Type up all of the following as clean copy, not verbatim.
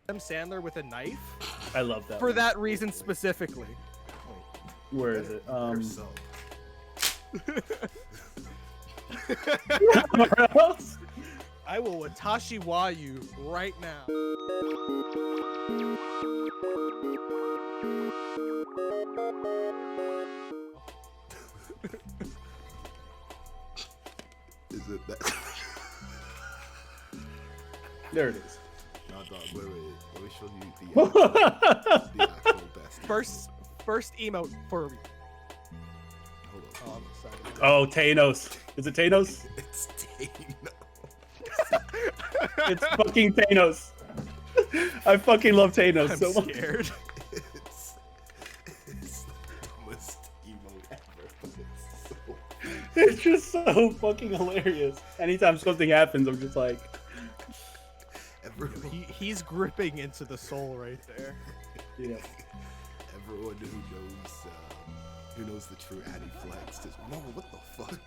Adam Sandler with a knife. I love that. For that reason specifically. Where is it? Where else? I will Watashi wa you right now. Is it that? There it is. No, dog, wait. Let me show you the actual best. First emote for me. Hold on. Oh, I'm excited. Oh, Thanos. Is it Thanos? It's Thanos. It's fucking Thanos. I fucking love Thanos I'm so much. scared. It's the dumbest emote ever, but it's so... It's just so fucking hilarious. Anytime something happens, I'm just like... Everyone, He's gripping into the soul right there. Yeah. everyone who knows the true Addy flex just, whoa, what the fuck?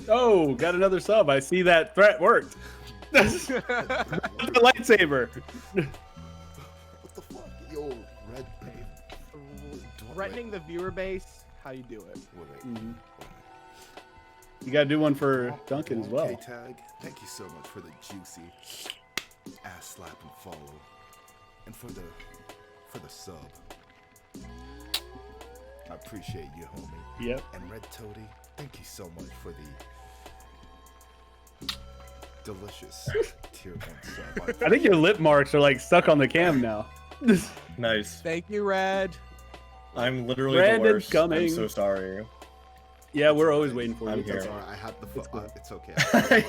Oh, got another sub. I see that threat worked. That's the lightsaber. What the fuck? Yo, Red. Threatening the viewer base. How you do it? Wait. You gotta do one for Duncan as well. DwamKtag, thank you so much for the juicy ass slap and follow, and for the sub. I appreciate you, homie. Yep. And Red Toady, thank you so much for the delicious tier 1 sub. I think your lip marks are like stuck on the cam now. Nice. Thank you, Red. I'm literally Brandon's the worst. coming. I'm so sorry. Yeah, we're always waiting for I'm you. here. That's alright, I had the it's okay.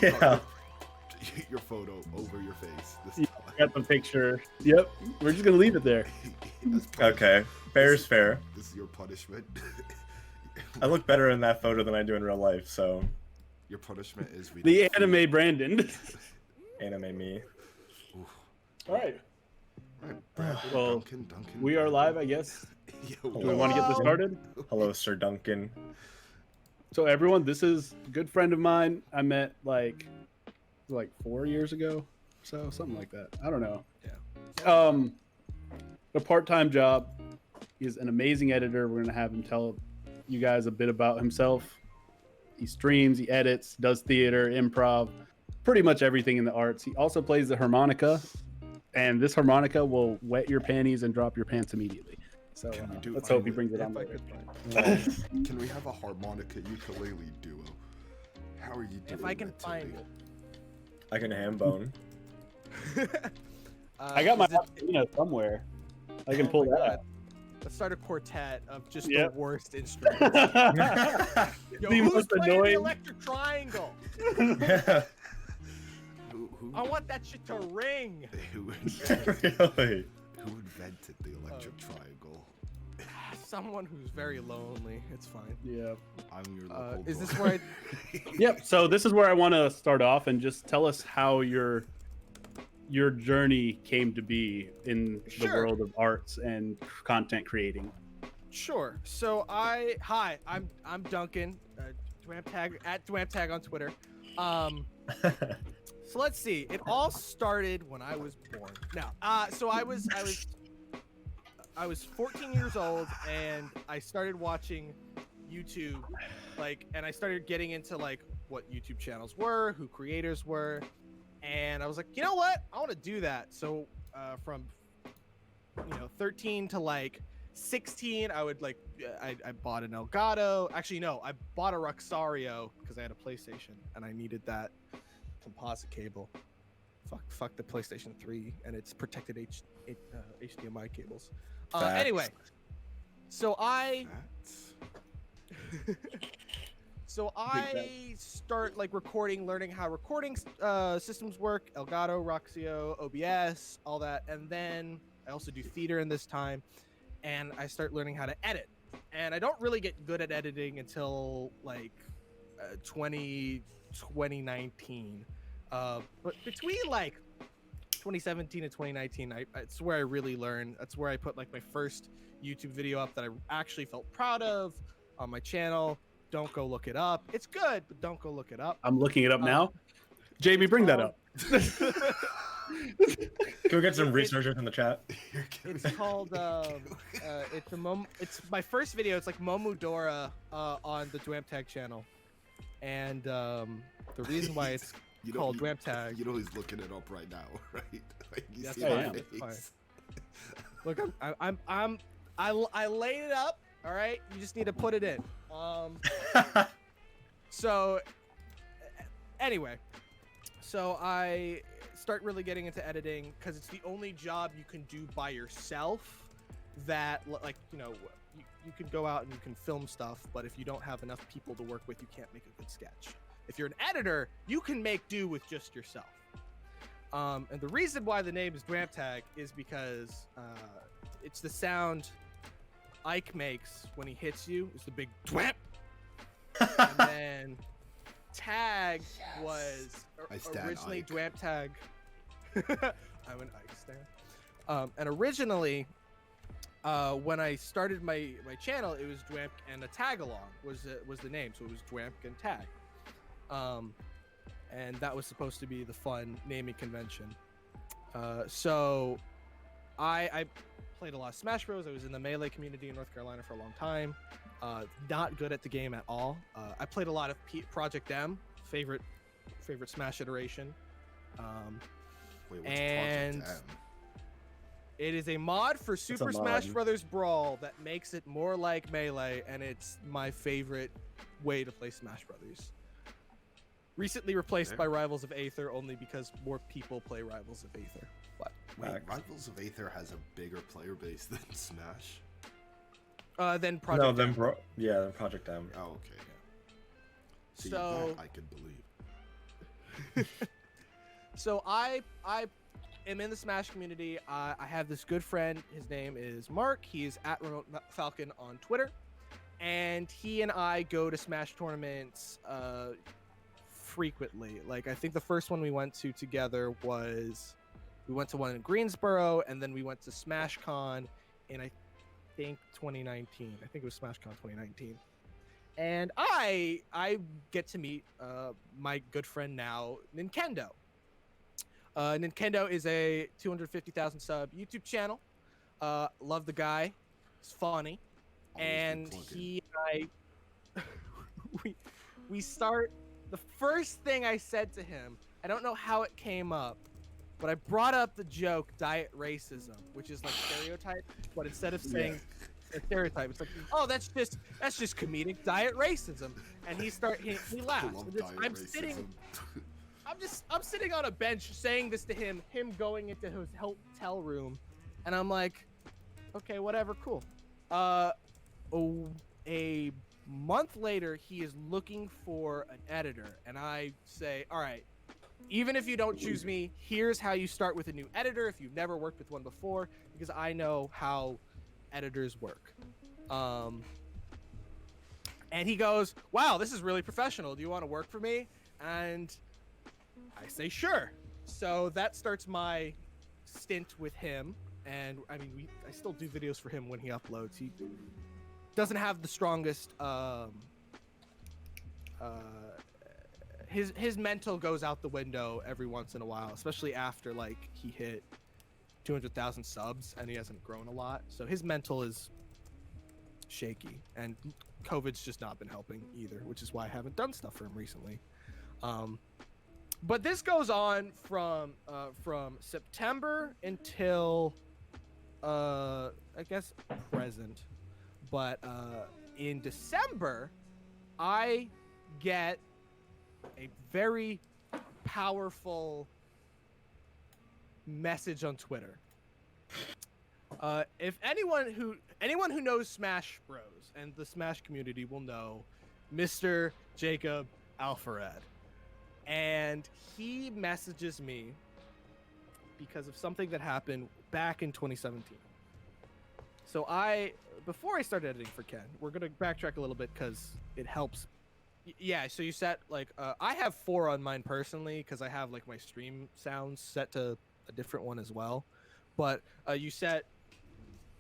Yeah. Your photo over your face this You time. got the picture. Yep. We're just gonna leave it there. As punishment. Okay. Fair is fair. This is your punishment. I look better in that photo than I do in real life, so Your punishment is The anime Brandon. anime me. All right. Right, Well, Duncan. We are live, I guess. Yo, Do we want to get this started? Hello, Sir Duncan. So everyone, this is a good friend of mine. I met like 4 years ago, so something like that. I don't know. Yeah. A part-time job. He's an amazing editor. We're gonna have him tell you guys a bit about himself. He streams, he edits, does theater, improv, pretty much everything in the arts. He also plays the harmonica, and this harmonica will wet your panties and drop your pants immediately. So Can we do let's hope he either? brings it If on. I later. could find Can we have a harmonica ukulele duo? How are you doing? If I can that find today? it. I can ham bone. I got my is it- somewhere. I can Oh pull my that God. Let's start a quartet of just Yep. the worst instruments. out. Yo, The who's most playing the annoying- electric triangle? Who, I want that shit to ring. who, Really? who invented the electric triangle? Someone who's very lonely. It's fine. Yeah. I'm your local Is this boy. where I... Yep. So this is where I want to start off and just tell us how your journey came to be in the Sure. world of arts and content creating. Sure. So I'm Duncan, DwamKtag at DwamKtag on Twitter. So let's see. It all started when I was born. Now, so I was 14 years old and I started watching YouTube, and I started getting into what YouTube channels were, who creators were, and I was like, you know what? I want to do that. So from 13 to 16, I would I bought an Elgato. Actually, no, I bought a Roxario because I had a PlayStation and I needed that composite cable. Fuck the PlayStation 3 and its protected HDMI cables. Facts. Anyway, so I start recording, learning how recording systems work, Elgato, Roxio, OBS, all that, and then I also do theater in this time, and I start learning how to edit. And I don't really get good at editing until 2019. But between 2017 and 2019, it's where I really learned. That's where I put my first YouTube video up that I actually felt proud of on my channel. Don't go look it up. It's good, but don't go look it up. I'm looking it up now. JB, bring that up. Can we get some researchers in the chat? It's called it's my first video. It's like Momodora on the DwamKtag channel, and the reason why it's called DwamKtag. You know he's looking it up right now, right? Like, you That's see fine, my that's face. Look, I laid it up. All right, you just need to put it in. So anyway, so I start really getting into editing because it's the only job you can do by yourself that, like, you know, you can go out and you can film stuff, but if you don't have enough people to work with, you can't make a good sketch. If you're an editor, you can make do with just yourself. And the reason why the name is DwamKtag is because it's the sound Ike makes when he hits you. It's the big dwamp. And then tag was originally DwamKtag. I'm an Ike stan. And originally, when I started my channel, it was Dwamk and a tag along was the name, so it was Dwamk and Tag. And that was supposed to be the fun naming convention. So I played a lot of Smash Bros. I was in the Melee community in North Carolina for a long time. Not good at the game at all. I played a lot of Project M, favorite Smash iteration. Wait, what's and Project M? it is a mod for Super Smash Bros. Brawl that makes it more like Melee, and it's my favorite way to play Smash Brothers. Recently replaced by Rivals of Aether only because more people play Rivals of Aether. But Wait, Rivals of Aether has a bigger player base than Smash? then Project M. Then Project M. Oh, okay. Yeah. See, So that I could believe. So I am in the Smash community. I have this good friend. His name is Mark. He is at Remote Falcon on Twitter, and he and I go to Smash tournaments frequently. Like, I think the first one we went to together was we went to one in Greensboro, and then we went to SmashCon in I think 2019. I think it was SmashCon 2019. And I get to meet my good friend now, Nintendo. Nintendo is a 250,000 sub YouTube channel. Love the guy. He's funny. And he and I we start. The first thing I said to him, I don't know how it came up, but I brought up the joke diet racism, which is like stereotype, but instead of saying a stereotype, it's like, oh, that's just comedic diet racism. And he laughs. I'm sitting on a bench saying this to him going into his hotel room, and I'm like, okay, whatever, cool. A month later, he is looking for an editor, and I say, all right, even if you don't choose me, here's how you start with a new editor if you've never worked with one before, because I know how editors work. And he goes, wow, this is really professional. Do you want to work for me? And I say, sure. So that starts my stint with him. And I mean, I still do videos for him when he uploads. He doesn't have the strongest, his mental goes out the window every once in a while, especially after like he hit 200,000 subs and he hasn't grown a lot. So his mental is shaky, and COVID's just not been helping either, which is why I haven't done stuff for him recently. But this goes on from September until I guess present. But in December, I get a very powerful message on Twitter. If anyone who knows Smash Bros. And the Smash community will know Mr. Jacob Alpharad. And he messages me because of something that happened back in 2017. So before I started editing for Ken, we're going to backtrack a little bit because it helps. Yeah, so you set, like, I have 4 on mine personally because I have, like, my stream sounds set to a different one as well. But you set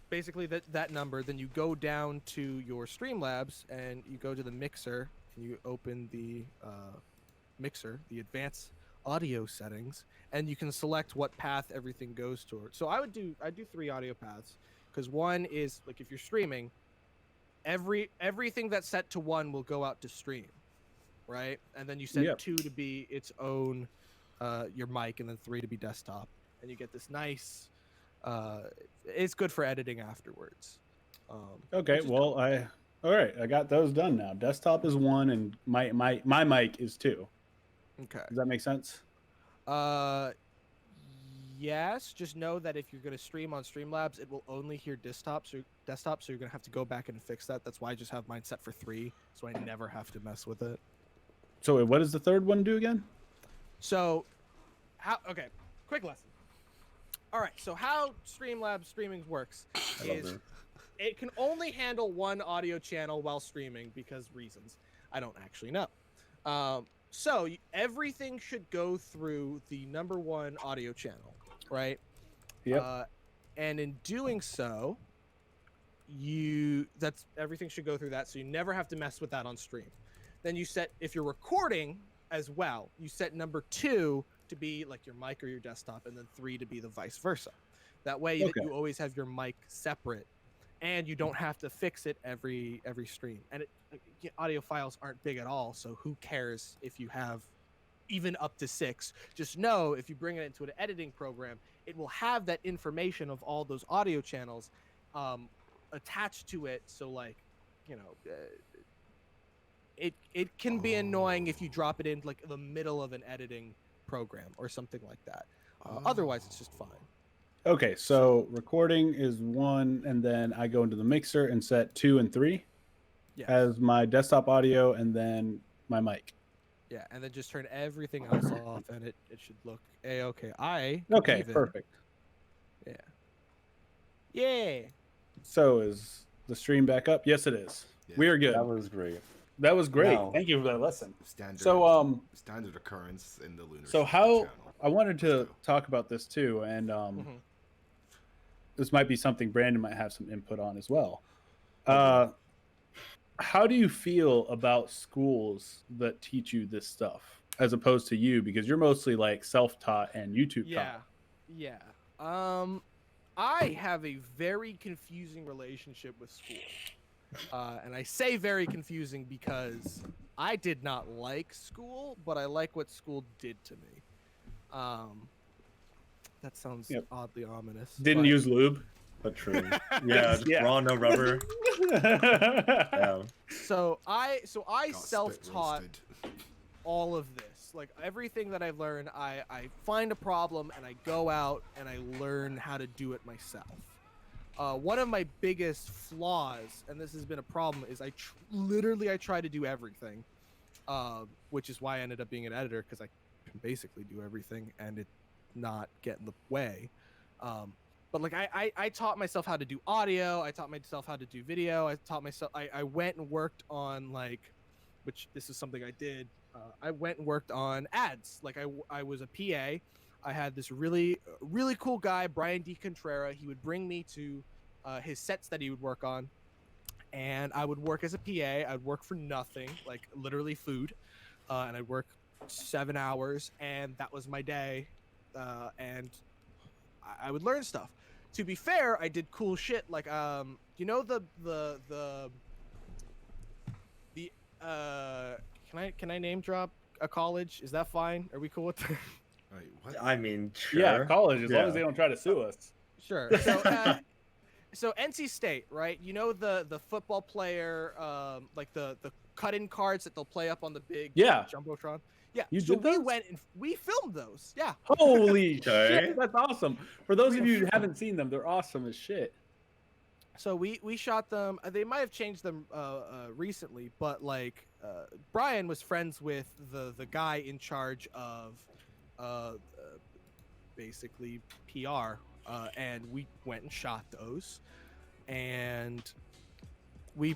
basically that number, then you go down to your Streamlabs and you go to the mixer and you open the mixer, the advanced audio settings, and you can select what path everything goes toward. So I do 3 audio paths, because one is like if you're streaming, everything that's set to 1 will go out to stream, right? And then you set 2 to be its own your mic, and then 3 to be desktop, and you get this nice. It's good for editing afterwards. Okay, well, all right, I got those done now. Desktop is 1, and my mic is 2. Okay. Does that make sense? Yes. Just know that if you're going to stream on Streamlabs, it will only hear desktop, so you're going to have to go back and fix that. That's why I just have mine set for 3, so I never have to mess with it. So what does the third one do again? So, okay, quick lesson. All right, so how Streamlabs streaming works is it can only handle 1 audio channel while streaming because reasons. I don't actually know. So everything should go through the number 1 audio channel, right? Yep. And in doing so, everything should go through that, so you never have to mess with that on stream. Then you set, if you're recording as well, you set number 2 to be like your mic or your desktop, and then 3 to be the vice versa. That way that you always have your mic separate, and you don't have to fix it every stream. And audio files aren't big at all, so who cares if you have even up to 6? Just know if you bring it into an editing program, it will have that information of all those audio channels attached to it. So like, it can be annoying if you drop it in like the middle of an editing program or something like that. Otherwise, it's just fine. Okay, so recording is 1, and then I go into the mixer and set 2 and 3 as my desktop audio, and then my mic. Yeah, and then just turn everything else off, and it should look a-okay. Okay, perfect. Yeah. So is the stream back up? Yes, it is. Yeah. We are good. That was great. That was great. No. Thank you for that lesson. Standard occurrence in the lunar. So channel. I wanted to talk about this too, and this might be something Brandon might have some input on as well. How do you feel about schools that teach you this stuff as opposed to you, because you're mostly like self-taught and YouTube taught? Yeah. I have a very confusing relationship with school. And I say very confusing because I did not like school, but I like what school did to me. That sounds oddly ominous. Didn't use lube, but true. Yeah, just raw, no rubber. Yeah. So I self-taught all of this. Like everything that I've learned, I find a problem and I go out and I learn how to do it myself. One of my biggest flaws, and this has been a problem, is I try to do everything, which is why I ended up being an editor, because I can basically do everything and it not get in the way. But like I taught myself how to do audio, I taught myself how to do video, I went and worked on which this is something I did. I went and worked on ads. Like I was a PA. I had this really cool guy, Brian DeContrera. He would bring me to his sets that he would work on, and I would work as a PA. I'd work for nothing, like literally food, and I'd work 7 hours, and that was my day. And I would learn stuff. To be fair, I did cool shit like can I name drop a college? Is that fine? Are we cool with that? Wait, what? I mean, sure. Yeah, college, as long as they don't try to sue us. Sure. So NC State, right? You know the football player, like the cut-in cards that they'll play up on the big jumbotron. Yeah. We went and we filmed those. Yeah. Holy shit, that's awesome. For those of you who haven't seen them, they're awesome as shit. So we shot them. They might have changed them recently, but like Brian was friends with the guy in charge of basically PR, and we went and shot those, and we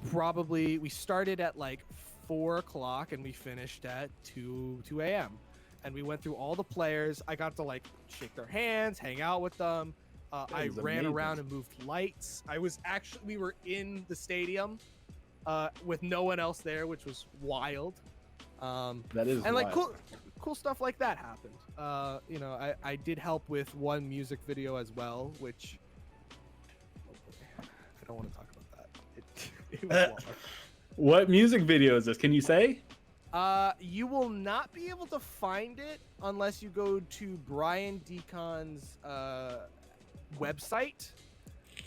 started at like 4 o'clock and we finished at 2 a.m. and we went through all the players. I got to like shake their hands, hang out with them. I ran around and moved lights. We were in the stadium with no one else there, which was wild. That is and like wild. cool stuff like that happened. You know, I did help with one music video as well, which I don't want to talk about that. It was long. What music video is this? Can you say? You will not be able to find it unless you go to Brian Deacon's website,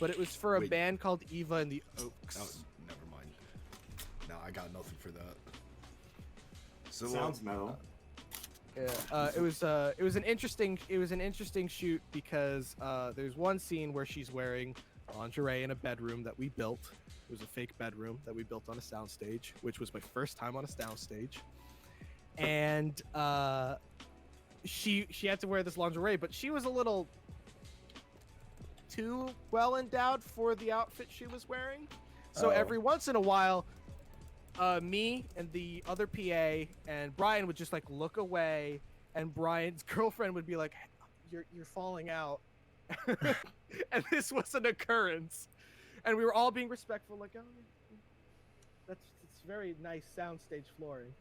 but it was for a band called Eva and the Oaks. Oh, never mind. No, I got nothing for that. So Sounds metal. Yeah, it was an interesting shoot because there's one scene where she's wearing lingerie in a bedroom that we built. It was a fake bedroom that we built on a soundstage, which was my first time on a soundstage. And she had to wear this lingerie, but she was a little too well endowed for the outfit she was wearing. So every once in a while, me and the other PA and Brian would just like look away, and Brian's girlfriend would be like, "You're falling out," and this was an occurrence, and we were all being respectful, like, "Oh, it's very nice soundstage flooring."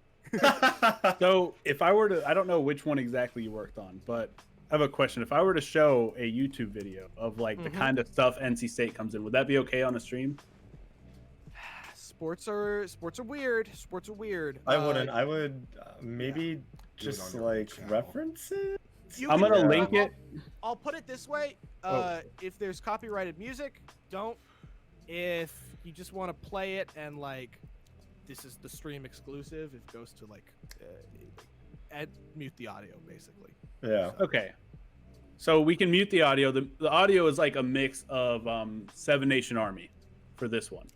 So if I were to, I don't know which one exactly you worked on, but I have a question. If I were to show a YouTube video of like the kind of stuff NC State comes in, would that be okay on a stream? Sports are weird. Sports are weird. I wouldn't. I would maybe just like reference it. I'm gonna link it. I'll put it this way. If there's copyrighted music, don't. If you just want to play it and like, this is the stream exclusive, it goes to like, mute the audio basically. Yeah. Okay. So we can mute the audio. The audio is like a mix of Seven Nation Army for this one.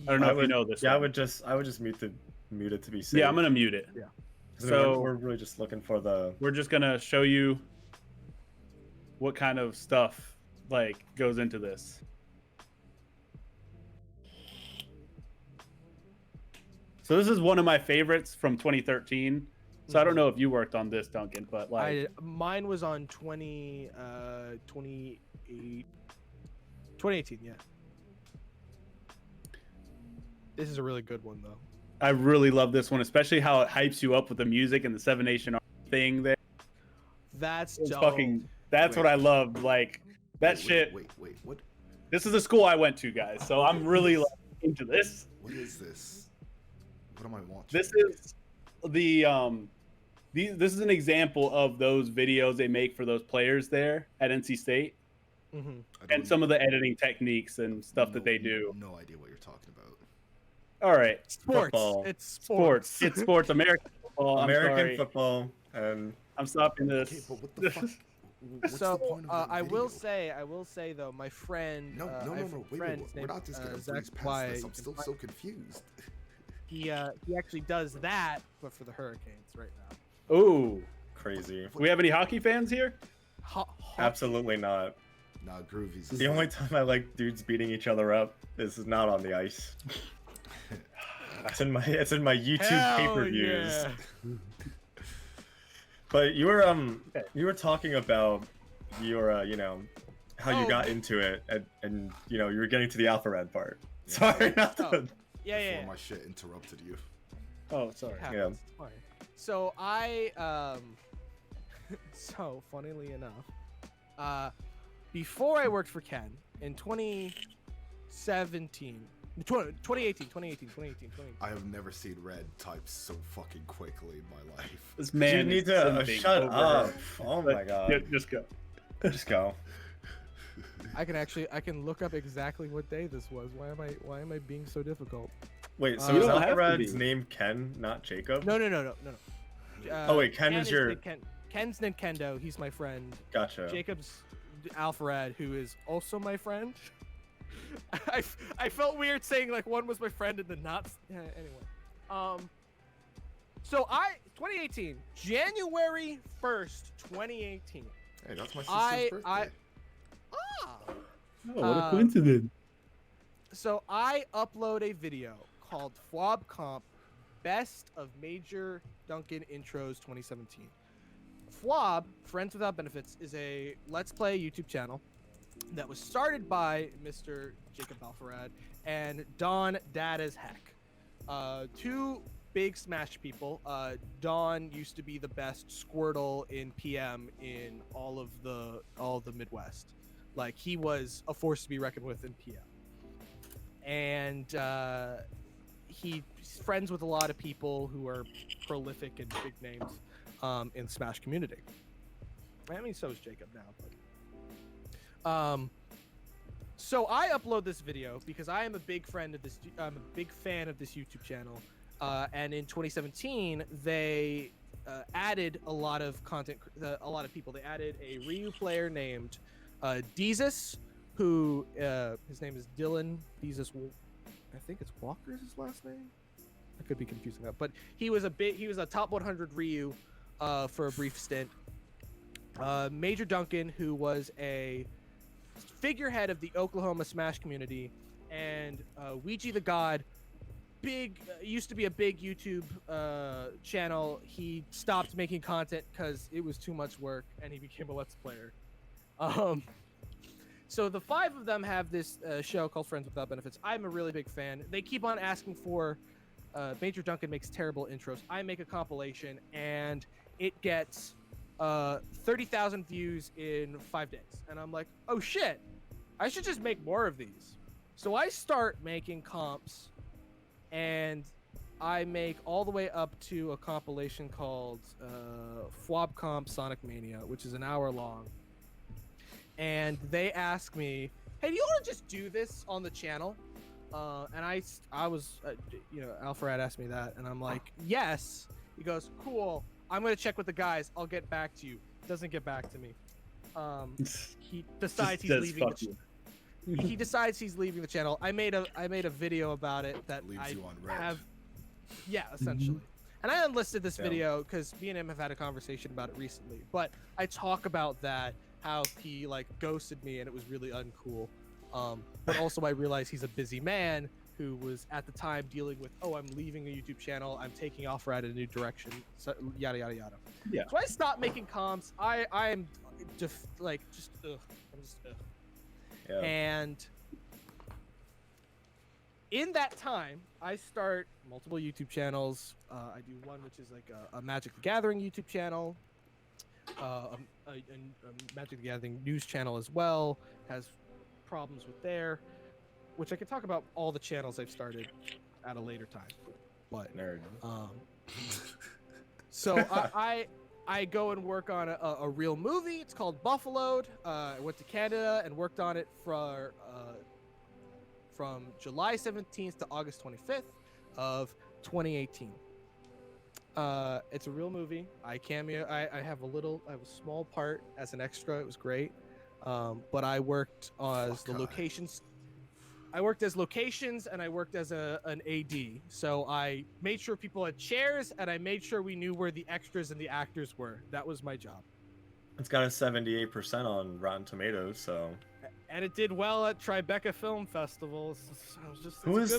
I don't know if you know this. Yeah, one. I would just mute it to be safe. Yeah, I'm gonna mute it. Yeah. So we're really just looking for the. We're just gonna show you what kind of stuff like goes into this. So this is one of my favorites from 2013. So I don't know if you worked on this, Duncan, but like mine was on 2018, yeah. This is a really good one though. I really love this one, especially how it hypes you up with the music and the Seven Nation thing there. That's It's dope. that's what I love. Like that shit. Wait, what? This is the school I went to, guys. So I'm really like, into this. What is this? What am I watching? This is this is an example of those videos they make for those players there at NC State, and some of the editing techniques and stuff that they do. No idea what you're talking about. All right, Sports. Football. It's sports. It's sports. American football. American football. And I'm stopping this. Okay, but what the fuck? What's So the point of that I will video? say though, my friend. No, wait, we're not just gonna breeze past this. I'm still so confused. He actually does that, but for the Hurricanes right now. Ooh, crazy. do we have any hockey fans here? Absolutely not. Nah, Groovy's. The only time I like dudes beating each other up is not on the ice. It's in my YouTube pay-per-views. Yeah. But you were talking about your how you got into it and you were getting to the Alpha Red part. Yeah, Sorry, not the. Oh. Yeah. Before my shit interrupted you. Oh, sorry. Yeah. Fine. So so funnily enough, before I worked for Ken in 2018. I have never seen Red type so fucking quickly in my life. This man. You need to shut up. Oh my god. Just go. Just go. I can look up exactly what day this was. Why am I being so difficult? Wait, so You is don't have Alpha to Red's be. name Ken, not Jacob? No. Oh wait, Ken is your. Ken's Nintendo. He's my friend. Gotcha. Jacob's Alpharad, who is also my friend. I felt weird saying like one was my friend and then not. Anyway, so 2018, January 1st, 2018. Hey, that's my sister's birthday. Oh, what a coincidence. So I upload a video called Fwab Comp Best of Major Duncan Intros 2017. Fwab, Friends Without Benefits, is a Let's Play YouTube channel that was started by Mr. Jacob Alfarad and Don Dad as Heck. Two big Smash people. Don used to be the best Squirtle in PM in all of the Midwest. Like, he was a force to be reckoned with in PM. And he's friends with a lot of people who are prolific and big names in the Smash community. I mean, so is Jacob now. But, so I upload this video because I am a big fan of this YouTube channel. And in 2017, they added a lot of content, a lot of people. They added a Ryu player named Deezus, who his name is Dylan Deezus. I think it's Walker's his last name. I could be confusing that, but he was a top 100 Ryu for a brief stint. Major Duncan, who was a figurehead of the Oklahoma Smash community, and Ouija the God, used to be a big YouTube channel. He stopped making content because it was too much work, and he became a Let's Player. So the 5 of them have this show called Friends Without Benefits. I'm a really big fan. They keep on asking for Major Duncan makes terrible intros. I make a compilation, and it gets 30,000 views in 5 days. And I'm like, oh shit, I should just make more of these. So I start making comps, and I make all the way up to a compilation called Fwab Comp Sonic Mania, which is an hour long. And they ask me, hey, do you want to just do this on the channel? And I was, Alfred asked me that, and I'm like, yes. He goes, cool. I'm going to check with the guys. I'll get back to you. Doesn't get back to me. He decides he's leaving. He decides he's leaving the channel. I made a video about it that Leaves you on red. have. Yeah, essentially. And I unlisted this video because me and him have had a conversation about it recently. But I talk about that, how he like ghosted me, and it was really uncool. But also I realized he's a busy man who was at the time dealing with, I'm leaving a YouTube channel, I'm taking off right in a new direction, so yada yada yada. Yeah. So I stopped making comps. I'm just ugh. Yeah. And in that time, I start multiple YouTube channels. I do one which is like a Magic the Gathering YouTube channel, a Magic the Gathering news channel as well. Has problems with there, which I could talk about all the channels I've started at a later time. But nerd. So I go and work on a real movie. It's called Buffaloed. I went to Canada and worked on it from July 17th to August 25th of 2018. It's a real movie. I cameo. I have a small part as an extra. It was great. But I worked as the locations. I worked as locations, and I worked as an AD. So I made sure people had chairs, and I made sure we knew where the extras and the actors were. That was my job. It's got a 78% on Rotten Tomatoes, so. And it did well at Tribeca Film Festival. Who is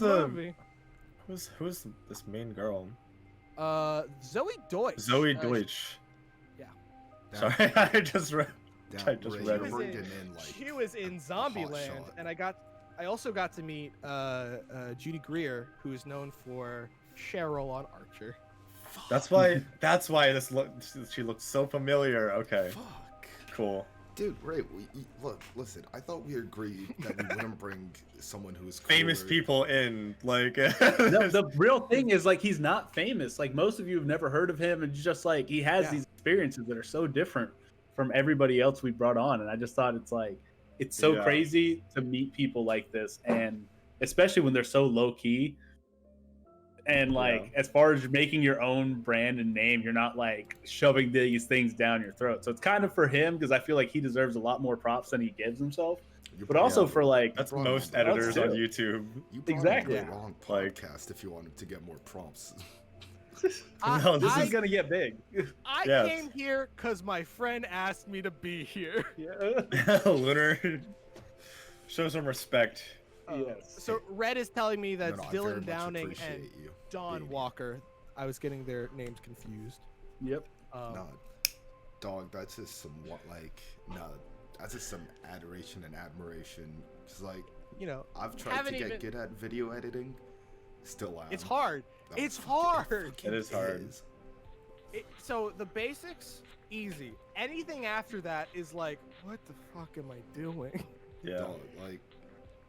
this main girl? Zoe Deutsch. Zoe Deutsch. Yeah. Sorry, I just read. She was in Zombieland, and I also got to meet Judy Greer, who is known for Cheryl on Archer. That's why she looks so familiar. Okay. Fuck. Cool. Dude, Ray, listen, I thought we agreed that we wouldn't bring someone who's famous people in, like... the real thing is, like, he's not famous. Like, most of you have never heard of him, and just, like, he has these experiences that are so different from everybody else we brought on, and I just thought it's so crazy to meet people like this, and especially when they're so low-key. And like, as far as making your own brand and name, you're not like shoving these things down your throat. So it's kind of for him, because I feel like he deserves a lot more props than he gives himself. But also for like, that's most editors on YouTube. You exactly the wrong podcast if you wanted to get more prompts. No, this is gonna get big. I came here because my friend asked me to be here. Yeah. Lunar, show some respect. Yes. So Red is telling me that Dylan Downing and Don Walker. I was getting their names confused. Yep. No, dog. That's just that's just some adoration and admiration. It's like, I've tried to get good at video editing, Still am. It's hard. That It's fucking- hard. fucking It is hard. is. So the basics, easy. Anything after that is like, what the fuck am I doing? Yeah. Dog, like,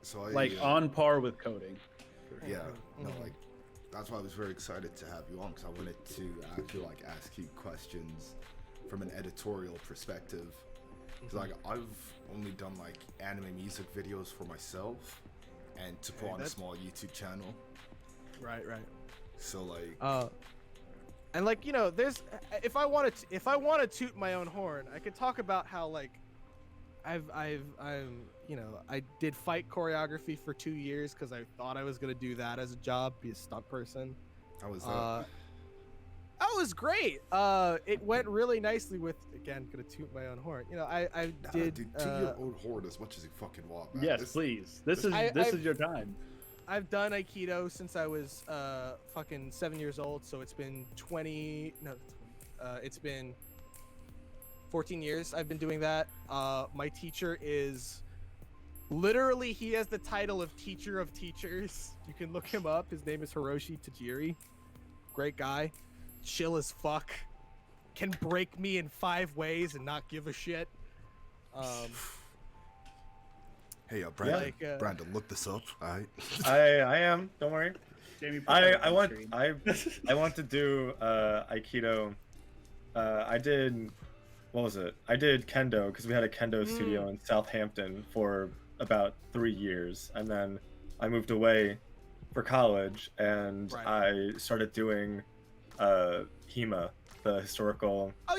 so I Like on par with coding. Yeah, no, Mhm. like that's why I was very excited to have you on because I wanted to actually like ask you questions from an editorial perspective. Because like I've only done like anime music videos for myself and to put Okay, on a that's- small YouTube channel. Right. So like, And like, you know, there's if I want to toot my own horn, I could talk about how like I did fight choreography for 2 years because I thought I was gonna do that as a job, be a stunt person. how was that? That was great. It went really nicely with, again, gonna toot my own horn. You know, I Nah, did. dude, to your own horde as much as you fucking want, man. Yes, This- please. This I- is your time. I've done Aikido since I was fucking 7 years old, so it's been it's been 14 years I've been doing that. My teacher is literally, he has the title of teacher of teachers. You can look him up. His name is Hiroshi Tajiri. Great guy. Chill as fuck. Can break me in 5 ways and not give a shit. Hey, Brandon, Like, Brandon, look this up, alright? I am. Don't worry. Jamie, put I that I on want screen. I want to do Aikido. I did, what was it? I did Kendo because we had a Kendo studio in Southampton for about 3 years, and then I moved away for college, and Right. I started doing HEMA, the historical Oh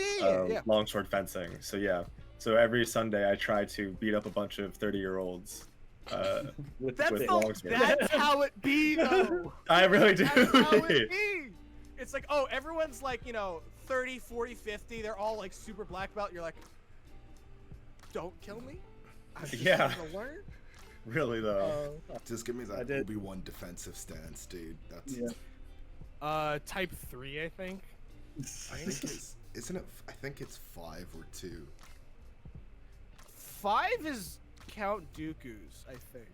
yeah. longsword fencing. So yeah, so every Sunday I try to beat up a bunch of 30-year-olds. With That's with longsword. that's how it be though. I really do. That's how it be. It's like, oh, everyone's like, you know, 30, 40, 50. They're all like super black belt. You're like, don't kill me. I'm just Yeah. gonna learn. Really though. Just give me I that did. Obi-Wan defensive stance, dude. That's Yeah. Type 3, I think. I think it's isn't it? I think it's 5 or 2. 5 is Count Dooku's, I think.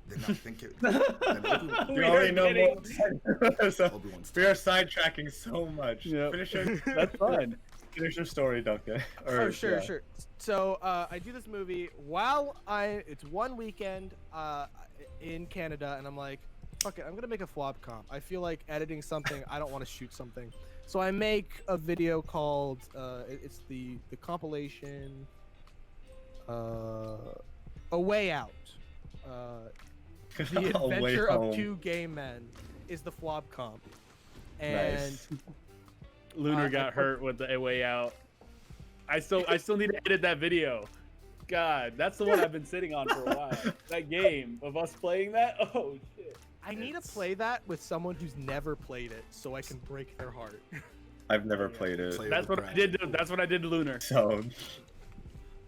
Then I think it. Then Obi-Wan, You We already are know kidding. more. So, Obi-Wan's we are sidetracking so much. Yep. Finish your, That's fine. finish your story, Duncan. Oh, sure, yeah. sure. So I do this movie while it's one weekend in Canada, and I'm like, fuck it, I'm gonna make a flop comp. I feel like editing something. I don't want to shoot something, so I make a video called it's the compilation A Way Out. The A Way Adventure of Home. 2 Gay Men is the flop comp, and Nice. Lunar I got put- hurt with the way out. I still need to edit that video. God, that's the one I've been sitting on for a while. That game of us playing that. Oh shit. I need to play that with someone who's never played it, so I can break their heart. I've never played it, Play That's with what I Brandon. did. That's what I did to Lunar. so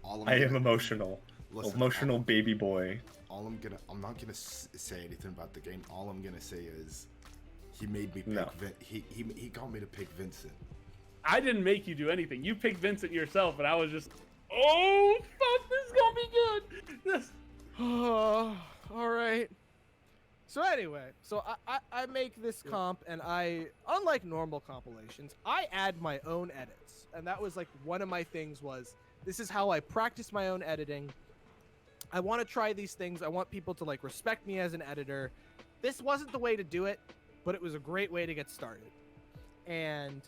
All I am gonna- emotional. Listen, Emotional baby boy. I'm not gonna say anything about the game. All I'm gonna say is, he made me pick. No. He got me to pick Vincent. I didn't make you do anything. You picked Vincent yourself, and I was just, oh fuck, this is gonna be good. Oh, all right. So anyway, so I make this comp, and unlike normal compilations, I add my own edits, and that was like one of my things was, this is how I practice my own editing. I want to try these things. I want people to like respect me as an editor. This wasn't the way to do it, but it was a great way to get started. And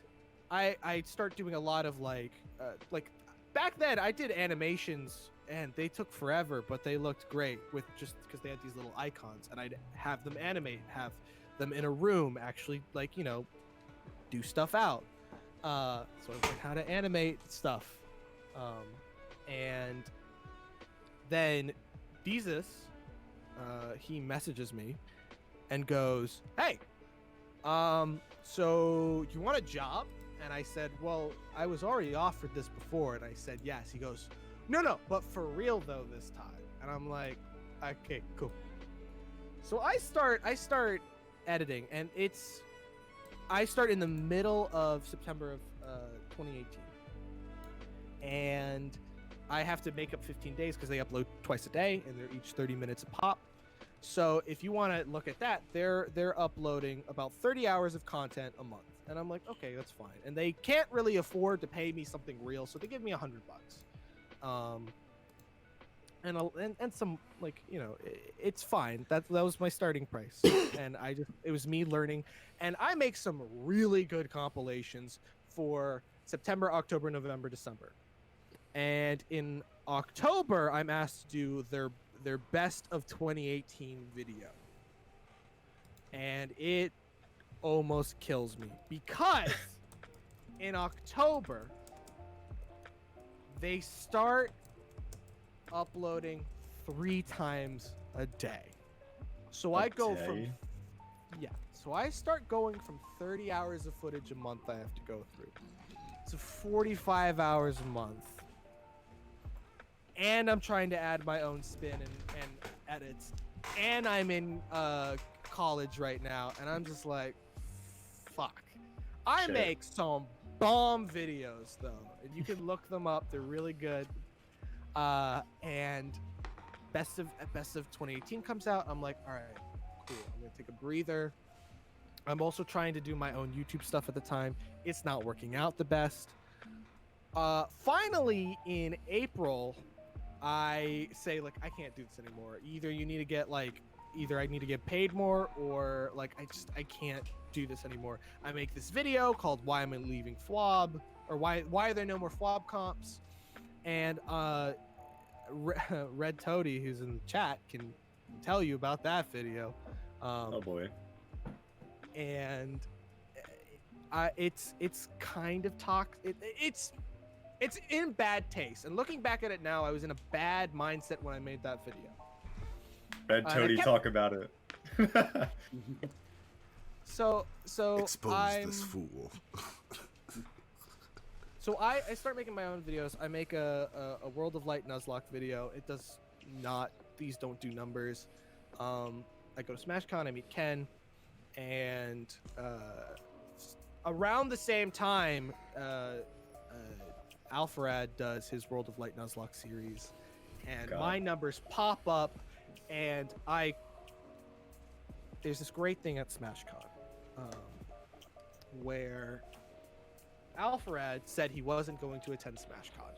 I start doing a lot of like back then I did animations and they took forever, but they looked great with just because they had these little icons, and I'd have them animate, have them in a room, actually like, you know, do stuff out. So I learned how to animate stuff. And then Jesus, he messages me and goes, "Hey, so you want a job?" And I said, "Well, I was already offered this before." And I said, "Yes." He goes, No, but for real though this time." And I'm like, "Okay, cool." So I start editing, and I start in the middle of September of 2018, and I have to make up 15 days because they upload twice a day, and they're each 30 minutes a pop. So if you want to look at that, they're uploading about 30 hours of content a month, and I'm like, okay, that's fine. And they can't really afford to pay me something real, so they give me $100. And some, like, you know, it's fine. That was my starting price, and it was me learning, and I make some really good compilations for September, October, November, December, and in October I'm asked to do their best of 2018 video, and it almost kills me because in October they start uploading 3 times a day. So I go from so I start going from 30 hours of footage a month I have to go through to 45 hours a month, and I'm trying to add my own spin and edits, and I'm in college right now, and I'm just like, fuck. I make some bomb videos though, and you can look them up. They're really good. And best of 2018 comes out. I'm like, all right, cool. I'm gonna take a breather. I'm also trying to do my own YouTube stuff at the time. It's not working out the best. Finally in April, I say, like, I can't do this anymore. Either you need to get either I need to get paid more, or like I can't do this anymore. I make this video called "Why Am I Leaving FWAB?" or why are there no more FWAB comps? And Red Toady, who's in the chat, can tell you about that video. Oh boy. And it's kind of it's in bad taste. And looking back at it now, I was in a bad mindset when I made that video. Red Toady, talk about it. So expose this fool. So I start making my own videos. I make a World of Light Nuzlocke video. It does not, these don't do numbers. I go to SmashCon, I meet Ken, and around the same time, Alpharad does his World of Light Nuzlocke series, and my numbers pop up, and there's this great thing at SmashCon, where Alpharad said he wasn't going to attend SmashCon.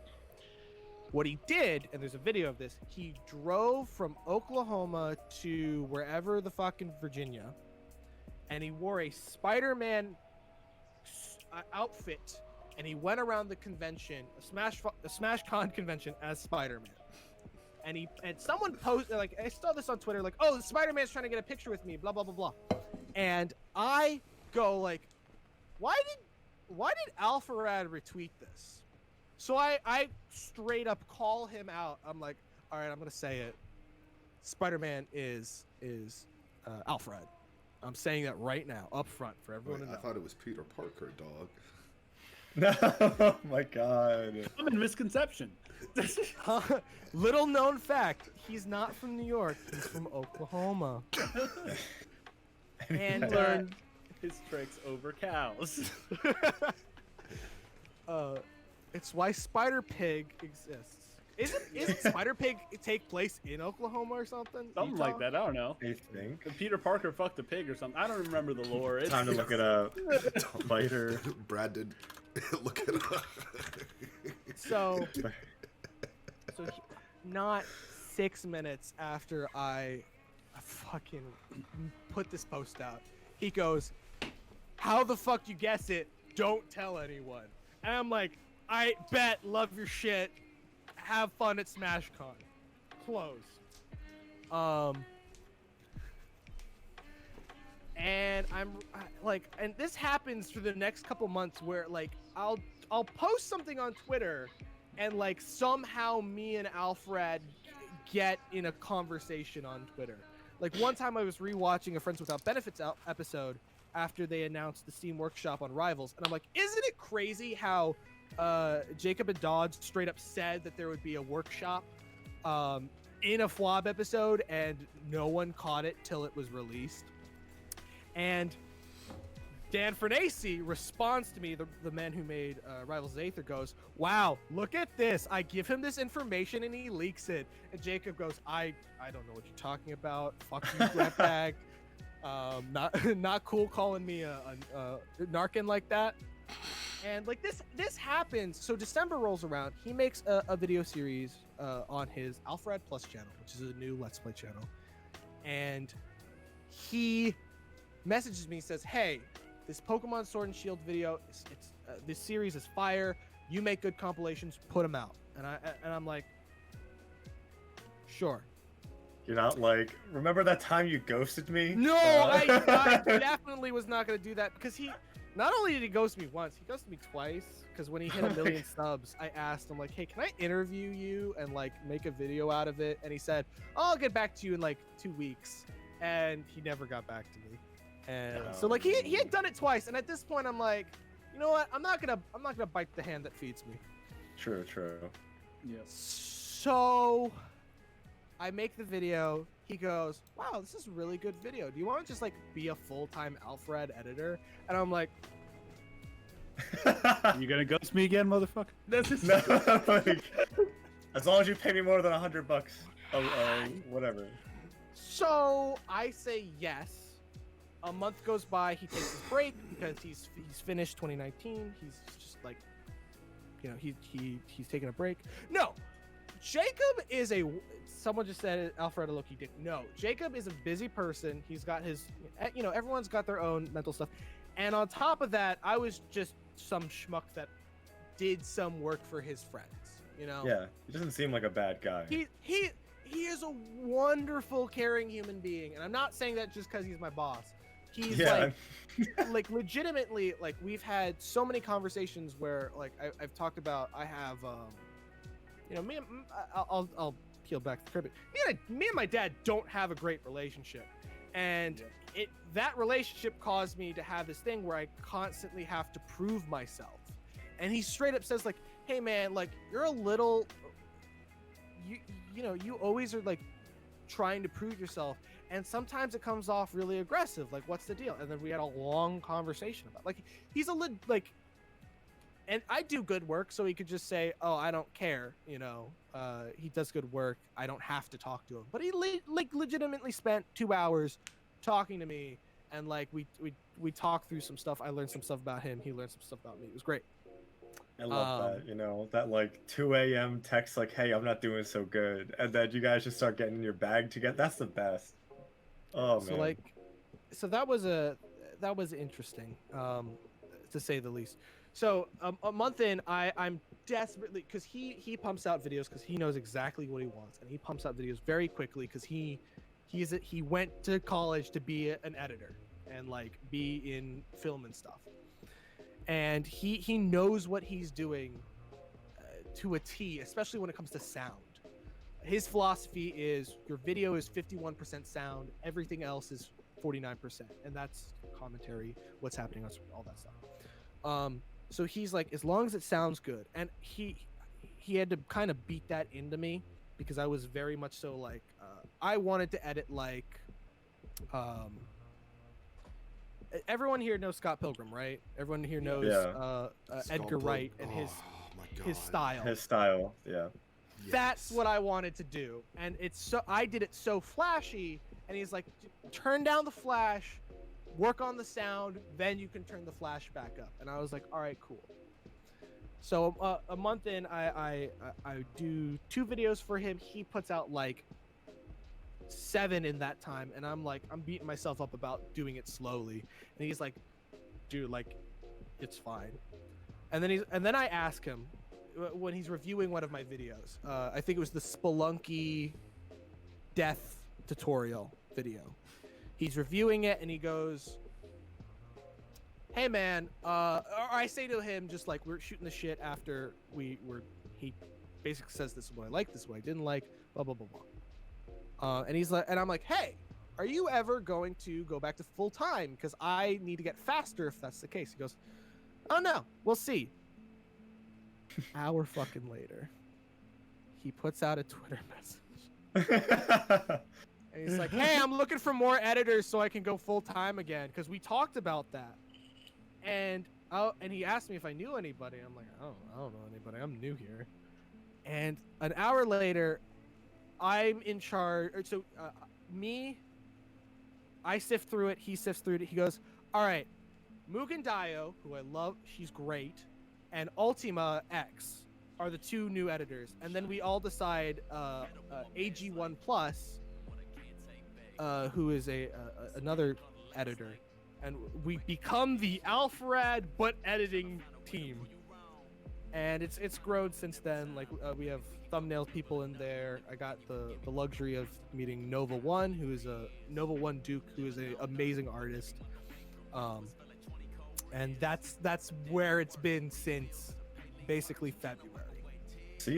What he did, and there's a video of this, he drove from Oklahoma to wherever the fucking Virginia, and he wore a Spider-Man outfit, and he went around the convention, a SmashCon convention, as Spider-Man. And someone posted, like, I saw this on Twitter, like, oh, Spider-Man's trying to get a picture with me, blah blah blah blah. And I go, like, why did Alpharad retweet this? So I straight up call him out. I'm like, all right, I'm gonna say it. Spider-Man is Alpharad. I'm saying that right now, up front, for everyone to know. I thought it was Peter Parker, dog. No, my God. I'm in misconception. Little known fact, he's not from New York. He's from Oklahoma. And learned his tricks over cows. It's why Spider Pig exists. Isn't Spider Pig take place in Oklahoma or something? Something Utah? like that. I don't know. I think. Peter Parker fucked a pig or something. I don't remember the lore. It's Time to look it up. Spider. Brad did look it up. So not 6 minutes after I fucking put this post out, he goes, "How the fuck you guess it? Don't tell anyone." And I'm like, I bet, love your shit. Have fun at SmashCon. Close. And I'm like, and this happens for the next couple months where, like, I'll post something on Twitter, and like somehow me and Alfred get in a conversation on Twitter. Like, one time I was rewatching a Friends Without Benefits episode after they announced the Steam Workshop on Rivals, and I'm like, isn't it crazy how Jacob and Dodge straight up said that there would be a workshop in a FWAB episode, and no one caught it till it was released? And Dan Fernacci responds to me, the man who made Rivals Aether, goes, "Wow, look at this! I give him this information and he leaks it." And Jacob goes, "I don't know what you're talking about. Fuck you, DwamKtag. Not cool calling me a narkin like that." And like this happens. So December rolls around. He makes a video series on his Alfred Plus channel, which is a new Let's Play channel, and he messages me, says, "Hey, this Pokemon Sword and Shield video, this series is fire. You make good compilations, put them out." And I'm like, sure. You're not like, remember that time you ghosted me? No, I definitely was not gonna do that, because he not only did he ghost me once, he ghosted me twice. Because when he hit 1 million subs, I asked him like, "Hey, can I interview you and like make a video out of it?" And he said, "I'll get back to you in like 2 weeks." And he never got back to me. And so like he had done it twice, and at this point I'm like, you know what? I'm not gonna bite the hand that feeds me. True. Yes. So I make the video. He goes, "Wow, this is a really good video. Do you want to just like be a full-time Alfred editor?" And I'm like, You gonna ghost me again, motherfucker? "This is No, like, as long as you pay me more than $100, whatever. So I say yes. A month goes by. He takes his break because he's finished 2019. He's just like, you know, he's taking a break. No, Jacob is someone just said it, Alfredo Loki did. No, Jacob is a busy person. He's got his, you know, everyone's got their own mental stuff. And on top of that, I was just some schmuck that did some work for his friends, you know? Yeah, he doesn't seem like a bad guy. He is a wonderful, caring human being. And I'm not saying that just because he's my boss. He's like legitimately, like we've had so many conversations where like I've talked about, I have, you know, I'll peel back the curtain. Me and my dad don't have a great relationship. And that relationship caused me to have this thing where I constantly have to prove myself. And he straight up says like, "Hey man, like you're a little, you know, you always are like trying to prove yourself. And sometimes it comes off really aggressive. Like, what's the deal?" And then we had a long conversation about like, he's like, and I do good work. So he could just say, "Oh, I don't care." You know, he does good work. I don't have to talk to him, but he legitimately spent 2 hours talking to me. And like, we talked through some stuff. I learned some stuff about him. He learned some stuff about me. It was great. I love that, you know, that like 2 a.m. text like, "Hey, I'm not doing so good," and then you guys just start getting in your bag together. That's the best. Oh man. So like, so that was interesting, to say the least. So a month in, I'm desperately, because he pumps out videos because he knows exactly what he wants, and he pumps out videos very quickly because he went to college to be an editor and like be in film and stuff. And he knows what he's doing to a T, especially when it comes to sound. His philosophy is your video is 51% sound, everything else is 49%, and that's commentary, what's happening, all that stuff. So he's like, as long as it sounds good, and he had to kind of beat that into me because I was very much so like, I wanted to edit like, everyone here knows Scott Pilgrim, right? Everyone here knows Edgar Wright and his style. His style, yeah. Yes. That's what I wanted to do, and I did it so flashy, and he's like, "Turn down the flash, work on the sound, then you can turn the flash back up." And I was like, "All right, cool." So a month in, I do 2 videos for him. He puts out like 7 in that time, and I'm beating myself up about doing it slowly. And he's like, "Dude, like, it's fine." And then I ask him when he's reviewing one of my videos. I think it was the Spelunky death tutorial video. He's reviewing it, and he goes, "Hey man," or I say to him, just like we're shooting the shit after he basically says, "This is what I like, this is what I didn't like, blah blah blah blah." And he's like, and I'm like, "Hey, are you ever going to go back to full time? Because I need to get faster if that's the case." He goes, "Oh no, we'll see." Hour fucking later, he puts out a Twitter message. And he's like, "Hey, I'm looking for more editors so I can go full time again." Because we talked about that. and he asked me if I knew anybody. I'm like, I don't know anybody. I'm new here. And an hour later, I'm in charge. So I sift through it. He sifts through it. He goes, all right, Mugen Dio, who I love, she's great, and Ultima X are the 2 new editors. And then we all decide AG1 Plus, who is another editor. And we become the Alpharad but editing team. And it's grown since then. Like we have thumbnail people in there. I got the luxury of meeting Nova One, who is Nova One Duke, who is an amazing artist. And that's where it's been since basically February. So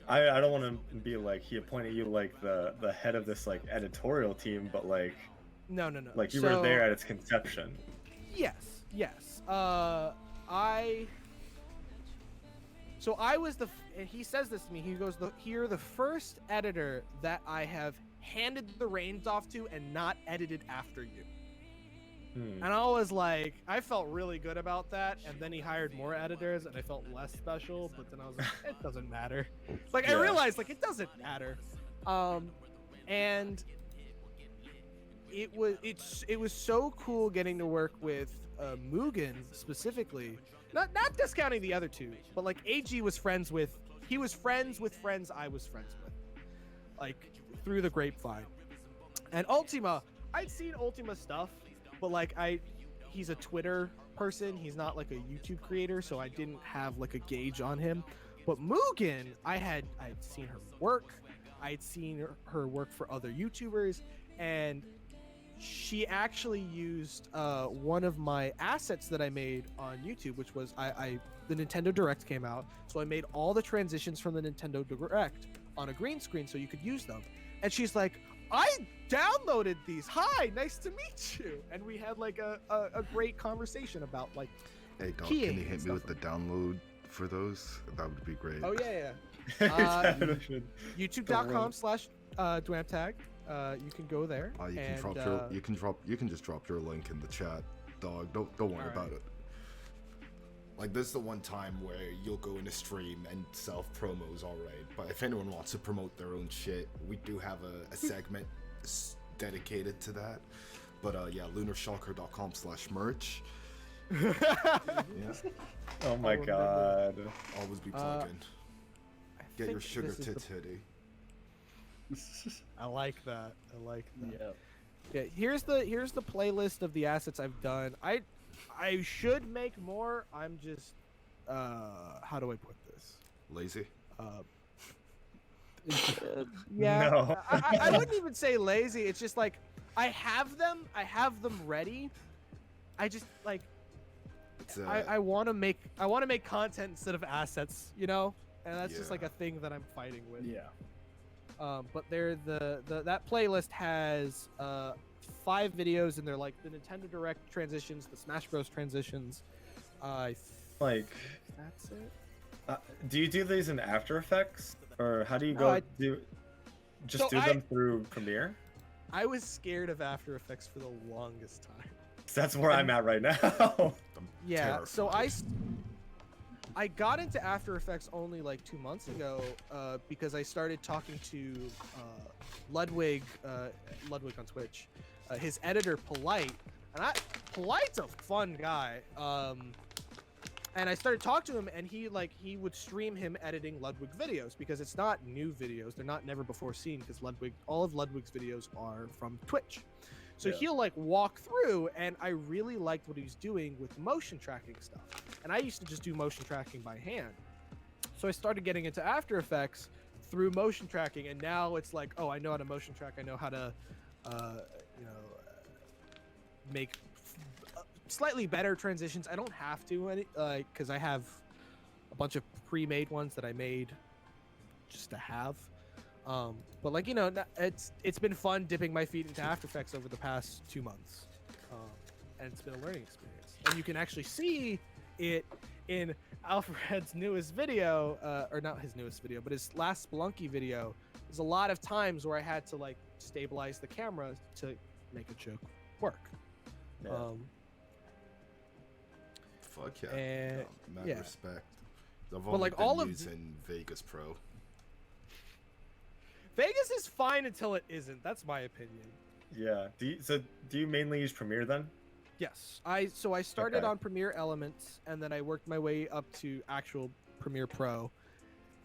I don't want to be like he appointed you like the head of this like editorial team, but like no. Like you were there at its conception. Yes. I was and he says this to me. He goes, "You're the first editor that I have handed the reins off to and not edited after you." And I was like, I felt really good about that. And then he hired more editors, and I felt less special. But then I was like, it doesn't matter. Like I realized, like it doesn't matter. And it was so cool getting to work with Mugen specifically. Not discounting the other 2, but like AG was friends with. He was friends with friends I was friends with, like through the grapevine. And Ultima, I'd seen Ultima stuff. But like he's a Twitter person. He's not like a YouTube creator, so I didn't have like a gauge on him. But Mugen, I'd seen her work. I'd seen her work for other YouTubers, and she actually used one of my assets that I made on YouTube, which was the Nintendo Direct came out, so I made all the transitions from the Nintendo Direct on a green screen so you could use them. And she's like, I downloaded these. Hi, nice to meet you. And we had like a great conversation about like. Hey, dog, can you hit me with the download for those? That would be great. Oh yeah. YouTube.com/DwamKtag. You can go there. You can just drop your link in the chat, dog. Don't worry about it. Like, this is the one time where you'll go in a stream and self-promo's alright, but if anyone wants to promote their own shit, we do have a segment dedicated to that. But yeah, lunarshocker.com/merch. Yeah. Oh my god. Always be plugging. Get your sugar tits hoodie. I like that. Yeah. Here's the playlist of the assets I've done. I should make more. I'm just how do I put this? Lazy. Yeah. No. I wouldn't even say lazy. It's just like I have them ready. I just like I want to make content instead of assets, you know? And that's just like a thing that I'm fighting with. Yeah. But that playlist has 5 videos, and they're like the Nintendo Direct transitions, the Smash Bros transitions. Like that's it. Do you do these in After Effects, or how do you go do them through Premiere? I was scared of After Effects for the longest time. That's where I'm at right now. Yeah. So I got into After Effects only like 2 months ago because I started talking to Ludwig on Twitch, his editor Polite, and Polite's a fun guy. And I started talking to him, and he would stream him editing Ludwig videos because it's not new videos; they're not never before seen because all of Ludwig's videos are from Twitch. So he'll like walk through, and I really liked what he was doing with motion tracking stuff. And I used to just do motion tracking by hand. So I started getting into After Effects through motion tracking, and now it's like, oh, I know how to motion track. I know how to, make slightly better transitions. I don't have to, because I have a bunch of pre-made ones that I made just to have. But like, it's been fun dipping my feet into After Effects over the past 2 months, and it's been a learning experience. And you can actually see it in Alfred's newest video, or not his newest video, but his last Spelunky video. There's a lot of times where I had to like stabilize the camera to make a joke work. Yeah. Fuck yeah. And- Mad yeah. respect. I've But, only like, been all of using Vegas Pro. Vegas is fine until it isn't. That's my opinion. Yeah. Do you mainly use Premiere then? Yes. I started Okay. on Premiere Elements, and then I worked my way up to actual Premiere Pro,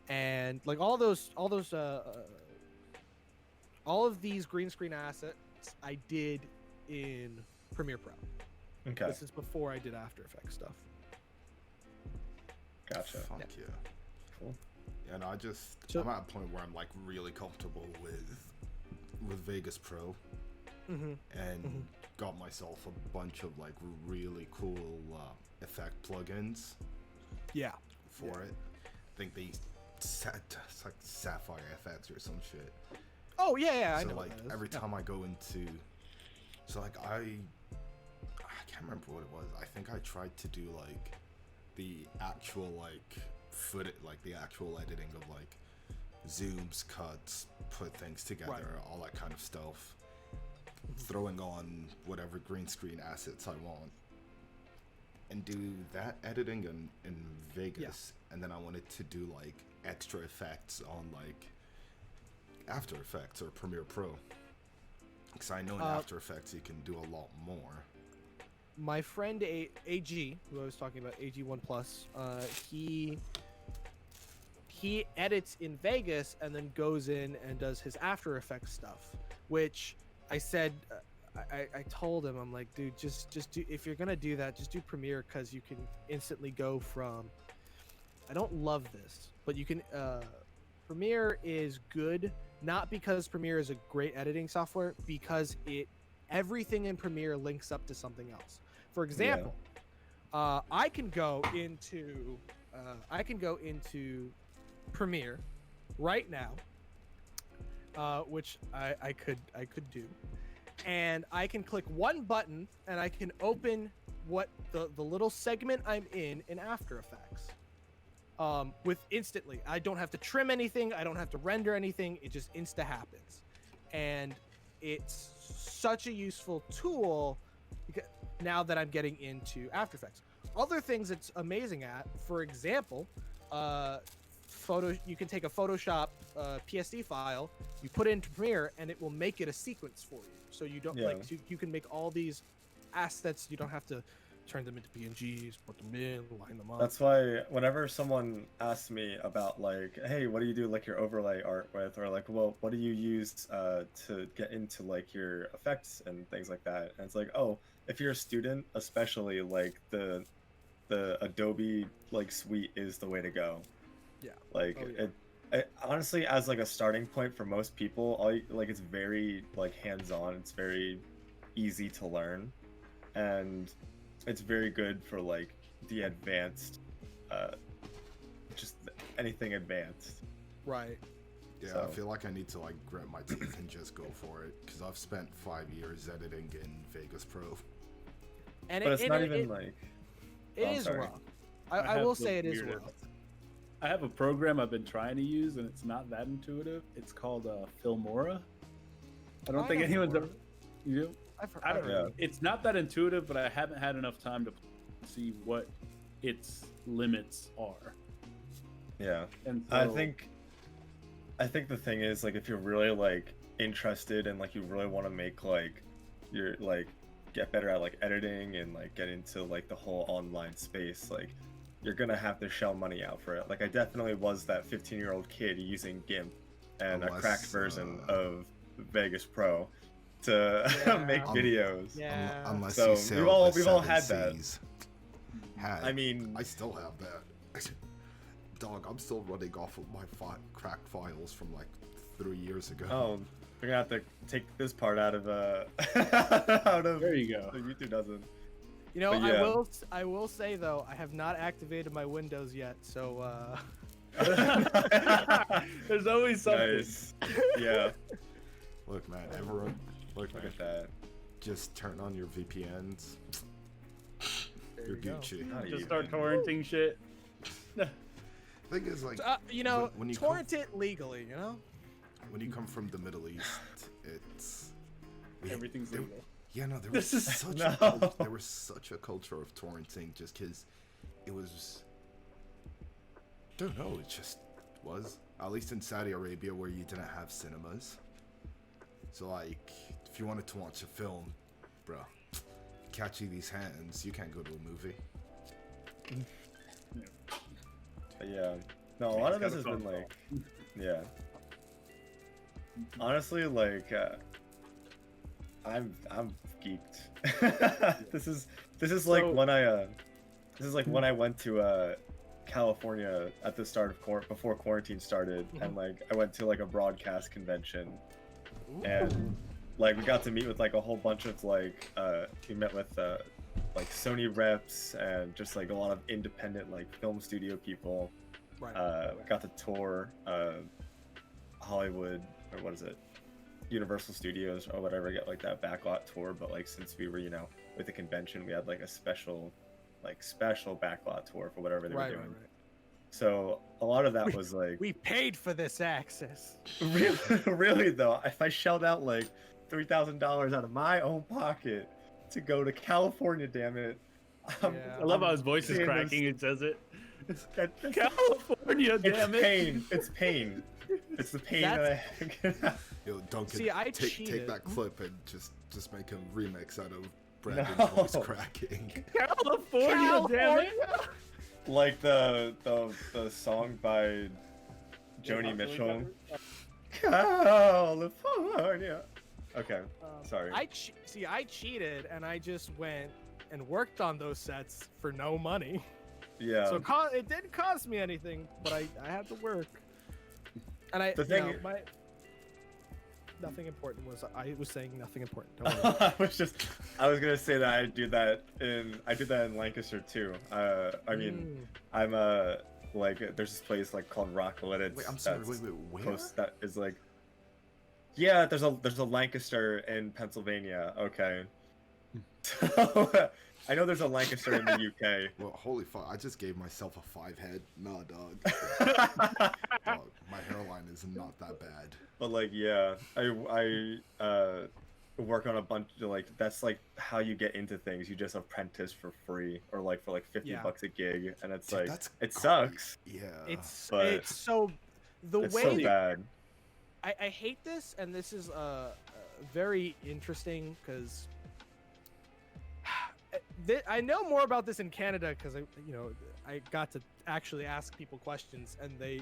and like all of these green screen assets I did in Premiere Pro. Okay. This is before I did After Effects stuff. Gotcha. Fuck yeah. Cool. And I'm at a point where I'm like really comfortable with Vegas Pro, Mm-hmm. and got myself a bunch of like really cool effect plugins Yeah. for it. I think it's like Sapphire FX or some shit. Oh yeah, I So know. like what that is. every Yeah. time I go into, so like I can't remember what it was. I think I tried to do like the actual like the actual editing of like zooms, cuts, put things together, Right. all that kind of stuff. Throwing on whatever green screen assets I want, and do that editing in Vegas, and then I wanted to do like extra effects on like After Effects or Premiere Pro, because I know in After Effects you can do a lot more. My friend AG, who I was talking about, AG1 Plus, he edits in Vegas and then goes in and does his After Effects stuff, which I said, I told him, I'm like, dude, just do, if you're gonna do that, just do Premiere, because you can instantly go from, I don't love this, but you can, Premiere is good, not because Premiere is a great editing software, because everything in Premiere links up to something else. For example, I can go into Premiere right now, which I could do, and I can click one button and I can open what the little segment I'm in After Effects. With instantly, I don't have to trim anything, I don't have to render anything, it just insta happens, and it's such a useful tool now that I'm getting into After Effects. Other things it's amazing at, for example, you can take a Photoshop PSD file, you put it into Premiere, and it will make it a sequence for you. So you don't you can make all these assets. You don't have to turn them into PNGs, put them in, line them up. That's why whenever someone asks me about like, hey, what do you do like your overlay art with, or like, well, what do you use to get into like your effects and things like that, and it's like, oh, if you're a student, especially, like the Adobe like suite is the way to go. Yeah. Like it honestly, as like a starting point for most people, it's very like hands-on. It's very easy to learn, and it's very good for like the advanced, just anything advanced. Right. Yeah, So- I feel like I need to like grit my teeth and just go for it, because I've spent 5 years editing in Vegas Pro. And But it's not even like. it I'm is sorry. rough. I have will the say it is weirdest- rough. I have a program I've been trying to use, and it's not that intuitive. It's called Filmora. I don't I think know anyone's Filmora. ever. You do? I don't. Yeah. It's not that intuitive, but I haven't had enough time to see what its limits are. Yeah. And I so- think the thing is, like, if you're really like interested and like you really want to make like you're like get better at like editing and like get into like the whole online space, like you're gonna have to shell money out for it. Like I definitely was that 15-year-old kid using GIMP and a Unless, cracked version of Vegas Pro to Yeah. make videos. Yeah. Unless So you sail we've all the had seven that. seas. I mean, I still have that. Dog, I'm still running off of my cracked files from like 3 years ago. oh, we're gonna have to take this part out of out of. There you go. So YouTube doesn't. You know, But yeah. I will say though, I have not activated my Windows yet, so There's always something. Nice. Yeah. Look, man, everyone, look, Look man, at that. just turn on your VPNs. there You're you go. Gucci. Not Just start even. torrenting shit. Thing is, like, You know, when you torrent it legally. You know. when you come from the Middle East, it's Everything's they- legal. Yeah, no, there was This is- such no. there was such a culture of torrenting just because it was. Don't know, it just was. At least in Saudi Arabia, where you didn't have cinemas. So like, if you wanted to watch a film, bro, catch you these hands, you can't go to a movie. Yeah. No, a lot of this has been like, yeah. Honestly, like, I'm geeked. This is like So- when I went to California at the start of before quarantine started, and like I went to like a broadcast convention, and like we got to meet with like a whole bunch of like we met with like Sony reps and just like a lot of independent like film studio people. Right. Got to tour Hollywood, or what is it, Universal Studios or whatever, get like that backlot tour. But like since we were, you know, with the convention, we had like a special backlot tour for whatever they were doing. So a lot of that was like, We paid for this access. really though, if I shelled out like $3,000 out of my own pocket to go to California, damn it. Yeah. I love how his voice is seeing cracking. It says it. That's California, damn it. pain. It's pain. It's the pain that I Yo, Duncan, See, I take cheated. that clip and just make a remix out of Brandon's No. voice cracking. California, damn it. like the song by Joni Mitchell. California. Okay, sorry. I cheated and I just went and worked on those sets for no money. Yeah. So it didn't cost me anything, but I had to work. And The thing- nothing important was I was saying nothing important. Don't worry. I was gonna say that I did that in Lancaster too. I mean, I'm like there's this place like called Rock Lit. Wait, I'm sorry. Wait, where? That is like, yeah, there's a Lancaster in Pennsylvania. Okay. So, I know there's a Lancaster in the UK. Well, holy fuck! I just gave myself a 5 head. Nah, dog. Dog, my hairline is not that bad. But like, yeah, I work on a bunch of like, that's like how you get into things. You just apprentice for free or like for like $50 a gig, and it's Dude, like that's it crazy. sucks. Yeah. But It's so the It's way so bad. I hate this, and this is very interesting because I know more about this in Canada because I got to actually ask people questions and they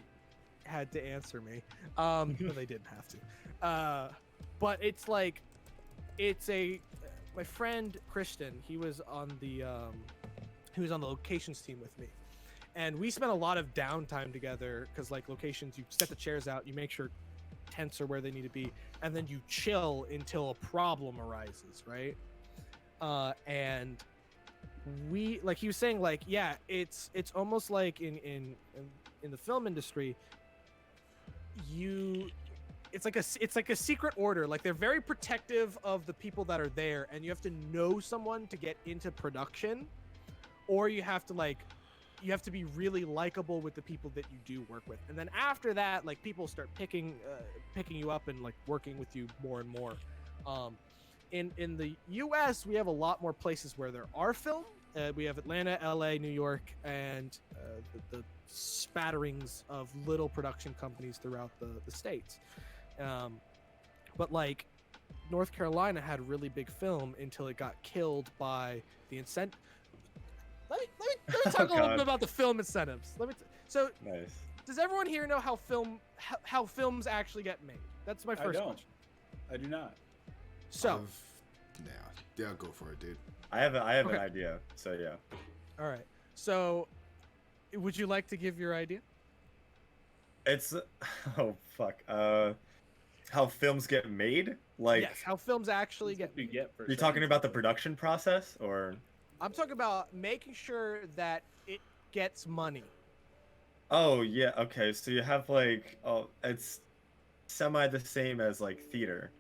had to answer me. But they didn't have to. But it's like my friend Christian. He was on the locations team with me, and we spent a lot of downtime together because like locations, you set the chairs out, you make sure tents are where they need to be, and then you chill until a problem arises, right? And we, like he was saying, like, yeah, it's almost like in the film industry, it's like a secret order. Like they're very protective of the people that are there, and you have to know someone to get into production, or you have to be really likable with the people that you do work with. And then after that, like people start picking you up and like working with you more and more. In the US, we have a lot more places where there are film. We have Atlanta, LA, New York, and the spatterings of little production companies throughout the states. But like North Carolina had really big film until it got killed by the incentive. Let me talk a little bit about the film incentives. So Nice. does everyone here know how films actually get made? That's my first question. I do not. So, Yeah, go for it, dude. I have an Okay. idea. So yeah. all right. So, would you like to give your idea? It's oh fuck. How films get made? Like, Yes, how films actually get You made. get for you're talking about the production process, or? I'm talking about making sure that it gets money. Oh yeah. Okay. So you have like, it's semi the same as like theater,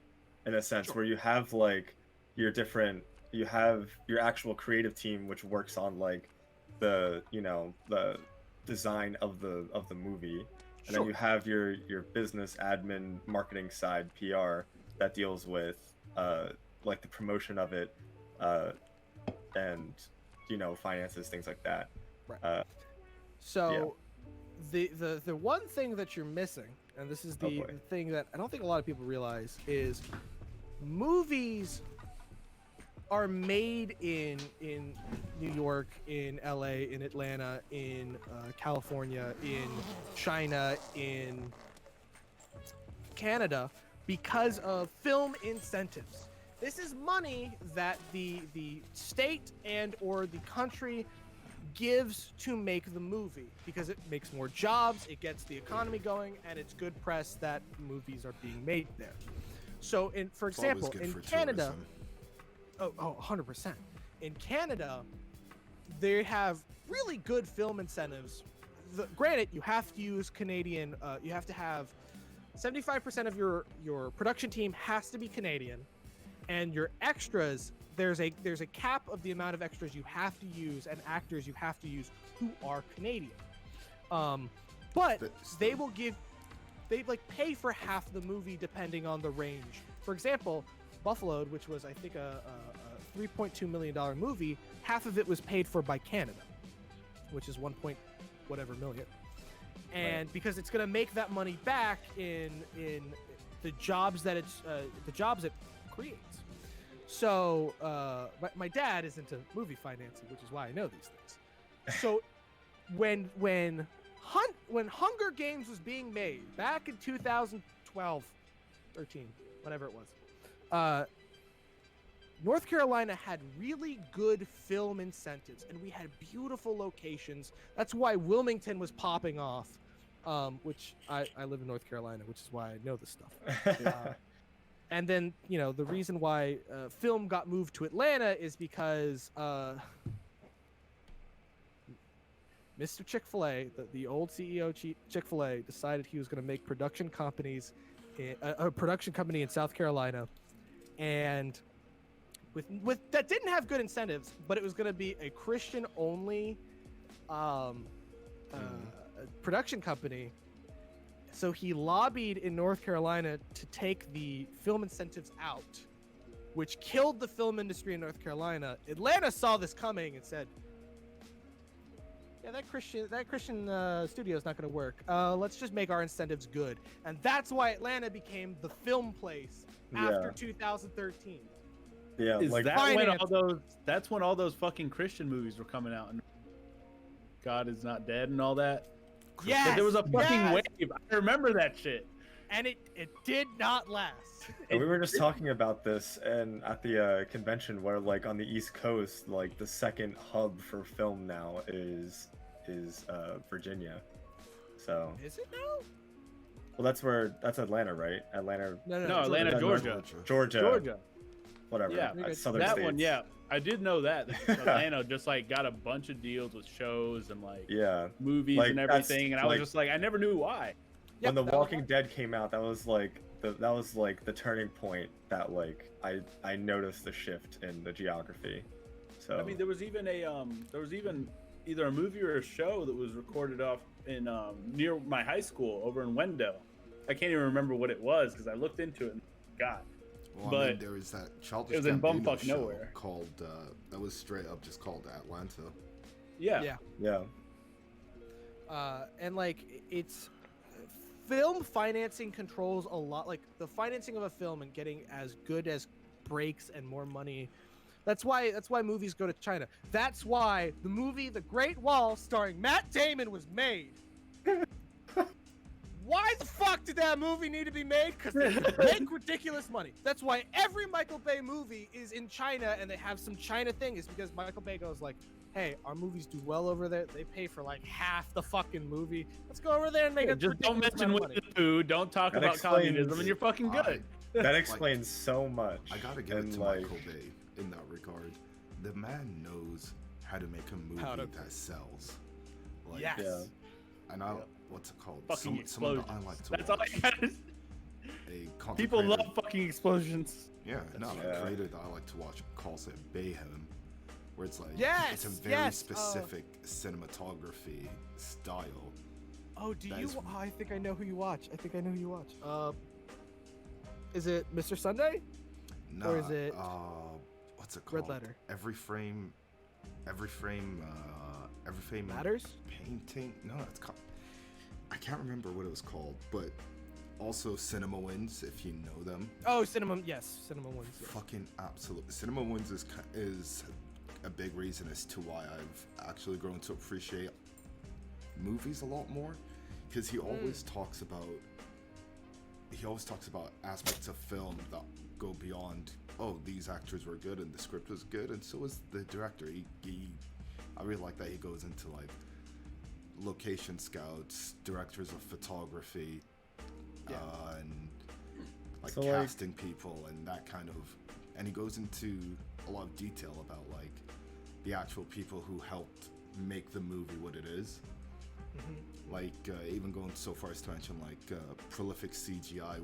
in a sense, Sure. where you have like you have your actual creative team, which works on like the design of the movie, and then you have your business, admin, marketing side, PR, that deals with like the promotion of it, and finances, things like that. Right. So the one thing that you're missing, and this is the thing that I don't think a lot of people realize, is movies are made in New York, in LA, in Atlanta, in California, in China, in Canada, because of film incentives. This is money that the state and or the country gives to make the movie, because it makes more jobs, it gets the economy going, and it's good press that movies are being made there. So for example, in Canada, tourism. 100%. In Canada, they have really good film incentives. Granted, you have to use Canadian. You have to have 75% of your production team has to be Canadian, and your extras. There's a cap of the amount of extras you have to use and actors you have to use who are Canadian. But they pay for half the movie depending on the range. For example, Buffaloed, which was I think a $3.2 million movie, half of it was paid for by Canada, which is 1 point whatever million. And because it's going to make that money back in the jobs that it creates. So my dad is into movie financing, which is why I know these things. So when Hunger Games was being made back in 2012, 13, whatever it was, North Carolina had really good film incentives, and we had beautiful locations. That's why Wilmington was popping off, which I live in North Carolina, which is why I know this stuff. And then, the reason why film got moved to Atlanta is because Mr. Chick-fil-A, the old CEO Chick-fil-A, decided he was going to make a production company in South Carolina, and with that didn't have good incentives, but it was going to be a Christian-only production company. So he lobbied in North Carolina to take the film incentives out, which killed the film industry in North Carolina. Atlanta saw this coming and said, "Yeah, that Christian studio is not going to work. Let's just make our incentives good." And that's why Atlanta became the film place after 2013. Yeah, is like that when that's when all those fucking Christian movies were coming out, and God is Not Dead and all that? Yes, there was a fucking wave. I remember that shit. And it did not last. We were just talking about this and at the convention, where like on the East Coast, like the second hub for film now is Virginia. So is it now? Well, that's Atlanta, right? Atlanta. No, Atlanta, Georgia. Whatever. Yeah, Southern that states. one. Yeah, I did know that Atlanta just like got a bunch of deals with shows and like movies like, and everything, and I was just like, I never knew why. When The Walking Dead came out, that was like the turning point that like I noticed the shift in the geography. So I mean, there was even either a movie or a show that was recorded off in near my high school over in Wendell. I can't even remember what it was because I looked into it and God. Well, but I mean, there was that Childish it was in Gambino bumfuck show nowhere called that was straight up just called Atlanta. Yeah. And like it's film financing controls a lot, like the financing of a film and getting as good as breaks and more money. That's why movies go to China. That's why the movie The Great Wall starring Matt Damon was made. Why the fuck did that movie need to be made? Because they make ridiculous money. That's why every Michael Bay movie is in China and they have some China thing, is because Michael Bay goes like, hey, our movies do well over there. They pay for like half the fucking movie. Let's go over there and make it. Just don't mention with the food. Don't talk about communism, and you're fucking good. That explains so much. I gotta give it to Michael Bay in that regard. The man knows how to make a movie that sells. Like, yes. Yeah. And what's it called? Fucking explosions. I like to That's watch. all I gotta A People love fucking explosions. Yeah, a creator that I like to watch calls it Bayhem, where it's like it's a very yes, specific cinematography style. Oh, I think I know who you watch. Is it Mr. Sunday? No, Or is it what's it called? red letter? Every frame Matters? painting. No, it's called. I can't remember what it was called, but also Cinema Wins, if you know them. Oh, Cinema. Yes, Cinema Wins. Yes. Fucking absolutely. Cinema Wins is a big reason as to why I've actually grown to appreciate movies a lot more, because he always talks about aspects of film that go beyond, oh, these actors were good and the script was good, and so is the director. I really like that he goes into like location scouts, directors of photography, and like So, casting people and that kind of, and he goes into a lot of detail about like the actual people who helped make the movie what it is. Like even going so far as to mention like prolific CGI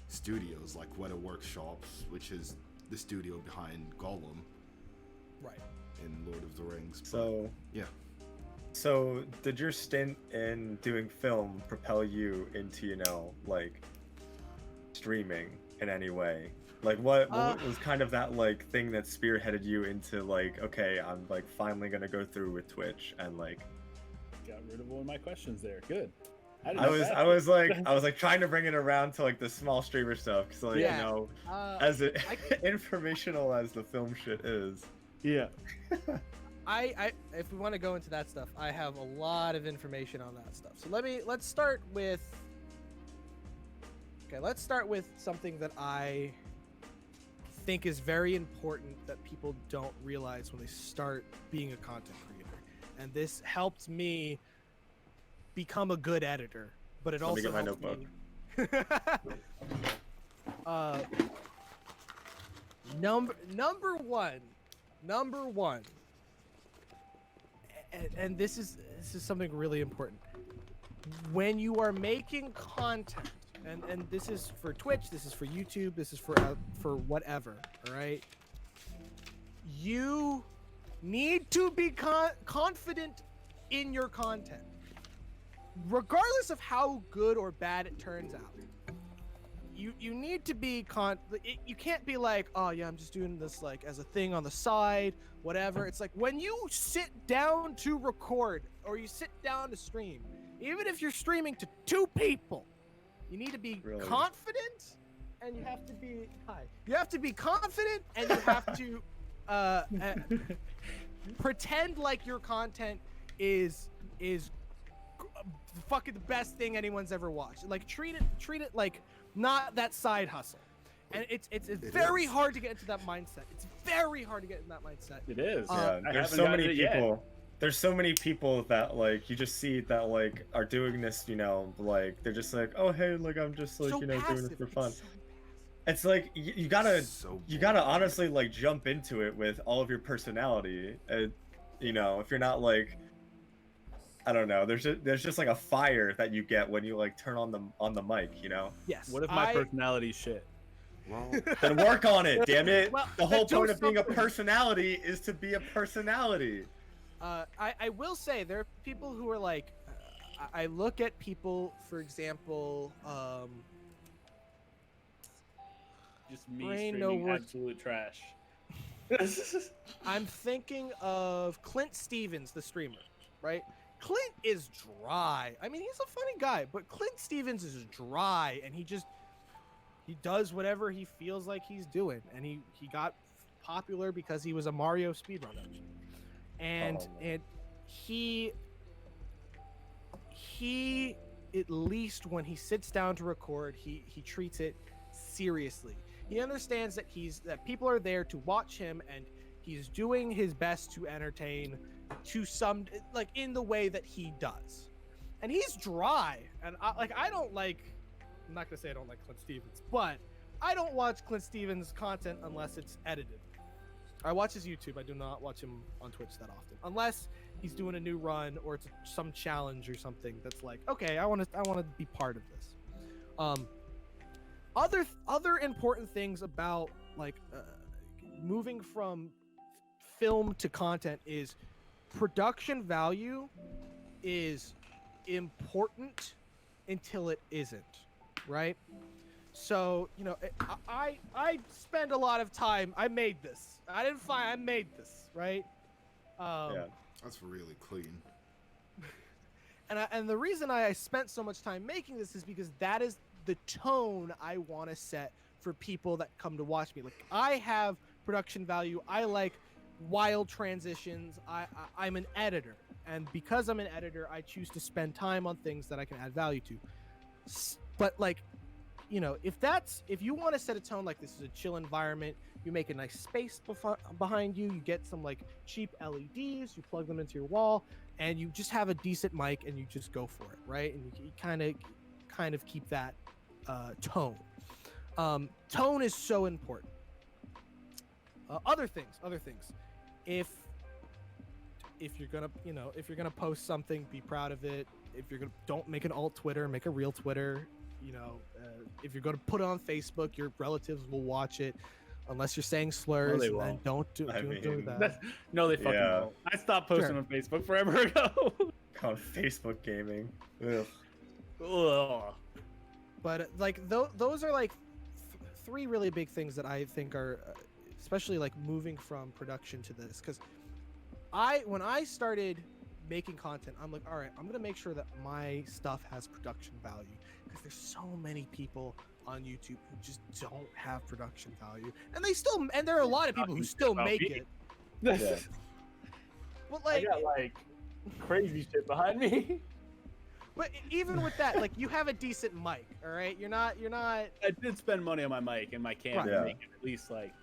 studios like Weta Workshops, which is the studio behind Gollum Right. in Lord of the Rings. So yeah. So did your stint in doing film propel you into, you know, like streaming in any way? Like what was kind of that like thing that spearheaded you into like, okay, I'm like finally gonna go through with Twitch and like Got rid of one of my questions there. Good. I was like trying to bring it around to like the small streamer stuff, because like you know, as informational as the film shit is. Yeah. If we want to go into that stuff, I have a lot of information on that stuff. So let's start with something that I think is very important that people don't realize when they start being a content creator. And this helped me become a good editor, but it also helped me. Number one, and this is something really important. When you are making content, and this is for Twitch, this is for YouTube, this is for whatever, all right? You need to be confident in your content, regardless of how good or bad it turns out. You need to be you can't be like, oh yeah, I'm just doing this like as a thing on the side, whatever. It's like when you sit down to record or you sit down to stream, even if you're streaming to 2 people, you need to be confident, and you have to be You have to be confident, and you have to pretend like your content is fucking the best thing anyone's ever watched. Like treat it like not that side hustle. And it's very hard to get into that mindset. It's very hard to get in that mindset. It is. Yeah, there's so many people. There's so many people that like you just see that like are doing this, you know, like they're just like, oh hey, like I'm just like, you know, doing this for fun. It's like you gotta honestly like jump into it with all of your personality. You know, if you're not like, I don't know, there's just like a fire that you get when you like turn on the mic, you know. Yes. What if my personality's shit? Well, then work on it, damn it. Well, the whole point of being a personality is to be a personality. I will say there are people who are like, I look at people, for example, just me streaming absolute trash. I'm thinking of Clint Stevens, the streamer, right? Clint is dry. I mean, he's a funny guy, but Clint Stevens is dry, and he does whatever he feels like he's doing, and he got popular because he was a Mario speedrunner, and he at least when he sits down to record, he treats it seriously. He understands that people are there to watch him, and he's doing his best to entertain to some, like, in the way that he does. And he's dry, and I don't like, I'm not gonna say I don't like Clint Stevens, but I don't watch Clint Stevens content unless it's edited. I watch his YouTube. I do not watch him on Twitch that often, unless he's doing a new run or it's some challenge or something that's like, okay, I want to be part of this. Other important things about like moving from film to content is production value is important until it isn't, right? So, you know, I spend a lot of time. I made this. I didn't find. I made this, right? Yeah. That's really clean. And the reason I spent so much time making this is because that is the tone I want to set for people that come to watch me. Like, I have production value. I like wild transitions. I'm an editor, and because I'm an editor, I choose to spend time on things that I can add value to. But like, you know, if you want to set a tone, like this is a chill environment, you make a nice space behind you, you get some like cheap LEDs, you plug them into your wall, and you just have a decent mic and you just go for it, right? And you kind of keep that tone. Tone is so important. Other things. If you're gonna post something, be proud of it. If you're gonna, don't make an alt Twitter, make a real Twitter. You know, if you're gonna put it on Facebook, your relatives will watch it, unless you're saying slurs. they and then won't. don't do that. No, they fucking Yeah. won't. I stopped posting Sure. on Facebook forever ago. On Facebook gaming. Ugh. Ugh. But like those are like three really big things that I think are, especially like moving from production to this, because when I started making content, I'm like, all right, I'm gonna make sure that my stuff has production value, because there's so many people on YouTube who just don't have production value, and there are a lot of people who still make it. Yeah. But I like, got like crazy shit behind me. but even with that, like, you have a decent mic, all right? You're not, I did spend money on my mic and my camera Right. to Yeah. make it at least like.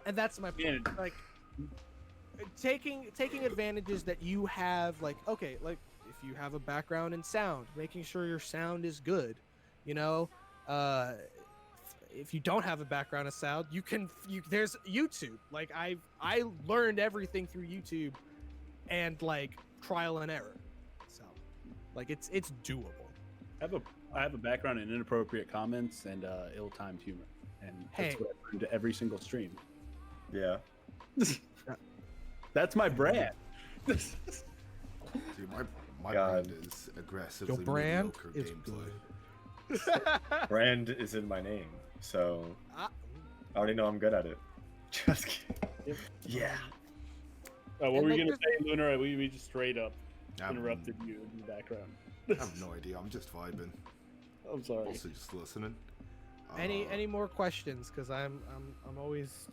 and that's my point. Yeah. Like, taking advantages that you have, like, okay, like if you have a background in sound, making sure your sound is good, you know. If you don't have a background in sound, there's YouTube. Like, I learned everything through YouTube and like trial and error. So like it's doable. I have a background in inappropriate comments and ill-timed humor, and Hey. that's what I bring to every single stream. Yeah. That's my brand. Dude, my God. brand is aggressively Your brand mediocre is gameplay. Brand is in my name, so Ah, I already know I'm good at it. Just kidding. Yep. Yeah. What And were you like, gonna say, Lunar? We just straight up I'm- interrupted you in the background. I have no idea. I'm just vibing. I'm sorry. Also just listening. any more questions? Because I'm always.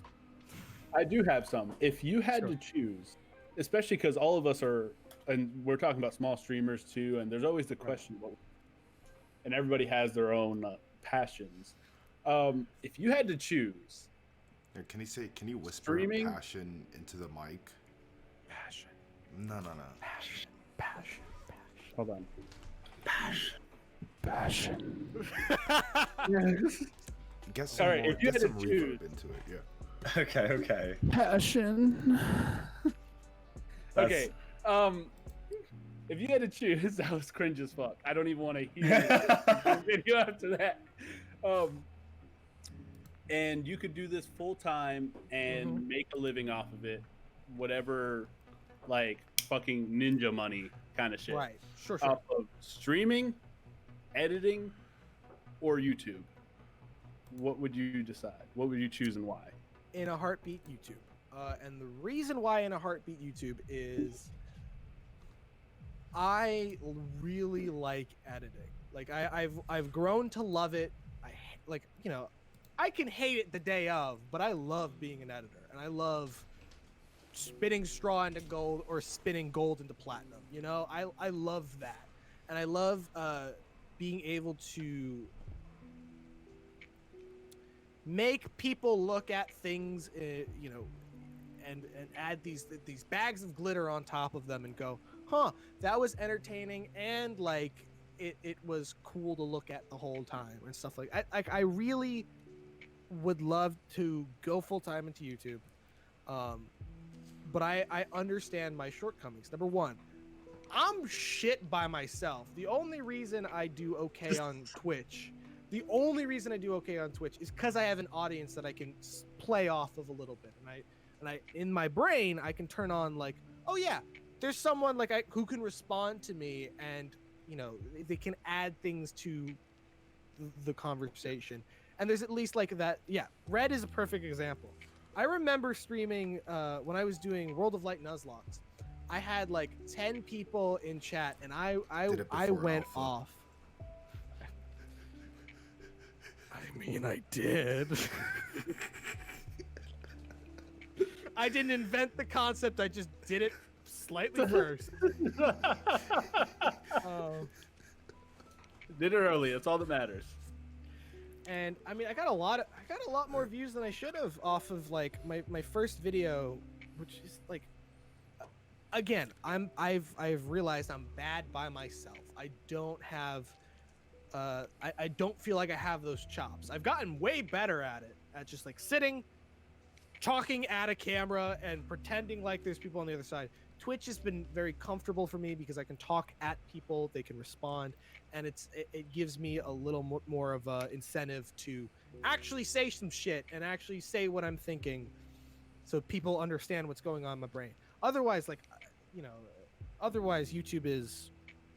I do have some. If you had Sure. to choose, especially because all of us are, and we're talking about small streamers too, and there's always the question, and everybody has their own passions. If you had to choose, Yeah, can you whisper Streaming? passion into the mic? passion, No. passion. Hold on. Passion. Get some Sorry, more, if you get had to some choose- reverb into it, yeah. Okay. Passion. That's- Okay. If you had to choose, that was cringe as fuck. I don't even want to hear the video after that. And you could do this full time and make a living off of it, whatever, like fucking ninja money kind of shit. Right. Sure. Off of streaming, editing, or YouTube. What would you decide? What would you choose and why? In a heartbeat, YouTube. And the reason why in a heartbeat YouTube is I really like editing. Like, I've grown to love it. Like, you know, I can hate it the day of, but I love being an editor, and I love spinning straw into gold or spinning gold into platinum. You know, I love that, and I love being able to make people look at things, you know, and add these bags of glitter on top of them and go, huh, that was entertaining, and like it was cool to look at the whole time and stuff like. I really would love to go full time into YouTube, but I understand my shortcomings. Number one, I'm shit by myself. The only reason I do okay on Twitch. The only reason I do okay on Twitch is because I have an audience that I can play off of a little bit, and I in my brain I can turn on like, oh yeah, there's someone like who can respond to me, and you know they can add things to the conversation, And there's at least like that. Yeah, Red is a perfect example. I remember streaming when I was doing World of Light Nuzlocke. I had like 10 people in chat, and I went Alpha. off. I mean, I did. I didn't invent the concept. I just did it slightly first. Did it early. That's all that matters. And I mean, I got a lot more views than I should have off of like my first video, which is like, again, I've realized I'm bad by myself. I don't have, I don't feel like I have those chops. I've gotten way better at it, at just like sitting, talking at a camera and pretending like there's people on the other side. Twitch has been very comfortable for me because I can talk at people, they can respond, and it gives me a little more of a incentive to actually say some shit and actually say what I'm thinking, so people understand what's going on in my brain. Otherwise, like, you know, otherwise YouTube is,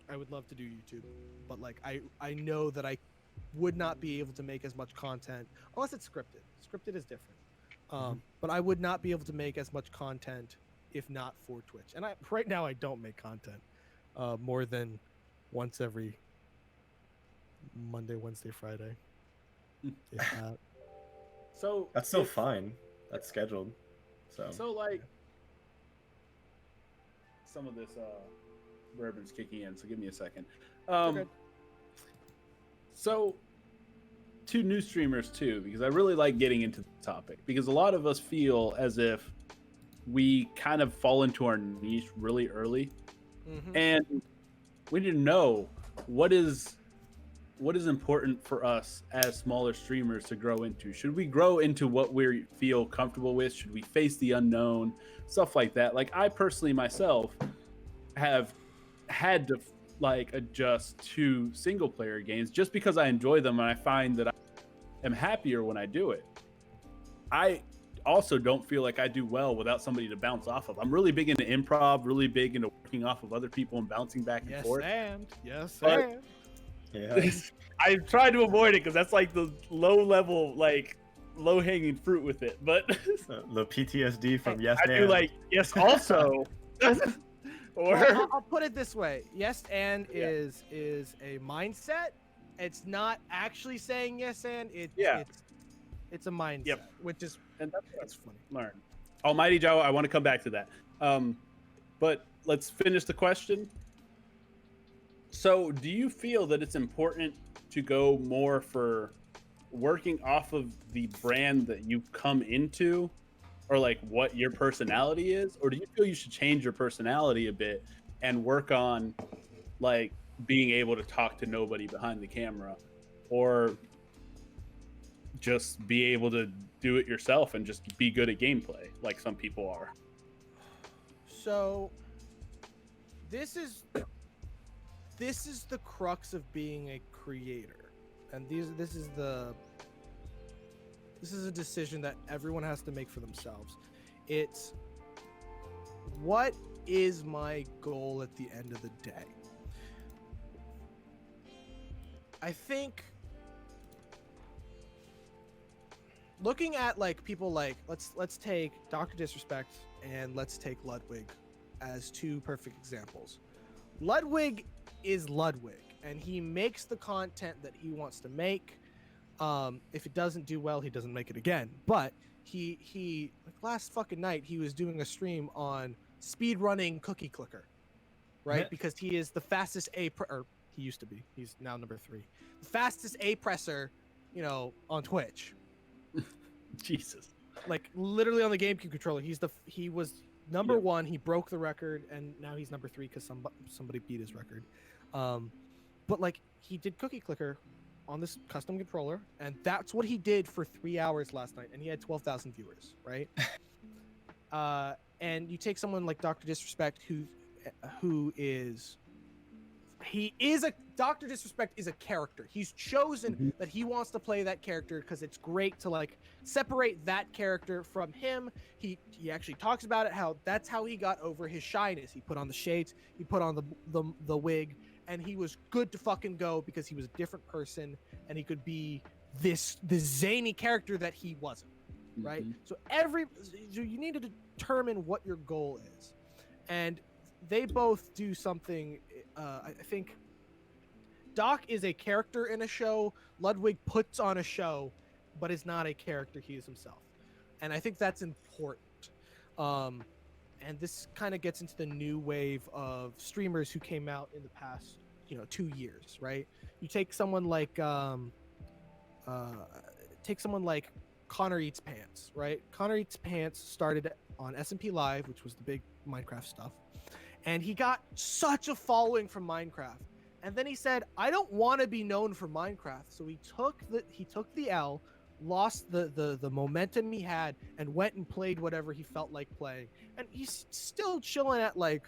I would love to do YouTube, but like I know that I would not be able to make as much content unless it's scripted. Scripted is different. But I would not be able to make as much content if not for Twitch. And right now I don't make content more than once every Monday, Wednesday, Friday. If that. So That's still fine. That's scheduled. So like, some of this bourbon's kicking in, so give me a second. Okay. So to new streamers too, because I really like getting into the topic, because a lot of us feel as if we kind of fall into our niche really early, and we need to know what is important for us as smaller streamers to grow into. Should we grow into what we feel comfortable with? Should we face the unknown? Stuff like that. Like, I personally myself have had to like adjust to single player games just because I enjoy them, and I find that I am happier when I do it. I also don't feel like I do well without somebody to bounce off of. I'm really big into improv, really big into working off of other people and bouncing back and forth. Yes, But- and. Yeah. I try to avoid it because that's like the low level, like low hanging fruit with it. But The PTSD from Yes I do Man. like yes also. Or Well, I'll put it this way. Yes and Yeah. is a mindset. It's not actually saying yes and Yeah. it's a mindset, Yep. which is and that's funny. learn. Almighty Joe, I want to come back to that. But let's finish the question. So, do you feel that it's important to go more for working off of the brand that you've come into, or like what your personality is? Or do you feel you should change your personality a bit and work on like being able to talk to nobody behind the camera, or just be able to do it yourself and just be good at gameplay like some people are? So this is the crux of being a creator, and this is a decision that everyone has to make for themselves. It's, what is my goal at the end of the day? I think looking at like people like, let's take Dr. Disrespect and let's take Ludwig as two perfect examples. Ludwig is Ludwig, and he makes the content that he wants to make. If it doesn't do well, he doesn't make it again. But he like last fucking night he was doing a stream on speed running Cookie Clicker, right? Because he is the fastest or he used to be. He's now number 3, the fastest A presser, you know, on Twitch. Jesus. Like literally on the GameCube controller, he was number 1. He broke the record, and now he's number 3 because somebody beat his record. But like he did Cookie Clicker on this custom controller, and that's what he did for 3 hours last night, and he had 12,000 viewers, right? And you take someone like Dr. Disrespect, who is Dr. Disrespect is a character. He's chosen that he wants to play that character because it's great to like separate that character from him. He actually talks about it, how that's how he got over his shyness. He put on the shades, he put on the wig, and he was good to fucking go because he was a different person, and he could be this zany character that he wasn't, right? So you need to determine what your goal is, and they both do something. I think Doc is a character in a show. Ludwig puts on a show, but is not a character. He is himself, and I think that's important. And this kind of gets into the new wave of streamers who came out in the past, 2 years, right? You take someone like Connor Eats Pants, right? Connor Eats Pants started on SMP Live, which was the big Minecraft stuff, and he got such a following from Minecraft. And then he said, "I don't want to be known for Minecraft," so he took the L, lost the momentum he had, and went and played whatever he felt like playing. And he's still chilling at like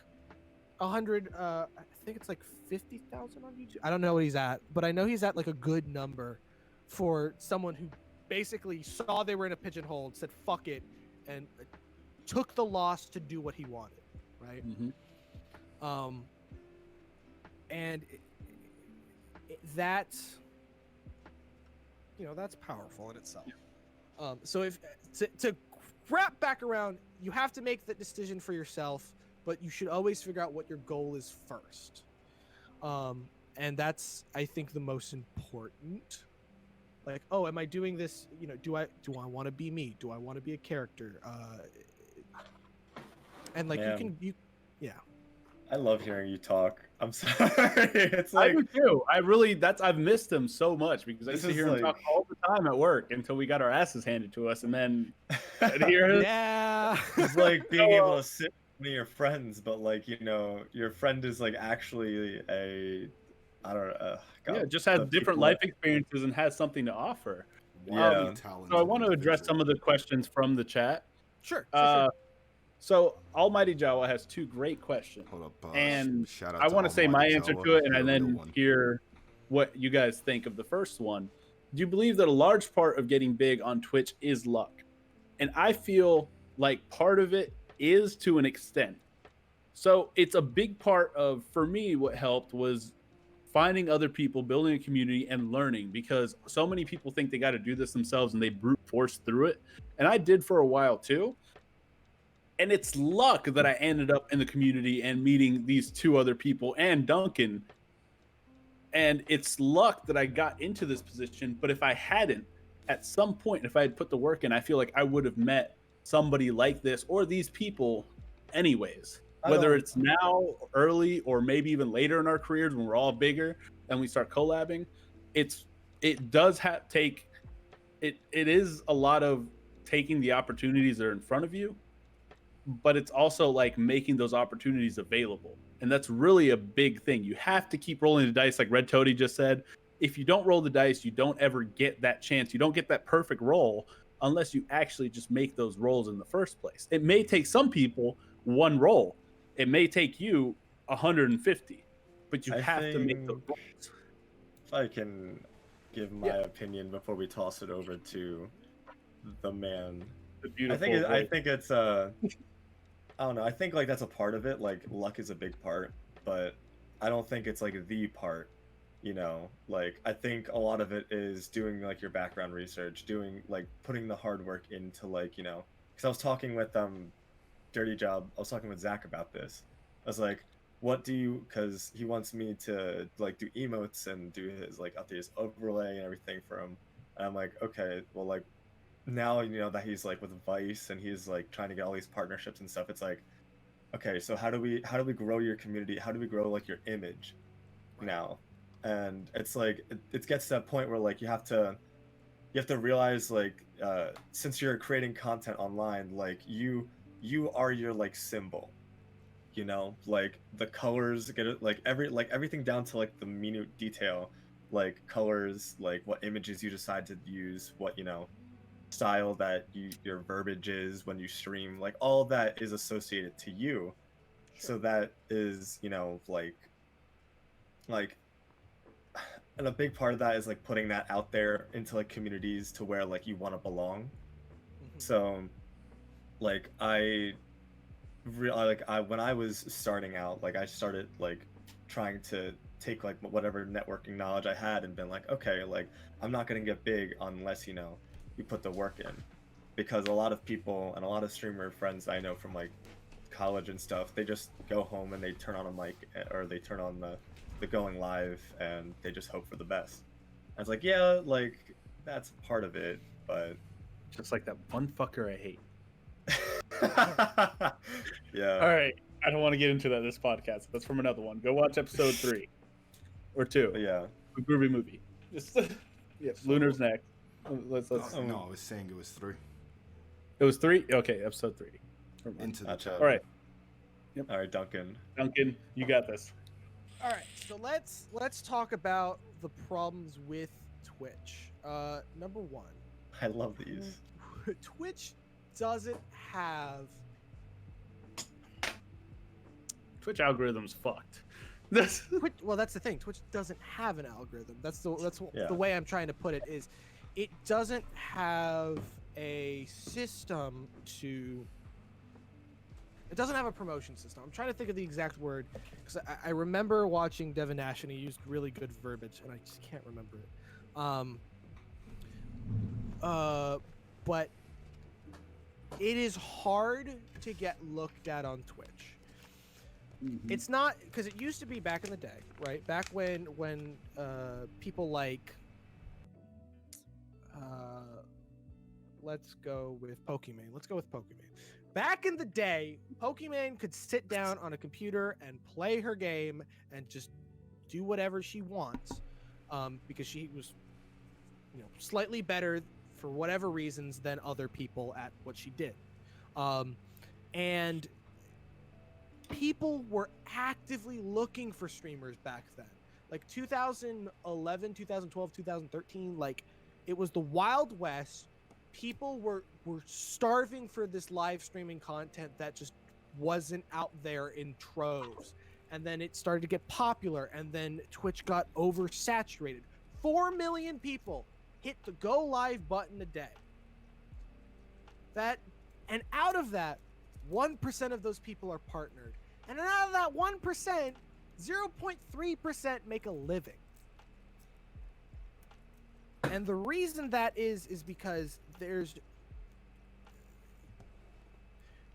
100. I think it's like 50,000 on YouTube. I don't know what he's at, but I know he's at like a good number for someone who basically saw they were in a pigeonhole, said "fuck it," and took the loss to do what he wanted, right? And that's powerful in itself. So if to wrap back around, you have to make the decision for yourself, but you should always figure out what your goal is first. And that's, I think, the most important. Like, oh, am I doing this? Do I want to be me? Do I want to be a character? And like, Man. yeah. I love hearing you talk. I'm sorry. It's I like do too. I've missed him so much because I used to hear him talk all the time at work until we got our asses handed to us, and then I'd hear him. Yeah. it's like being able to sit with one of your friends, but like your friend is like actually just has different life experiences and has something to offer. Yeah. So I want to address some of the questions from the chat. Sure. So Almighty Jawa has 2 great questions. Hold up, and shout out I to want to say my Almighty answer Jawa. to it, and You're a then real one. hear what you guys think of the first one. Do you believe that a large part of getting big on Twitch is luck? And I feel like part of it is, to an extent. So it's a big part of, for me, what helped was finding other people, building a community, and learning, because so many people think they got to do this themselves and they brute force through it. And I did for a while too. And it's luck that I ended up in the community and meeting these 2 other people and Duncan. And it's luck that I got into this position. But if I hadn't, at some point, if I had put the work in, I feel like I would have met somebody like this or these people anyways. Whether it's now, early, or maybe even later in our careers when we're all bigger and we start collabing, it is a lot of taking the opportunities that are in front of you, but it's also like making those opportunities available. And that's really a big thing. You have to keep rolling the dice, like Red Toady just said. If you don't roll the dice, you don't ever get that chance. You don't get that perfect roll unless you actually just make those rolls in the first place. It may take some people 1 roll. It may take you 150, but you have to make those rolls. If I can give my opinion before we toss it over to the man. The beautiful I think it's I don't know. I think like that's a part of it. Like luck is a big part, but I don't think it's like the part. Like I think a lot of it is doing like your background research, doing like putting the hard work into like because I was talking with Dirty Job. I was talking with Zach about this. I was like, what do you? Because he wants me to like do emotes and do his like update his overlay and everything for him. And I'm like, okay, well like. Now that he's like with Vice and he's like trying to get all these partnerships and stuff, it's like, okay, so how do we grow your community? How do we grow like your image now? And it's like it gets to that point where like you have to realize like since you're creating content online, like you are your like symbol, like the colors get it, like everything down to like the minute detail, like colors, like what images you decide to use, what style that your verbiage is when you stream, like all of that is associated to you. Sure. So that is like and a big part of that is like putting that out there into like communities to where like you want to belong. So like when I was starting out, like I started like trying to take like whatever networking knowledge I had and been like, okay, like I'm not gonna get big unless, you know, you put the work in. Because a lot of people and a lot of streamer friends I know from like college and stuff, they just go home and they turn on a mic or they turn on the going live and they just hope for the best. I was like, yeah, like that's part of it, but Just like that one fucker I hate. yeah. All right. I don't want to get into that this podcast. That's from another one. Go watch episode 3 or 2. But yeah. A groovy movie. Just yeah, Lunar's next. Let's No, I was saying it was 3. It was 3? Okay, episode 3. Into the Gotcha. chat. All right. All right, Duncan. Duncan, you got this. All right, so let's talk about the problems with Twitch. Number one, I love these. Twitch doesn't have. Twitch algorithm's fucked. Well, that's the thing. Twitch doesn't have an algorithm. That's Yeah. the way I'm trying to put it. Is it doesn't have a system to. It doesn't have a promotion system. I'm trying to think of the exact word because I remember watching Devin Nash and he used really good verbiage and I just can't remember it. But it is hard to get looked at on Twitch. Mhm. It's not because it used to be back in the day, right? Back when people like let's go with Pokemon. Let's go with Pokemon. Back in the day, Pokemon could sit down on a computer and play her game and just do whatever she wants, because she was, you know, slightly better for whatever reasons than other people at what she did, and people were actively looking for streamers back then, like 2011, 2012, 2013. Like, it was the Wild West. People were starving for this live streaming content that just wasn't out there in troves. And then it started to get popular, and then Twitch got oversaturated. 4 million people hit the go live button a day. And out of that, 1% of those people are partnered. And out of that 1%, 0.3% make a living. And the reason that is because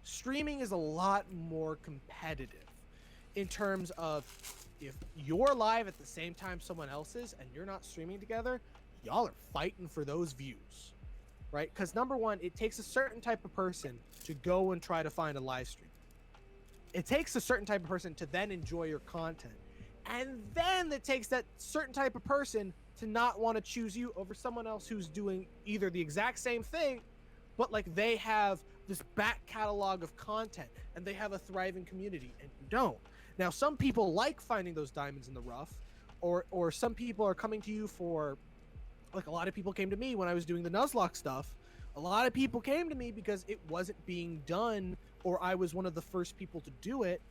streaming is a lot more competitive in terms of if you're live at the same time someone else is and you're not streaming together, y'all are fighting for those views, right? Because number one, it takes a certain type of person to go and try to find a live stream. It takes a certain type of person to then enjoy your content. And then it takes that certain type of person to not want to choose you over someone else who's doing either the exact same thing, but like they have this back catalog of content and they have a thriving community and you don't. Now, some people like finding those diamonds in the rough, or some people are coming to you for, like, a lot of people came to me when I was doing the Nuzlocke stuff. A lot of people came to me because it wasn't being done, or I was one of the first people to do it.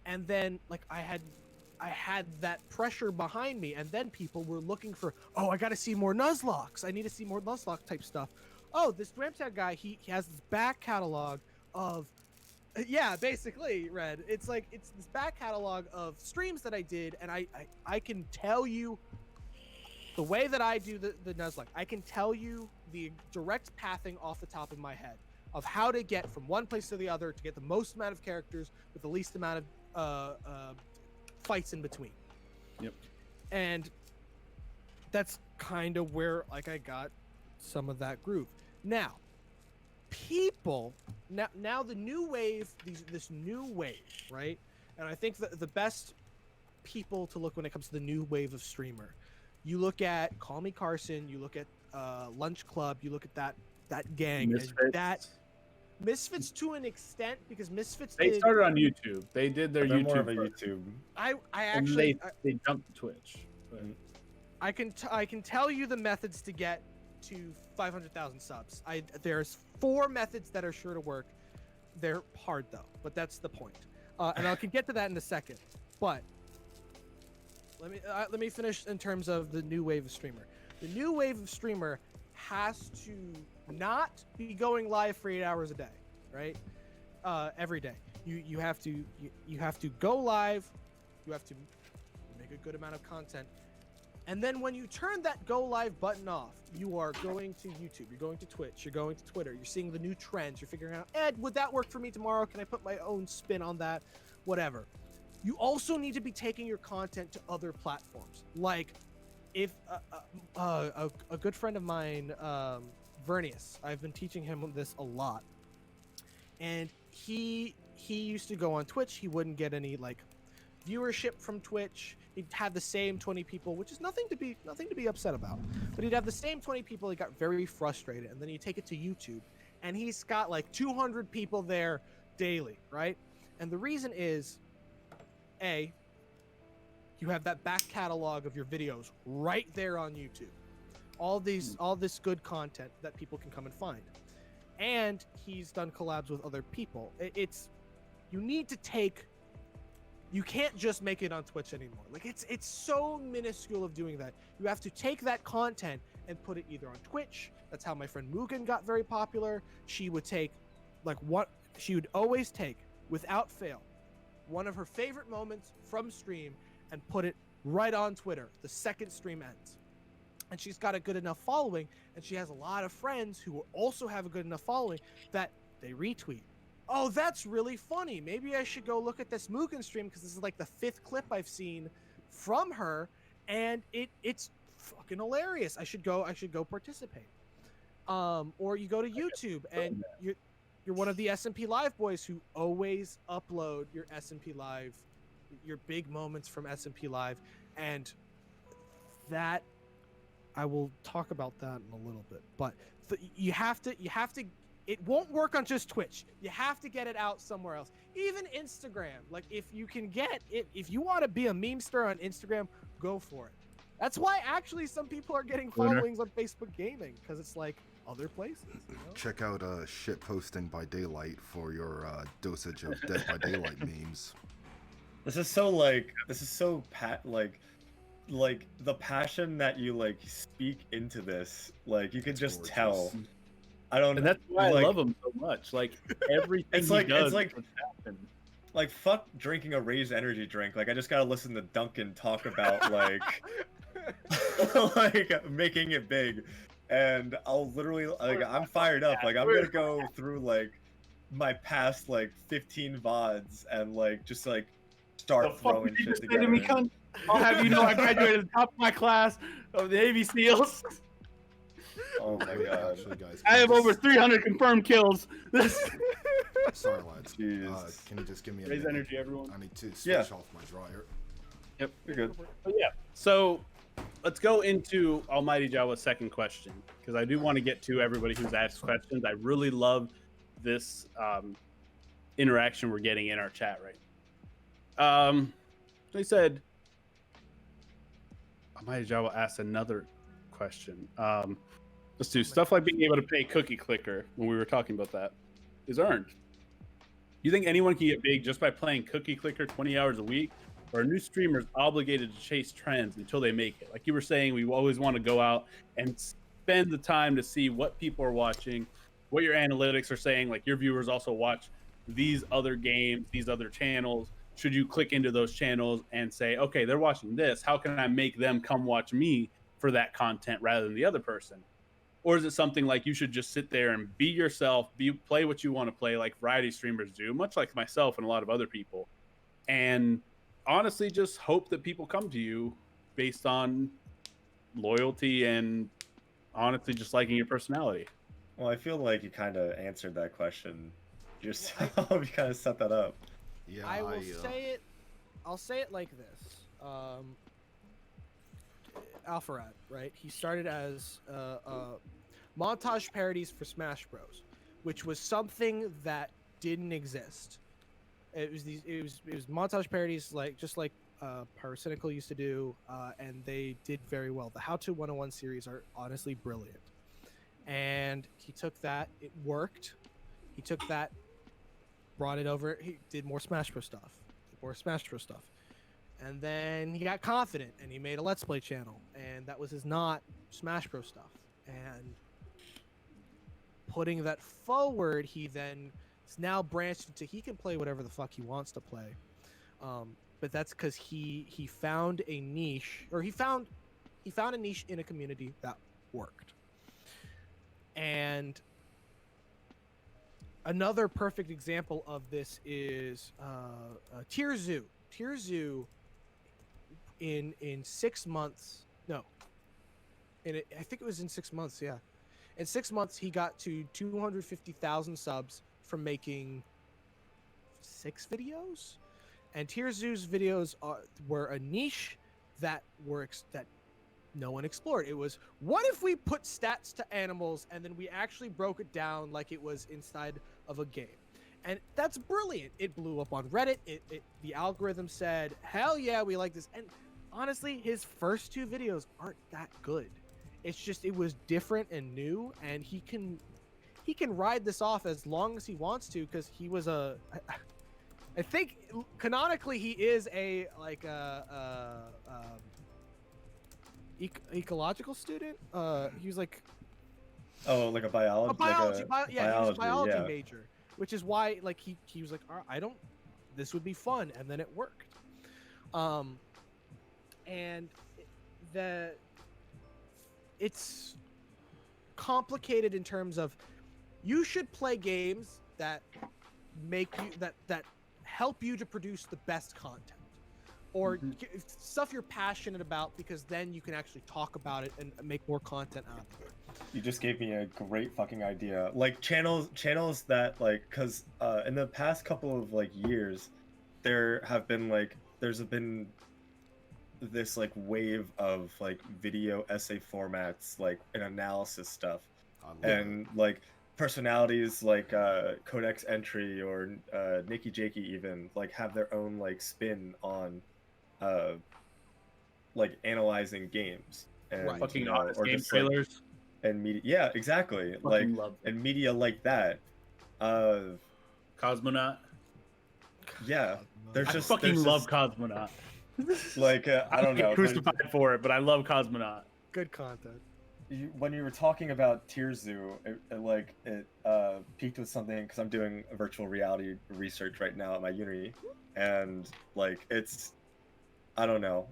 And then, like, I had that pressure behind me, and then people were looking for, oh, I got to see more Nuzlocks. I need to see more Nuzlocke type stuff. Oh, this DwamKtag guy, he has this back catalog of, yeah, basically, Red. It's like, it's this back catalog of streams that I did, and I can tell you the way that I do the Nuzlocke. I can tell you the direct pathing off the top of my head of how to get from one place to the other to get the most amount of characters with the least amount of fights in between. Yep. And that's kind of where, like, I got some of that groove. Now, people, now the new wave, this new wave, right? And I think the best people to look when it comes to the new wave of streamer, you look at Call Me Carson, you look at Lunch Club, you look at that gang. Misfits. Misfits to an extent, because Misfits They started on YouTube. They did their They're YouTube. more of a first. YouTube. I And actually they jumped to Twitch. But I can tell you the methods to get to 500,000 subs. There's 4 methods that are sure to work. They're hard though, but that's the point. And I can get to that in a second. But let me finish in terms of the new wave of streamer. The new wave of streamer has to not be going live for 8 hours a day, right? Every day. You have to go live. You have to make make a good amount of content. And then when you turn that go live button off, you are going to YouTube, you're going to Twitch, you're going to Twitter, you're seeing the new trends, you're figuring out, Ed, would that work for me tomorrow? Can I put my own spin on that? Whatever. You also need to be taking your content to other platforms. Like, if a good friend of mine, Vernius, I've been teaching him this a lot, and he used to go on Twitch. He wouldn't get any like viewership from Twitch. He'd have the same 20 people, which is nothing to be upset about. But he'd have the same 20 people. He got very frustrated, and then you take it to YouTube, and he's got like 200 people there daily, right? And the reason is, A, you have that back catalog of your videos right there on YouTube. All this good content that people can come and find. And he's done collabs with other people. You need to take, you can't just make it on Twitch anymore. Like it's so minuscule of doing that. You have to take that content and put it either on Twitch. That's how my friend Mugen got very popular. She would take she would always take, without fail, one of her favorite moments from stream and put it right on Twitter the second stream ends. And she's got a good enough following, and she has a lot of friends who also have a good enough following that they retweet. Oh, that's really funny. Maybe I should go look at this Mugen stream because this is like the 5th clip I've seen from her, and it's fucking hilarious. I should go participate. Or you go to YouTube and you're one of the SMP Live boys who always upload your SMP Live, your big moments from SMP Live, and that I will talk about that in a little bit. But you have to. It won't work on just Twitch. You have to get it out somewhere else. Even Instagram. Like if you can get it, if you want to be a memester on Instagram, go for it. That's why actually some people are getting followings on Facebook Gaming, because it's like other places. You know? Check out shit posting by Daylight for your dosage of Dead by Daylight memes. This is so like the passion that you like speak into this, like you could It's just gorgeous. tell. I don't. And that's why like, I love him so much. Like everything It's like- he does it's like- is happen. like fuck drinking a Raised Energy drink. Like I just gotta listen to Duncan talk about like like making it big, and I'll literally like I'm fired up. Like I'm gonna go through like my past like 15 VODs and like just like start throwing shit together. To me, cunt? I'll have you know I graduated at the top of my class of the Navy SEALs. Oh my god. Actually, guys, I have over 300 confirmed kills. Sorry, lads. Jeez. Can you just give me a Raise minute? energy, everyone. I need to switch Yeah. off my dryer. Yep. You're good. But yeah. So let's go into Almighty Jawa's second question, because I do want to get to everybody who's asked questions. I really love this interaction we're getting in our chat right now. They said, Almighty Jawa asked another question. Let's do stuff like being able to pay Cookie Clicker, when we were talking about that, is earned. You think anyone can get big just by playing Cookie Clicker 20 hours a week? Or are new streamers obligated to chase trends until they make it? Like you were saying, we always want to go out and spend the time to see what people are watching, what your analytics are saying. Like your viewers also watch these other games, these other channels. Should you click into those channels and say, okay, they're watching this. How can I make them come watch me for that content rather than the other person? Or is it something like you should just sit there and be yourself, play what you want to play, like variety streamers do, much like myself and a lot of other people, and honestly just hope that people come to you based on loyalty and honestly just liking your personality? Well, I feel like you kind of answered that question yourself. You kind of set that up. Yeah, I will say it. I'll say it like this. Alpharad, right? He started as montage parodies for Smash Bros, which was something that didn't exist. It was montage parodies just like Pyrocynical used to do, and they did very well. The How To 101 series are honestly brilliant. And he took that, it worked. He took that, brought it over. He did more Smash Bros stuff, and then he got confident and he made a Let's Play channel, and that was his not Smash Bros stuff. And putting that forward, he then is now branched into he can play whatever the fuck he wants to play. but that's because he found a niche, or he found a niche in a community that worked. And another perfect example of this is Tierzu. Tierzu, in 6 months, no, I think it was in 6 months, yeah. In 6 months, he got to 250,000 subs from making 6 videos. And Tierzu's videos were a niche that no one explored. It was, what if we put stats to animals and then we actually broke it down like it was inside of a game? And that's brilliant. It blew up on Reddit. The algorithm said, hell yeah, we like this. And honestly, his first 2 videos aren't that good. It's just, it was different and new, and he can ride this off as long as he wants to, because he was I think canonically he is a ecological student. He was like like a biology, he was a biology yeah. major, which is why like he was like, this would be fun, and then it worked. And it's complicated in terms of, you should play games that make you that help you to produce the best content, or stuff you're passionate about, because then you can actually talk about it and make more content out of it. You just gave me a great fucking idea. Like channels that like, because in the past couple of like years, there's been this like wave of like video essay formats, like an analysis stuff, and like personalities like Codex Entry or Nikki Jakey even like have their own like spin on like analyzing games and Right. Fucking or game just, like, trailers. and media. Yeah, exactly. Fucking love them. And media like that. Cosmonaut. Yeah, I fucking love Cosmonaut. Like I don't know. Get crucified for it, but I love Cosmonaut. Good content. When you were talking about Tierzu, it peaked with something, because I'm doing a virtual reality research right now at my uni, and like it's, I don't know,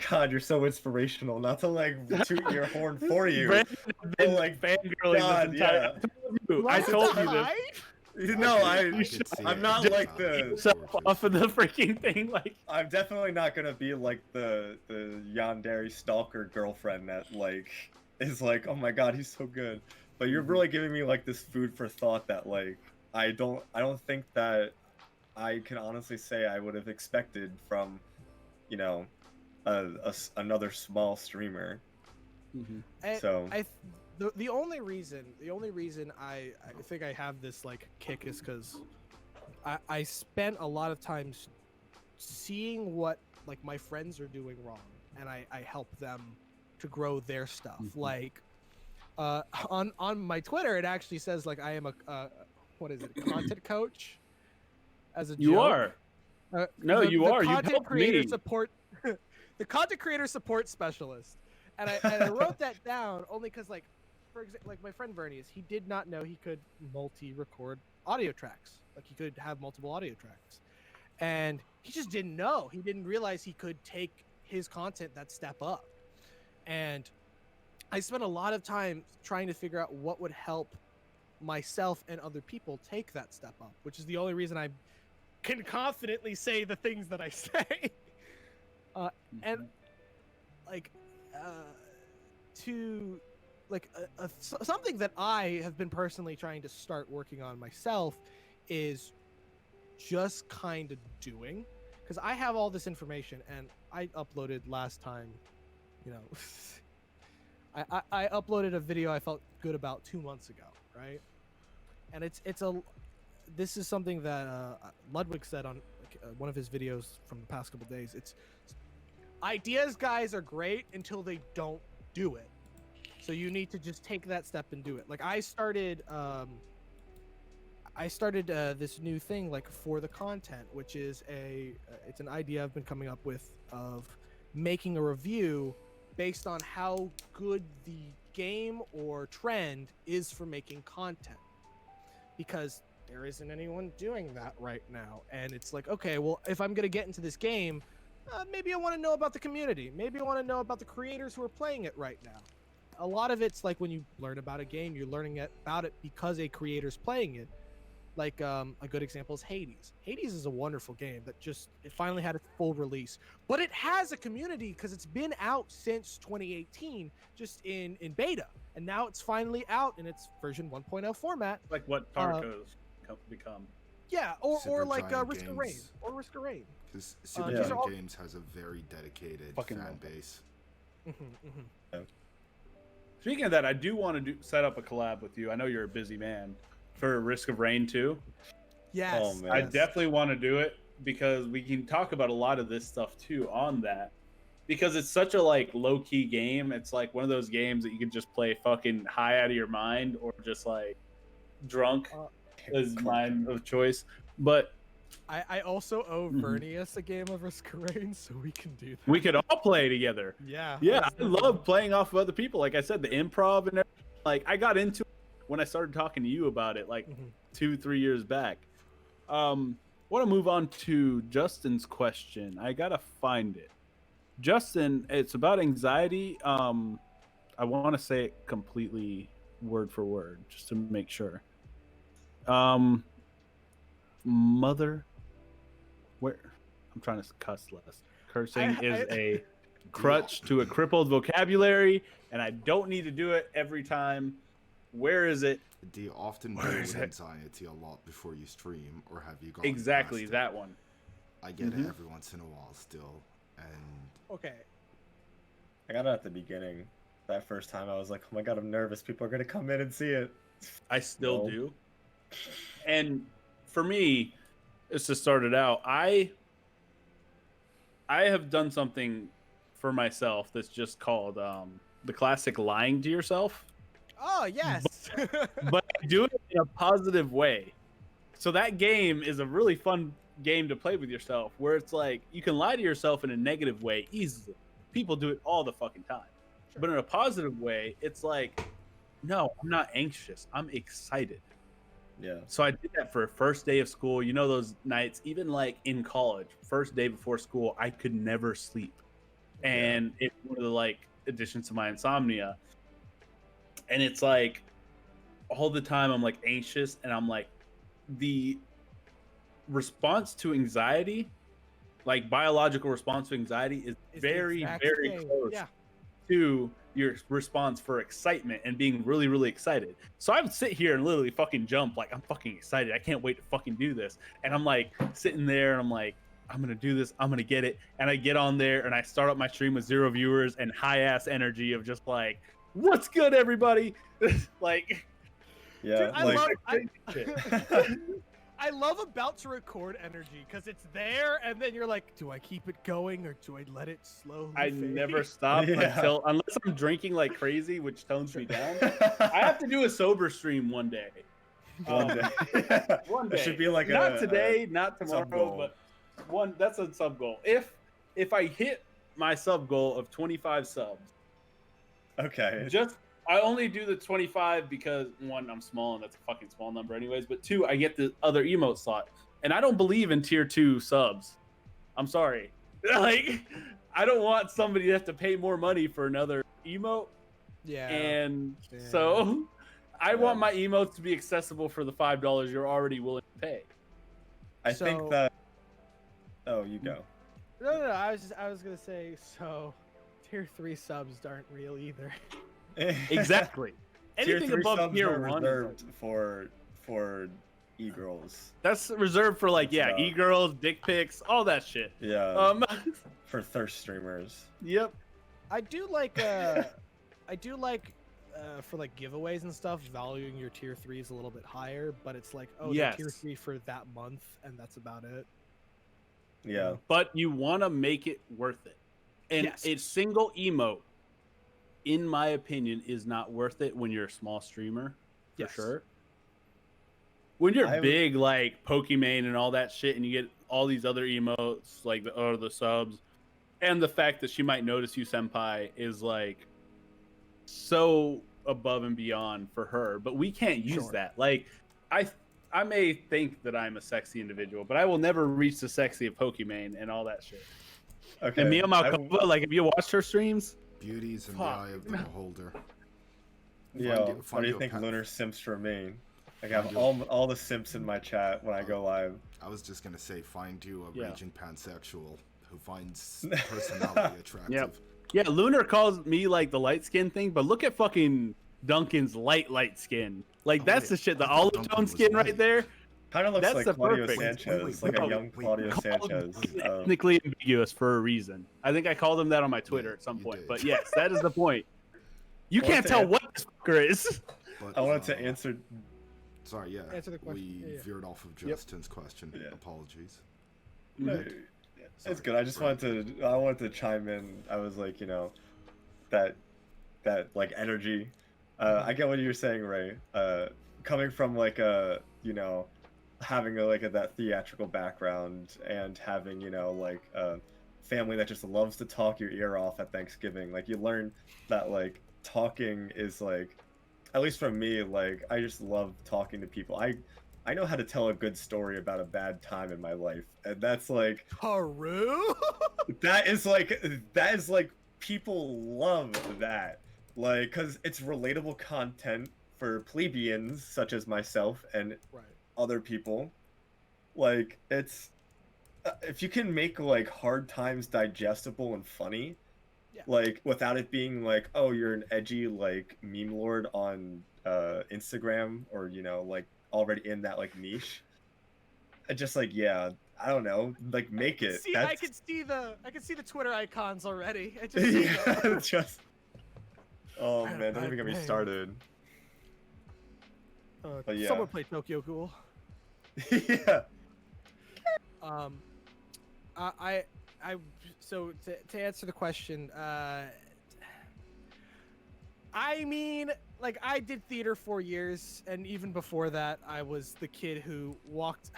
God, you're so inspirational. Not to like toot your horn for you, but like fangirling God, this entire. yeah. I told you this. No, I'm not Just like the yourself off of the freaking thing, like. I'm definitely not gonna be like the yandere stalker girlfriend that like is like, oh my god, he's so good. But you're really giving me like this food for thought that like I don't think that I can honestly say I would have expected from, you know, another small streamer. So the only reason I think I have this like kick is because I spent a lot of times seeing what like my friends are doing wrong, and I help them to grow their stuff. Like on my Twitter, it actually says like I am a what is it, content coach, as a joke. You are. No, you are. You Content helped creator me. support, the content creator support specialist, and I wrote that down only because like, for example, like my friend Vernius, he did not know he could multi-record audio tracks. Like he could have multiple audio tracks, and he just didn't know. He didn't realize he could take his content that step up. And I spent a lot of time trying to figure out what would help myself and other people take that step up, which is the only reason I can confidently say the things that I say. And like to like something that I have been personally trying to start working on myself is just kind of doing, because I have all this information, and I uploaded last time, you know, I uploaded a video I felt good about 2 months ago, right? And this is something that Ludwig said on one of his videos from the past couple days. It's ideas, guys, are great until they don't do it. So you need to just take that step and do it. Like I started this new thing like for the content, which is it's an idea I've been coming up with of making a review based on how good the game or trend is for making content. Because there isn't anyone doing that right now. And it's like, okay, well, if I'm gonna get into this game, maybe I want to know about the community. Maybe I want to know about the creators who are playing it right now. A lot of it's like when you learn about a game, you're learning about it because a creator's playing it. Like a good example is Hades. Hades is a wonderful game that it finally had its full release, but it has a community because it's been out since 2018, just in beta, and now it's finally out in its version 1.0 format. Like what Tarko's become. Yeah, or like Supergiant Risk of Rain, Games. or Risk of Rain. Because these Supergiant are all- Games has a very dedicated Fucking fan love it. base. Speaking of that, I do want to set up a collab with you. I know you're a busy man for Risk of Rain 2. Yes. Oh, man. I definitely want to do it because we can talk about a lot of this stuff too on that. Because it's such a like low key game. It's like one of those games that you can just play fucking high out of your mind or just like drunk is mine of choice. But I also owe Vernius a game of Risk of Rain, so we can do that. we could all play together. Yeah. Yeah, I love playing off of other people. Like I said, the improv and everything. Like I got into it when I started talking to you about it, like 2-3 years back. Want to move on to Justin's question. I gotta find it. Justin, it's about anxiety. I want to say it completely word for word, just to make sure. Where I'm trying to cuss less. Cursing is a crutch to a crippled vocabulary, and I don't need to do it every time. Where is it? Do you often deal Where is with it? anxiety a lot before you stream, or have you gone Exactly past it? that one. I get it every once in a while still, and Okay. I got it at the beginning. That first time I was like, oh my god, I'm nervous. People are gonna come in and see it. I still No. do. And for me, just to start it out, I have done something for myself that's just called the classic lying to yourself. Oh yes. But I do it in a positive way. So that game is a really fun game to play with yourself, where it's like you can lie to yourself in a negative way easily. People do it all the fucking time. Sure. But in a positive way, it's like, no, I'm not anxious. I'm excited. Yeah. So I did that for a first day of school. You know, those nights, even like in college, first day before school, I could never sleep. And it's one of the like additions to my insomnia. And it's like all the time I'm like anxious, and I'm like, the response to anxiety, like biological response to anxiety, is It's the very, exact very same. close Yeah. to your response for excitement and being really, really excited. So I would sit here and literally fucking jump like I'm fucking excited. I can't wait to fucking do this. And I'm like sitting there and I'm like, I'm gonna do this. I'm gonna get it. And I get on there and I start up my stream with 0 viewers and high ass energy of just like, what's good, everybody? Like, Yeah. Dude, I like, love I love about to record energy because it's there, and then you're like, do I keep it going or do I let it slowly I fade? never stop Yeah. until, unless I'm drinking like crazy, which tones me down. I have to do a sober stream one day. one day. One day. It should be like not today, not tomorrow, sub-goal. but one. That's a sub goal. If I hit my sub goal of 25 subs, Okay. I only do the 25 because one, I'm small and that's a fucking small number anyways. But two, I get the other emote slot, and I don't believe in tier 2 subs. I'm sorry, like I don't want somebody to have to pay more money for another emote. Yeah. And Yeah. so I want my emotes to be accessible for the $5 you're already willing to pay. I So- think that. Oh, you go. No. I was gonna say, so tier 3 subs aren't real either. Exactly. Tier Anything 3 above subs tier are 1 is reserved for e-girls. that's reserved for like Yeah. e-girls, dick pics, all that shit. Yeah. For thirst streamers. Yep. I do like for like giveaways and stuff, valuing your tier 3s a little bit higher, but it's like, oh, they're tier Yes. 3 for that month, and that's about it. Yeah. But you want to make it worth it. And Yes. a single emote, in my opinion, is not worth it when you're a small streamer, for Yes. sure. When you're I would- big, like Pokimane and all that shit, and you get all these other emotes, like the subs, and the fact that she might notice you, senpai, is like so above and beyond for her. But we can't use Sure. that. Like, I may think that I'm a sexy individual, but I will never reach the sexy of Pokimane and all that shit. Okay. And Mia Malkova, like, have you watched her streams? Beauty's in the Fuck. eye of the beholder. Yo, what find do you your think path. Lunar simps for me? Like, I Find have your- all the simps in my chat when I go live. I was just gonna say, find you a Yeah. raging pansexual who finds personality attractive. Yep. Yeah, Lunar calls me like the light skin thing, but look at fucking Duncan's light skin. Like, Oh, that's wait, the shit. The I thought olive Duncan tone was skin right white. there. Kind of looks That's like the Claudio perfect- Sanchez, wait, like a no, young wait. Claudio Called Sanchez. Ethnically ambiguous for a reason. I think I called him that on my Twitter at some you point. did. But yes, that is the point. You Well, can't to tell an- what this fucker is. But, I wanted to answer. Sorry, yeah. Answer the question. We Yeah, yeah. veered off of Justin's question. Yeah. Apologies. It's Sorry, good. I just wanted to chime in. I was like, that like energy. I get what you're saying, Ray. Coming from like having that theatrical background and having like a family that just loves to talk your ear off at Thanksgiving. Like, you learn that like talking is like, at least for me, like, I just love talking to people. I know how to tell a good story about a bad time in my life, and that's like Haru? that is like people love that, like, because it's relatable content for plebeians such as myself and Right. other people. Like, it's if you can make like hard times digestible and funny, Yeah. like without it being like, oh, you're an edgy like meme lord on Instagram, or like already in that like niche. Just like, yeah, I don't know, like, make it. See, I can see the Twitter icons already. I just Yeah, just. Oh I had a man, don't bad even get me day. started. But yeah. Someone play Tokyo Ghoul. Yeah. So to answer the question, I mean, like, I did theater 4 years, and even before that, I was the kid who walked.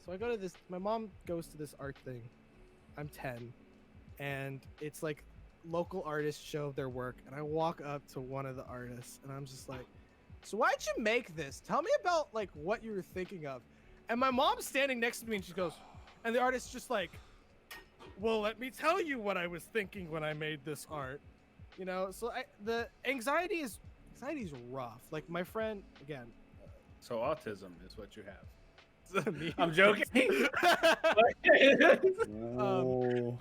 So I go to this. My mom goes to this art thing. I'm 10, and it's like local artists show their work, and I walk up to one of the artists, and I'm just like, "So why'd you make this? Tell me about like what you were thinking of." And my mom's standing next to me, and she goes, and the artist's just like, "Well, let me tell you what I was thinking when I made this art." So the anxiety is rough. Like, my friend, again, So autism is what you have. me- I'm joking. Whoa.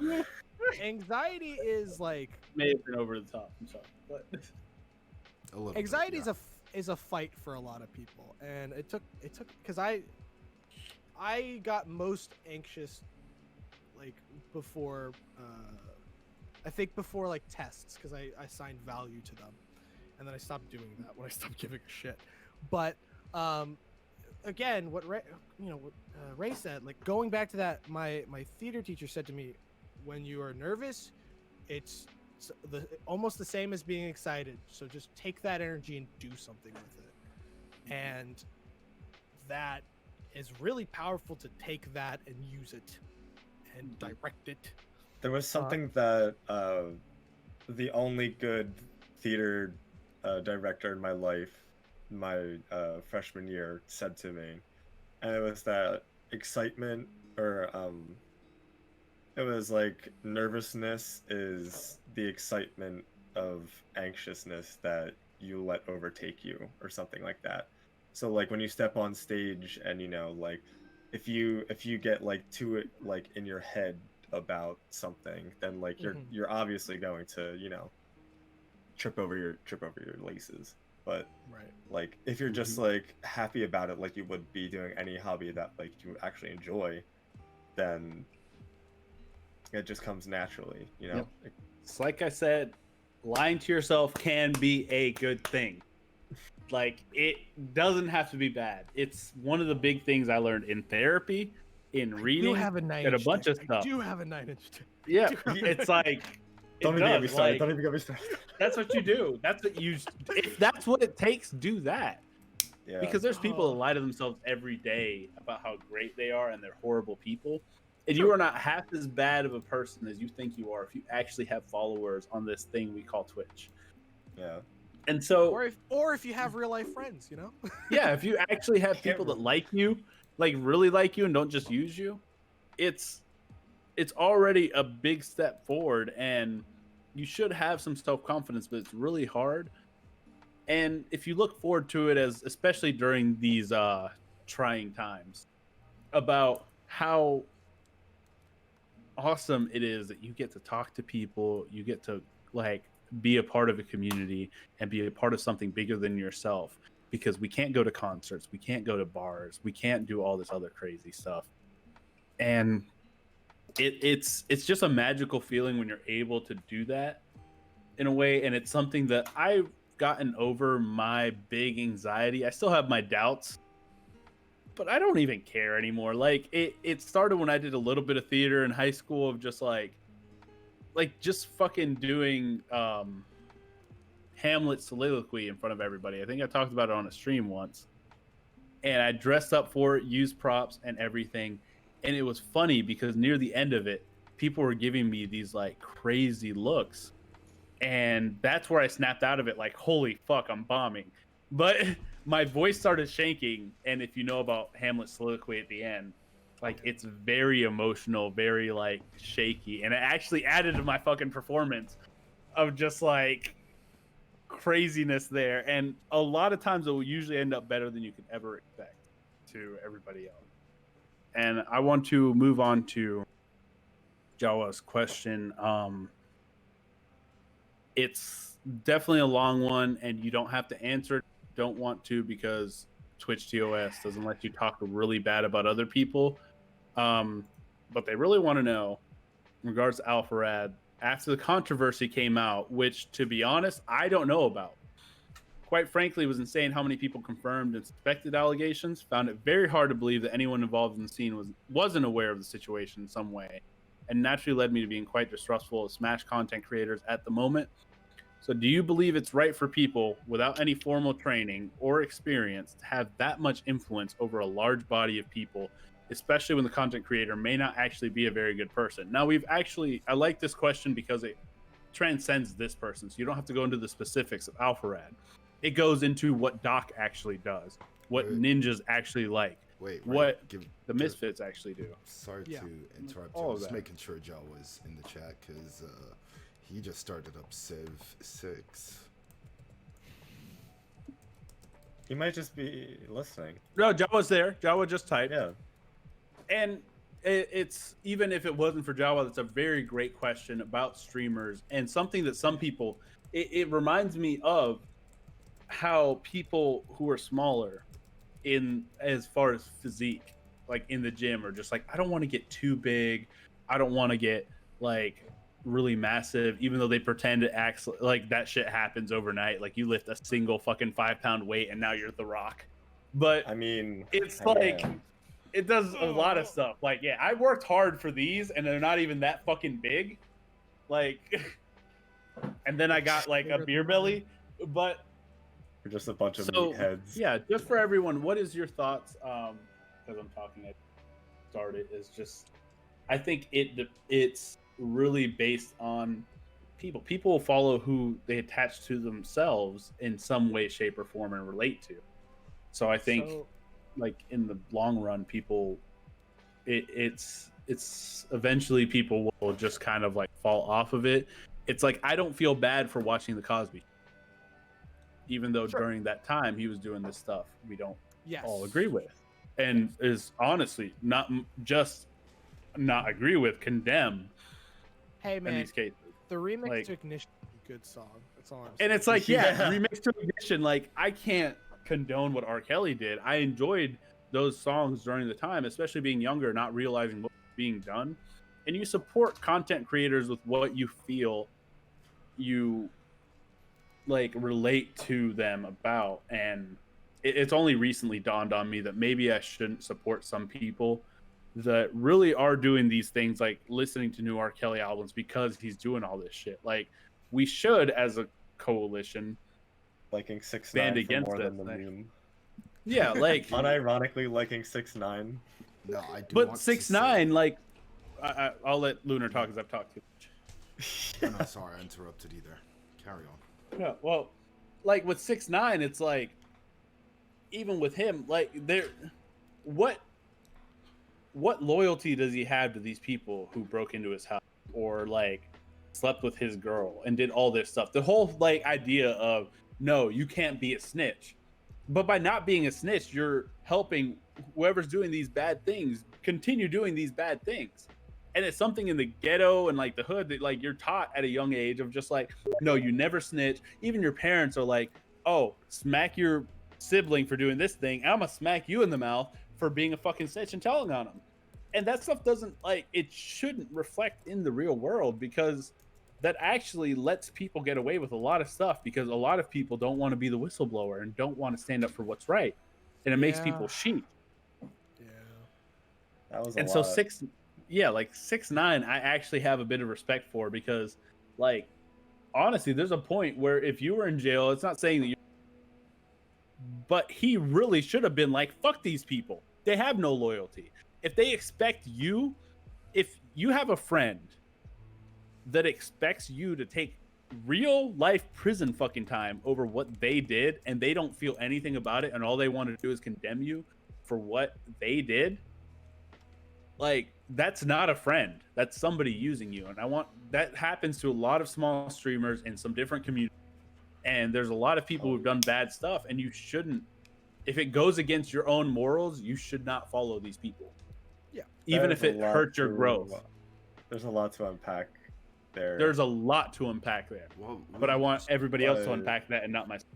anxiety is like, May have been over the top. I'm sorry. But A little anxiety bit, is a fight for a lot of people, and it took because I got most anxious like before I think before like tests, because I assigned value to them, and then I stopped doing that when I stopped giving a shit. But again, what Ray said, like, going back to that, my theater teacher said to me, when you are nervous, it's almost the same as being excited. So just take that energy and do something with it. And that is really powerful, to take that and use it and direct it. There was something that the only good theater director in my life, my freshman year, said to me, and it was that excitement, or it was like, nervousness is the excitement of anxiousness that you let overtake you, or something like that. So like, when you step on stage and like, if you get like too like in your head about something, then like you're obviously going to trip over your laces. But Right. like, if you're just like happy about it, like you would be doing any hobby that like you actually enjoy, then it just comes naturally, Yep. It's like I said, lying to yourself can be a good thing. Like, it doesn't have to be bad. It's one of the big things I learned in therapy, in reading, You have a 9 and a bunch of stuff. I do have a 9-inch dick. Yeah, it's like, Don't it even get me does, started. like, Don't even get me started. that's what you do. That's what you. If that's what it takes, do that. Yeah. Because there's people that lie to themselves every day about how great they are and they're horrible people. And you are not half as bad of a person as you think you are if you actually have followers on this thing we call Twitch. Yeah. And so, or if you have real life friends, you know. yeah, if you actually have people that like you, like really like you, and don't just use you, it's already a big step forward, and you should have some self-confidence, but it's really hard. And if you look forward to it, as especially during these trying times, about how awesome it is that you get to talk to people, you get to like be a part of a community and be a part of something bigger than yourself, because we can't go to concerts, we can't go to bars, we can't do all this other crazy stuff. And it's just a magical feeling when you're able to do that in a way. And it's something that I've gotten over my big anxiety. I still have my doubts, but I don't even care anymore. Like it started when I did a little bit of theater in high school, of just like just fucking doing Hamlet soliloquy in front of everybody. I think I talked about it on a stream once, and I dressed up for it, used props and everything. And it was funny because near the end of it, people were giving me these like crazy looks, and that's where I snapped out of it. Like, holy fuck, I'm bombing. But my voice started shaking, and if you know about Hamlet soliloquy at the end, like it's very emotional, very like shaky, and it actually added to my fucking performance of just like craziness there. And a lot of times it will usually end up better than you could ever expect to everybody else. And I want to move on to Jawa's question. It's definitely a long one, and you don't have to answer it. Don't want to, because Twitch TOS doesn't let you talk really bad about other people. But they really want to know, in regards to Alpharad, after the controversy came out, which, to be honest, I don't know about. Quite frankly, it was insane how many people confirmed and suspected allegations. Found it very hard to believe that anyone involved in the scene wasn't aware of the situation in some way, and naturally led me to being quite distrustful of Smash content creators at the moment. So do you believe it's right for people without any formal training or experience to have that much influence over a large body of people, especially when the content creator may not actually be a very good person? Now, I like this question because it transcends this person, so you don't have to go into the specifics of Alpharad. It goes into what Doc actually does, what ninjas actually like, what the Misfits actually do. Sorry to interrupt you. I was just making sure Joe was in the chat, because he just started up Civ 6. He might just be listening. No, Jawa's there. Jawa just typed. Yeah. And it's, even if it wasn't for Jawa, that's a very great question about streamers, and something that some people, it reminds me of how people who are smaller in as far as physique, like in the gym, are just like, I don't want to get too big. I don't want to get like really massive, even though they pretend it acts like that shit happens overnight. Like you lift a single fucking 5-pound weight and now you're The Rock. But I mean, it's like, it does a lot of stuff. Like, yeah, I worked hard for these and they're not even that fucking big. Like, and then I got like a beer belly, but we're just a bunch of meatheads. Yeah, just for everyone, what is your thoughts? Because I'm talking, I started, is just, I think it's really based on people. People will follow who they attach to themselves in some way, shape, or form and relate to. So I think, like in the long run, people, it's eventually people will just kind of like fall off of it. It's like, I don't feel bad for watching the Cosby Show, even though during that time he was doing this stuff we don't all agree with, and is honestly not just not agree with, condemn. Hey man, in these cases, the remix like, to Ignition is a good song. That's all I'm saying. and it's like, remix to Ignition. Like, I can't condone what R. Kelly did. I enjoyed those songs during the time, especially being younger, not realizing what was being done. And you support content creators with what you feel you like relate to them about. And it's only recently dawned on me that maybe I shouldn't support some people that really are doing these things, like listening to new R. Kelly albums because he's doing all this shit. Like, we should, as a coalition, liking 6ix9ine band against more than it. the meme. Yeah, like unironically liking 6ix9ine. No, I do. But 6ix9ine, like, I'll let Lunar talk because I've talked too much. Oh, no, sorry, I interrupted either. Carry on. Yeah, well, like with 6ix9ine, it's like even with him, like what loyalty does he have to these people who broke into his house or like slept with his girl and did all this stuff? The whole like idea of no, you can't be a snitch. But by not being a snitch, you're helping whoever's doing these bad things continue doing these bad things. And it's something in the ghetto and like the hood that like you're taught at a young age of just like, no, you never snitch. Even your parents are like, oh, smack your sibling for doing this thing. I'm gonna smack you in the mouth for being a fucking snitch and telling on him. And that stuff doesn't like, it shouldn't reflect in the real world, because that actually lets people get away with a lot of stuff, because a lot of people don't want to be the whistleblower and don't want to stand up for what's right. And it makes people sheep. Yeah. That was a And lot. so 6ix9ine, I actually have a bit of respect for, because like, honestly, there's a point where if you were in jail, it's not saying that you, but he really should have been like, fuck these people. They have no loyalty. If they expect you, if you have a friend that expects you to take real life prison fucking time over what they did, and they don't feel anything about it, and all they want to do is condemn you for what they did, like, that's not a friend. That's somebody using you. And that happens to a lot of small streamers in some different communities. And there's a lot of people who've done bad stuff, and you shouldn't, if it goes against your own morals, you should not follow these people. Yeah. Even if it hurts your growth. There's a lot to unpack there. There's a lot to unpack there. Well, But I want everybody else to unpack that and not myself.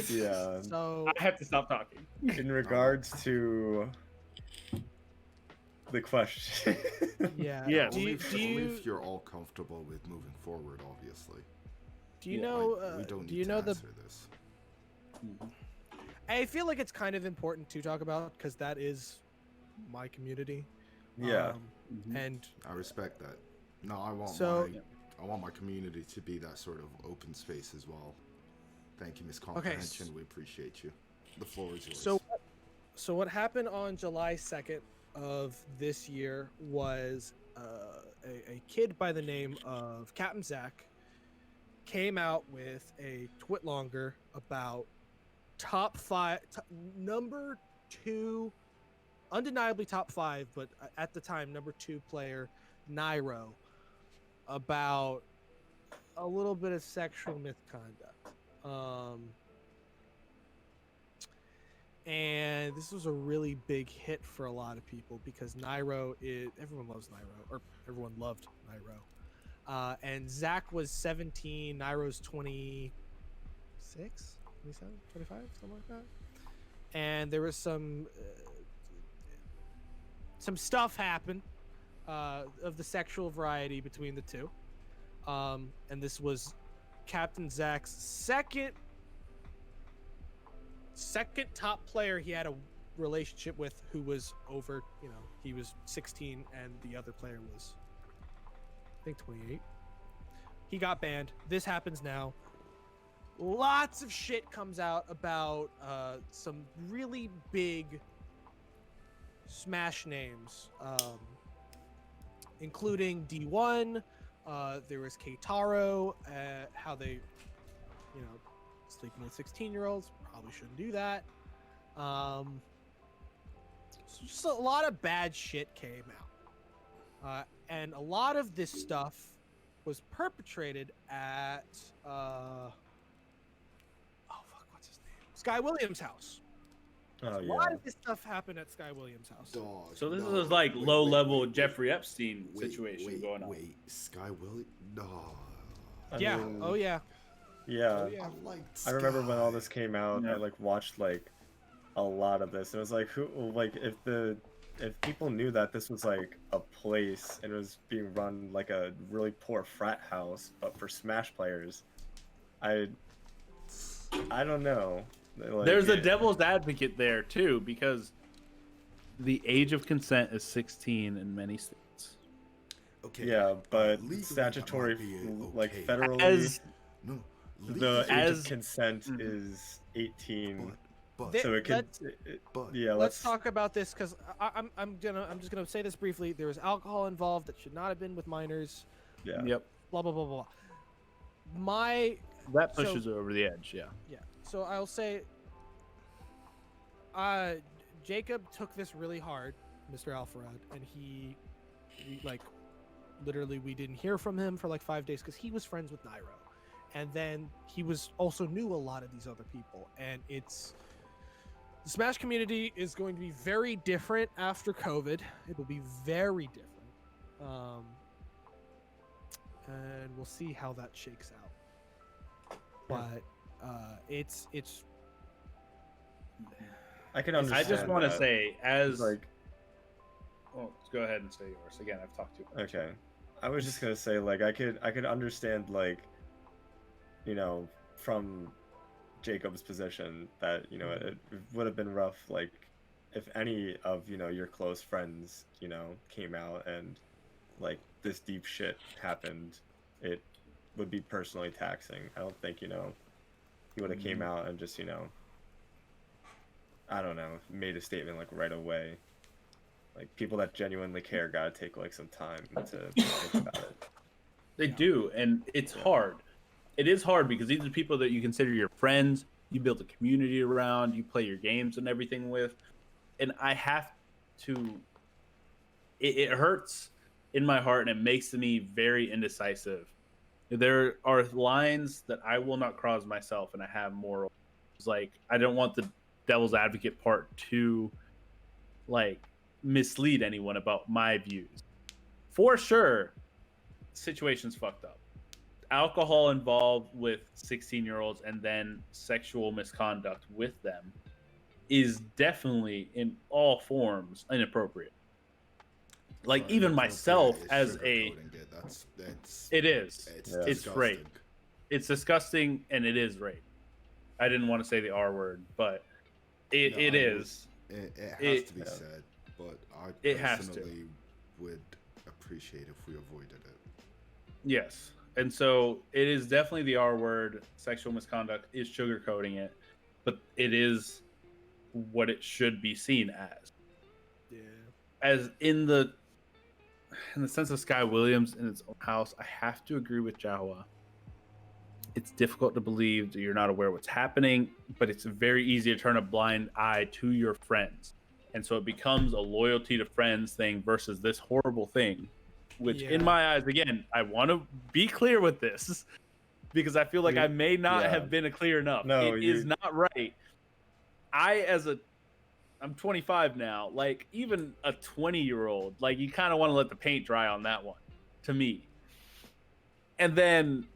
Yeah. So I have to stop talking. In regards to the question. yeah. Yes. Do only, you, if, do only you, if you're all comfortable with moving forward, obviously. do you yeah, know? Like, we don't need do you to know the? answer this. I feel like it's kind of important to talk about, because that is my community. Yeah. And I respect that. No, I want So- I want my community to be that sort of open space as well. Thank you, Miss Comprehension. We appreciate you. The floor is yours. So what happened on July 2nd of this year was a kid by the name of Captain Zach came out with a twitlonger about top five, number two, undeniably top five, but at the time number two player Nairo, about a little bit of sexual misconduct. And this was a really big hit for a lot of people, because Nairo everyone loves Nairo, or everyone loved Nairo. And Zach was 17, Nairo's 26, 27, 25, something like that. And there was some stuff of the sexual variety between the two. And this was Captain Zach's second top player he had a relationship with, who was over, he was 16 and the other player was, I think, 28. He got banned. This happens now. Lots of shit comes out about some really big Smash names, including D1. There was Keitaro, how they, sleeping with 16-year-olds. Probably shouldn't do that. Just a lot of bad shit came out. And a lot of this stuff was perpetrated at, what's his name? Sky Williams' house. Oh, A yeah. lot of this stuff happened at Sky Williams' house. Dog, So this no, is like wait, low-level wait, Jeffrey Epstein wait, situation wait, going on. Wait, Sky Willie? No. I Yeah. mean, Oh yeah. Yeah. Oh, yeah. I liked I remember when all Sky. this came out, Yeah. I watched a lot of this. It was if people knew that this was a place and it was being run like a really poor frat house, but for Smash players, I don't know. There's a devil's advocate there too, because the age of consent is 16 in many states. Okay. Yeah, but legally, that statutory, might be okay. federally, As No. the age As- of consent Mhm. is 18. But They- So it could, let's- but yeah. Let's talk about this, because I'm just gonna say this briefly. There was alcohol involved that should not have been with minors. Yeah. Yep. Blah blah blah blah. My that pushes it over the edge. Yeah. Yeah. So I'll say, Jacob took this really hard, Mr. Alfarad, and he like literally we didn't hear from him for like 5 days because he was friends with Nairo, and then he was also knew a lot of these other people, and the Smash community is going to be very different after COVID. It will be very different, and we'll see how that shakes out. But it's I can I understand. just want to that. say, as like, well, go ahead and say yours. Again, I've talked to you. okay, I was just gonna say, like, I could understand, like, you know, from Jacob's position that, you know, it would have been rough, like, if any of, you know, your close friends, you know, came out and like this deep shit happened, it would be personally taxing. I don't think, you know, he would have came out and just, you know, I don't know, made a statement like right away. Like, people that genuinely care gotta take like some time to think about it. They do, and it's hard. It is hard because these are people that you consider your friends, you build a community around, you play your games and everything with. And I have to, it hurts in my heart, and it makes me very indecisive. There are lines that I will not cross myself, and I have moral. It's like, I don't want the devil's advocate part to like mislead anyone about my views. For sure, situation's fucked up. Alcohol involved with 16-year-olds and then sexual misconduct with them is definitely in all forms inappropriate. Like, Sorry, even don't myself say as sugarcoating a it. it is It's, Yeah. it's rape. disgusting. It's disgusting, and it is rape. I didn't want to say the R word, but it No, is. It has It- to be said, but I It has to. personally would appreciate if we avoided it. Yes. And so it is definitely the R word. Sexual misconduct is sugarcoating it, but it is what it should be seen as. yeah. As in the sense of Sky Williams in its own house, I have to agree with Jawa. It's difficult to believe that you're not aware of what's happening, but it's very easy to turn a blind eye to your friends. And so it becomes a loyalty to friends thing versus this horrible thing, which in Yeah. my eyes, again, I want to be clear with this because I feel like I may not yeah. have been clear enough. No, It is not right. I'm 25 now. Like, even a 20-year-old, like, you kind of want to let the paint dry on that one, to me. And then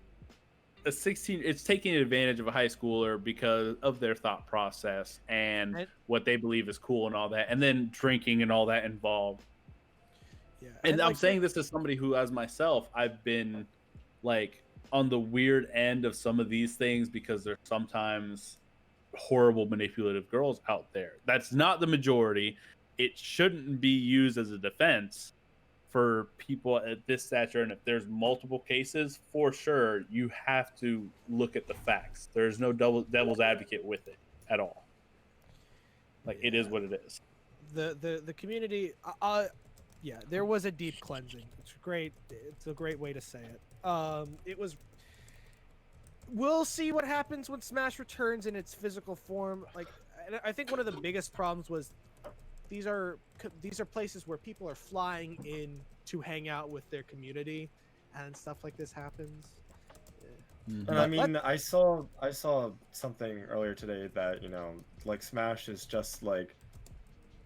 a 16, it's taking advantage of a high schooler because of their thought process and what they believe is cool and all that, and then drinking and all that involved. Yeah. And I'm like, saying this as somebody who, as myself, I've been like on the weird end of some of these things because there's sometimes horrible manipulative girls out there. That's not the majority. It shouldn't be used as a defense for people at this stature. And if there's multiple cases, for sure, you have to look at the facts. There's no devil's advocate with it at all. Like, it is what it is. The community, yeah, there was a deep cleansing. It's great. It's a great way to say it. It was. We'll see what happens when Smash returns in its physical form. Like, and I think one of the biggest problems was these are places where people are flying in to hang out with their community, and stuff like this happens. Mhm. And I mean, I saw something earlier today that, you know, like, Smash is just like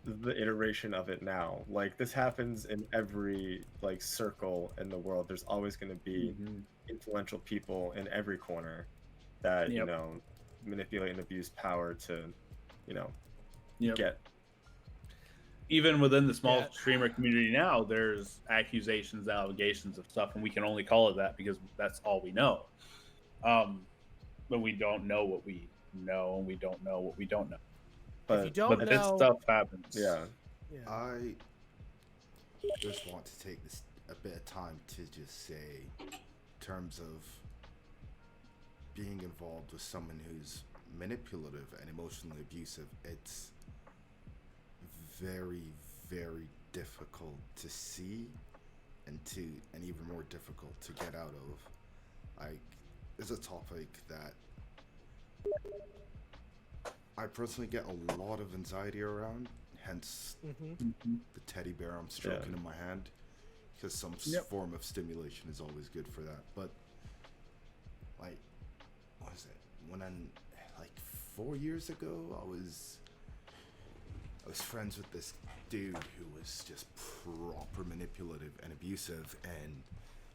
the iteration of it now. Like, this happens in every like circle in the world. There's always going to be influential people in every corner that you know, manipulate and abuse power to, you know, get. Even within the small streamer community now, there's accusations, allegations of stuff, and we can only call it that because that's all we know. But we don't know what we know, and we don't know what we don't know. If you don't but know, this stuff happens. Yeah. I just want to take this a bit of time to just say, in terms of being involved with someone who's manipulative and emotionally abusive, it's very, very difficult to see and even more difficult to get out of. Like, is a topic that I personally get a lot of anxiety around, hence the teddy bear I'm stroking in my hand, because some form of stimulation is always good for that. But like, what is it? When I'm like 4 years ago, I was friends with this dude who was just proper manipulative and abusive, and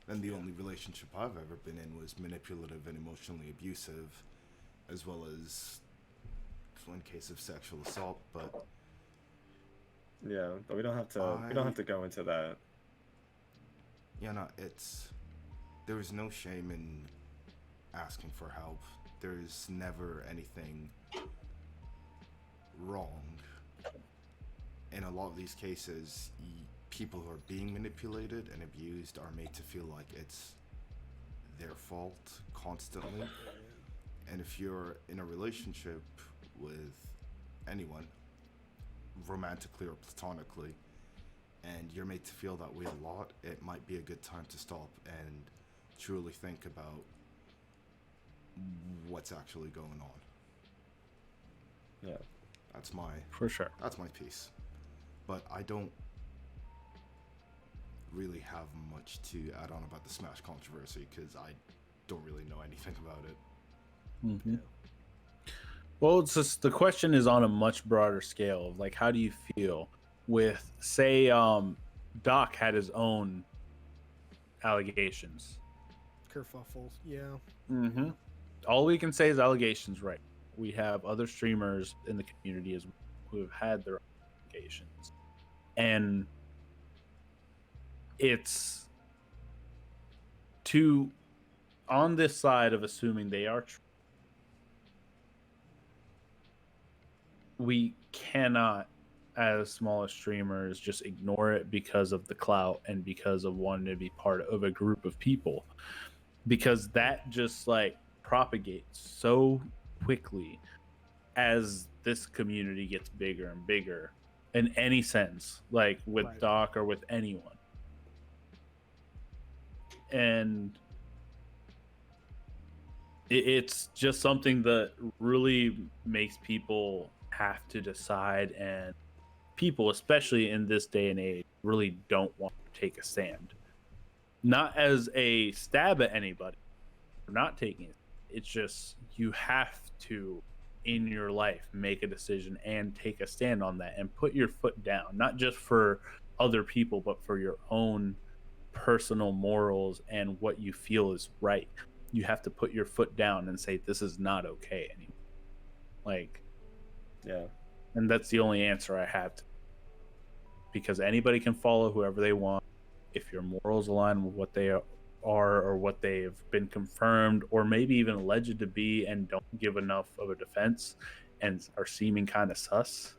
then the only relationship I've ever been in was manipulative and emotionally abusive, as well as one case of sexual assault. But yeah, but we don't have to go into that. Yeah, no, there is no shame in asking for help. There's never anything wrong. In a lot of these cases, people who are being manipulated and abused are made to feel like it's their fault constantly. And if you're in a relationship with anyone, romantically or platonically, and you're made to feel that way a lot, it might be a good time to stop and truly think about what's actually going on. Yeah, that's my piece. But I don't really have much to add on about the Smash controversy because I don't really know anything about it. Well, it's just, the question is on a much broader scale of like, how do you feel with, say, Doc had his own allegations. Kerfuffles, yeah. All we can say is allegations, right? We have other streamers in the community as who have had their allegations, and it's on this side of assuming they are true. We cannot, as smaller streamers, just ignore it because of the clout and because of wanting to be part of a group of people, because that just like propagates so quickly as this community gets bigger and bigger in any sense, like with Doc or with anyone. And it's just something that really makes people have to decide, and people, especially in this day and age, really don't want to take a stand. Not as a stab at anybody for not taking it. It's just you have to, in your life, make a decision and take a stand on that and put your foot down, not just for other people, but for your own personal morals and what you feel is right. You have to put your foot down and say, this is not okay anymore. Like, yeah. And that's the only answer I have to, because anybody can follow whoever they want. If your morals align with what they are or what they've been confirmed or maybe even alleged to be, and don't give enough of a defense and are seeming kind of sus,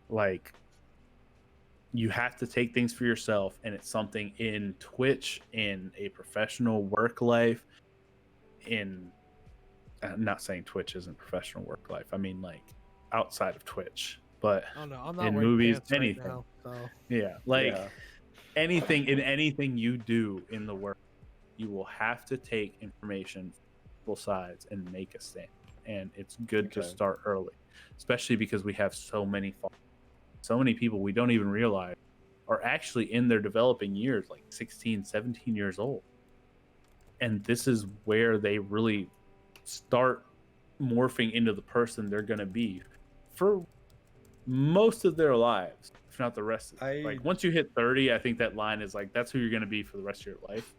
like, you have to take things for yourself. And it's something in Twitch, in a professional work life, I'm not saying Twitch isn't professional work life. I mean, like, outside of Twitch, but I'm not in movies, anything. Right now, so. Yeah, like anything you do in the work, you will have to take information from both sides and make a stand. And it's good to start early, especially because we have so many people we don't even realize are actually in their developing years, like 16, 17 years old. And this is where they really start morphing into the person they're going to be for most of their lives, if not the rest of it. Like, once you hit 30, I think that line is like, that's who you're going to be for the rest of your life.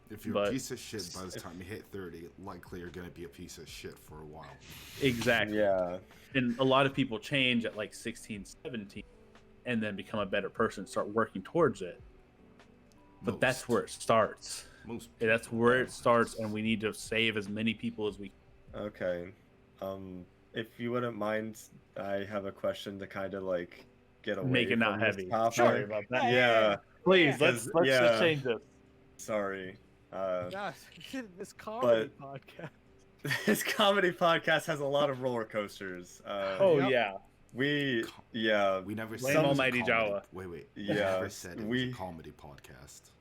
If you're a piece of shit by the time you hit 30, likely you're going to be a piece of shit for a while. Exactly. Yeah. And a lot of people change at like 16, 17 and then become a better person, start working towards it. But that's where it starts. That's where it starts, and we need to save as many people as we can. Okay. If you wouldn't mind, I have a question to kind of like get away Make it from not this heavy. topic. Sorry about that. Yeah. Please, let's change this. Sorry. Gosh, this comedy podcast. This comedy podcast has a lot of roller coasters. Yeah. We never said Almighty Jawa. Wait. Yeah. We never said it was a comedy podcast.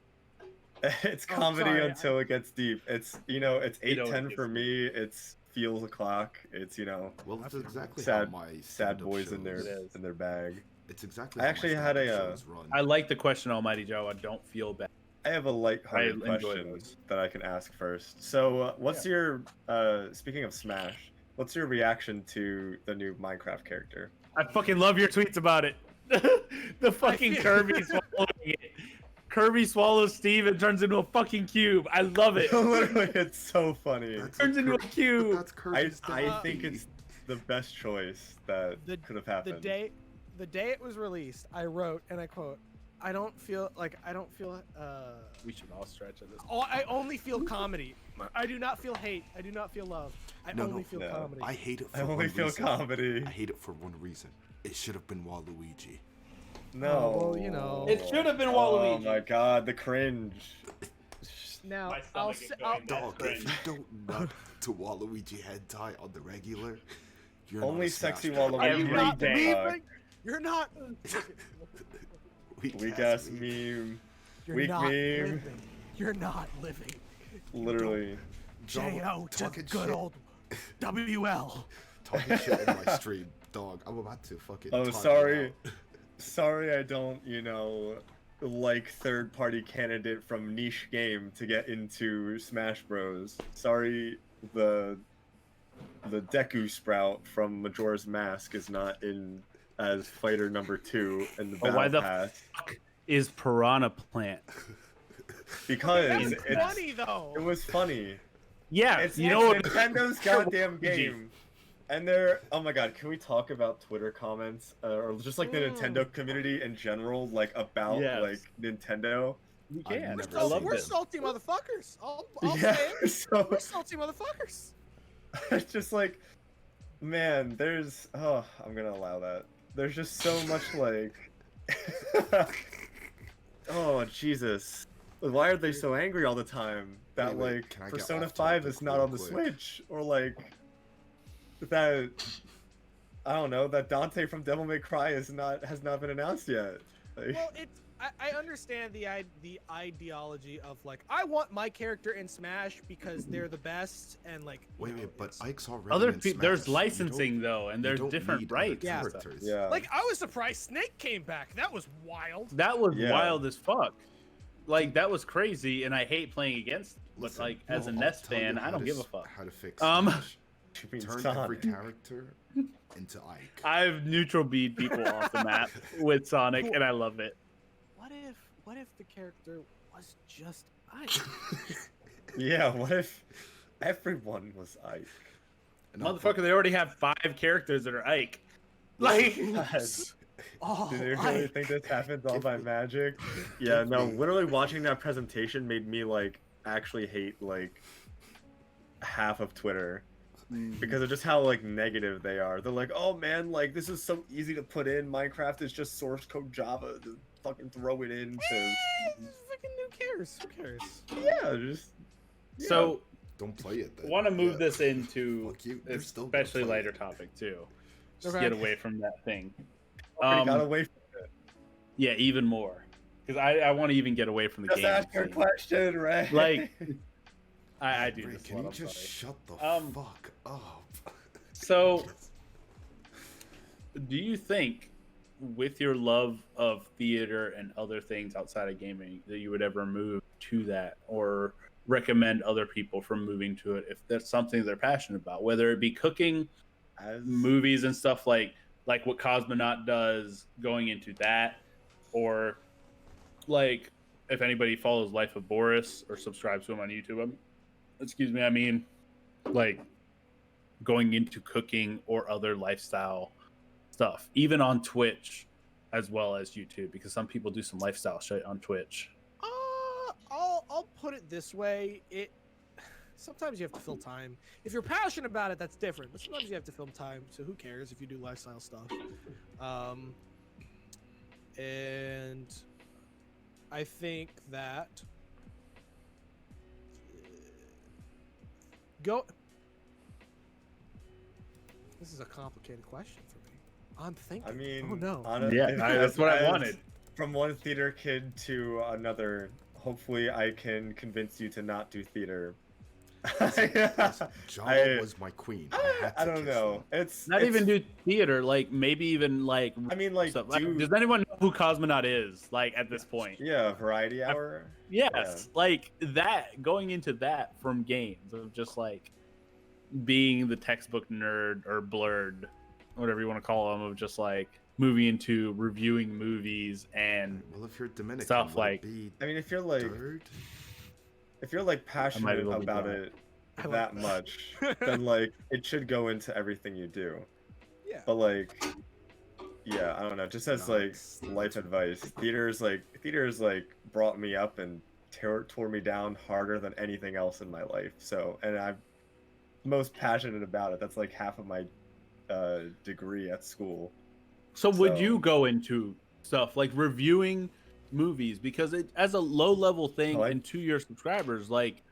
It's Oh, comedy sorry, until it gets deep. It's it's You know, 8:10 it for gets me. It's feels o'clock. It's Well, that's exactly sad how my sad stand-up boys in shows- their bag. It's exactly I how actually my had stand-up a, shows run. I like the question, Almighty Joe. I don't feel bad. I have a lighthearted I enjoy question those. that I can ask first. So, what's your speaking of Smash? What's your reaction to the new Minecraft character? I fucking love your tweets about it. The fucking Kirby swallowing it. Kirby swallows Steve and turns into a fucking cube. I love it. Literally, it's so funny. That's Turns into a But cube. that's Kirby's I daddy. think it's the best choice that could have happened. The day it was released, I wrote, and I quote, I don't feel. We should all stretch at this. I only feel comedy. I do not feel hate. I do not feel love. I only feel comedy. I hate it for I only one feel reason. comedy. I hate it for one reason. It should have been Waluigi. No. Oh, well, you know. It should have been Oh Waluigi. my god, the cringe. Now My I'll stomach is say, going Dog, That's if you don't nut to Waluigi hentai on the regular, you're Only not a Smash sexy player. Waluigi. Are you Every not day. leaving? You're not. Weak Weak ass ass me. meme. You're Weak not meme. living. You're not living. Literally. J.O. to Talking good shit. old W.L. Talking shit in my stream, dog. I'm about to fucking. Oh, time you sorry. out. Sorry, I don't, like third-party candidate from niche game to get into Smash Bros. Sorry, the Deku Sprout from Majora's Mask is not in as fighter number 2 in the Oh, battle why the pass fuck is Piranha Plant? because That's it's funny though. it was funny. Yeah, It's you know what? Nintendo's goddamn game. And they're, oh my god, can we talk about Twitter comments or just like the Nintendo community in general, like about Yes. like Nintendo? We I've can. never I love We're this. salty motherfuckers. I'll Yeah, say it. so We're salty motherfuckers. it's just like, man, there's, oh, I'm gonna allow that. There's just so much like, oh Jesus, why are they so angry all the time that Wait, like can I get Persona off 5 topic is not real on the quick? Switch or like that? I don't know that Dante from Devil May Cry has not been announced yet. Like, Well, I understand the ideology of like I want my character in Smash because they're the best and like. Wait, but it's- Ike's already. Other in people, Smash. there's You licensing don't- though, and you there's don't different need other rights. Yeah. and stuff. characters. yeah. Like I was surprised Snake came back. That was wild. That was Yeah. wild as fuck. Like that was crazy, and I hate playing against. It. But Listen, like as a I'll Nest tell you fan, how I don't to give a s- fuck. How to fix Um, Smash. You mean Turn Sonic. every character into Ike. I've neutral beat people off the map with Sonic, and I love it. What if the character was just Ike? Yeah, what if everyone was Ike? No, Motherfucker, they already have 5 characters that are Ike. Like, Yes. Oh, Do they really Ike. think this happens all by magic? Yeah, no, literally watching that presentation made me like actually hate like half of Twitter because of just how like negative they are. They're like, oh man, like this is so easy to put in. Minecraft is just source code Java. Just fucking throw it into. Fucking who cares? Who cares? Yeah, just. so Don't play it. Then. want to move Yeah. this into Fuck you. You're still gonna especially play lighter it. topic too. Just Okay. get away from that thing. Already got away from Yeah, even more. Because I want to even get away from the just game. ask your question, right? Like, I do Ray, this can one. you I'm just sorry. shut the Um, fuck up? So, do you think, with your love of theater and other things outside of gaming, that you would ever move to that or recommend other people from moving to it if that's something they're passionate about, whether it be cooking, As movies and stuff like what Cosmonaut does, going into that, or like if anybody follows Life of Boris or subscribes to him on YouTube, I mean, like going into cooking or other lifestyle stuff, even on Twitch as well as YouTube, because some people do some lifestyle shit on Twitch. I'll put it this way. Sometimes you have to fill time. If you're passionate about it, that's different. But sometimes you have to fill time. So who cares if you do lifestyle stuff? And I think that go. This is a complicated question for me. I'm thinking. I mean, oh no. That's what I wanted. From one theater kid to another hopefully I can convince you to not do theater. Listen, Jala was my queen. I don't know. It's Not even do theater, like maybe even like. I mean, like, stuff. do Does anyone know who Cosmonaut is? Like at this point? yeah, variety hour. Yes, like that. Going into that from games of just like being the textbook nerd or blurred, whatever you want to call them, of just like moving into reviewing movies and Well, if you're Dominican, stuff would it like. be I mean, if you're like third? passionate well be about blind. it I like that that. much, then like it should go into everything you do. Yeah. But like, yeah, I don't know. Just as No, like it's- life advice, theater's like brought me up and tore me down harder than anything else in my life. So, and I'm most passionate about it. That's like half of my degree at school. So would So- you go into stuff like reviewing movies because it as a low level thing Oh, and to your subscribers, like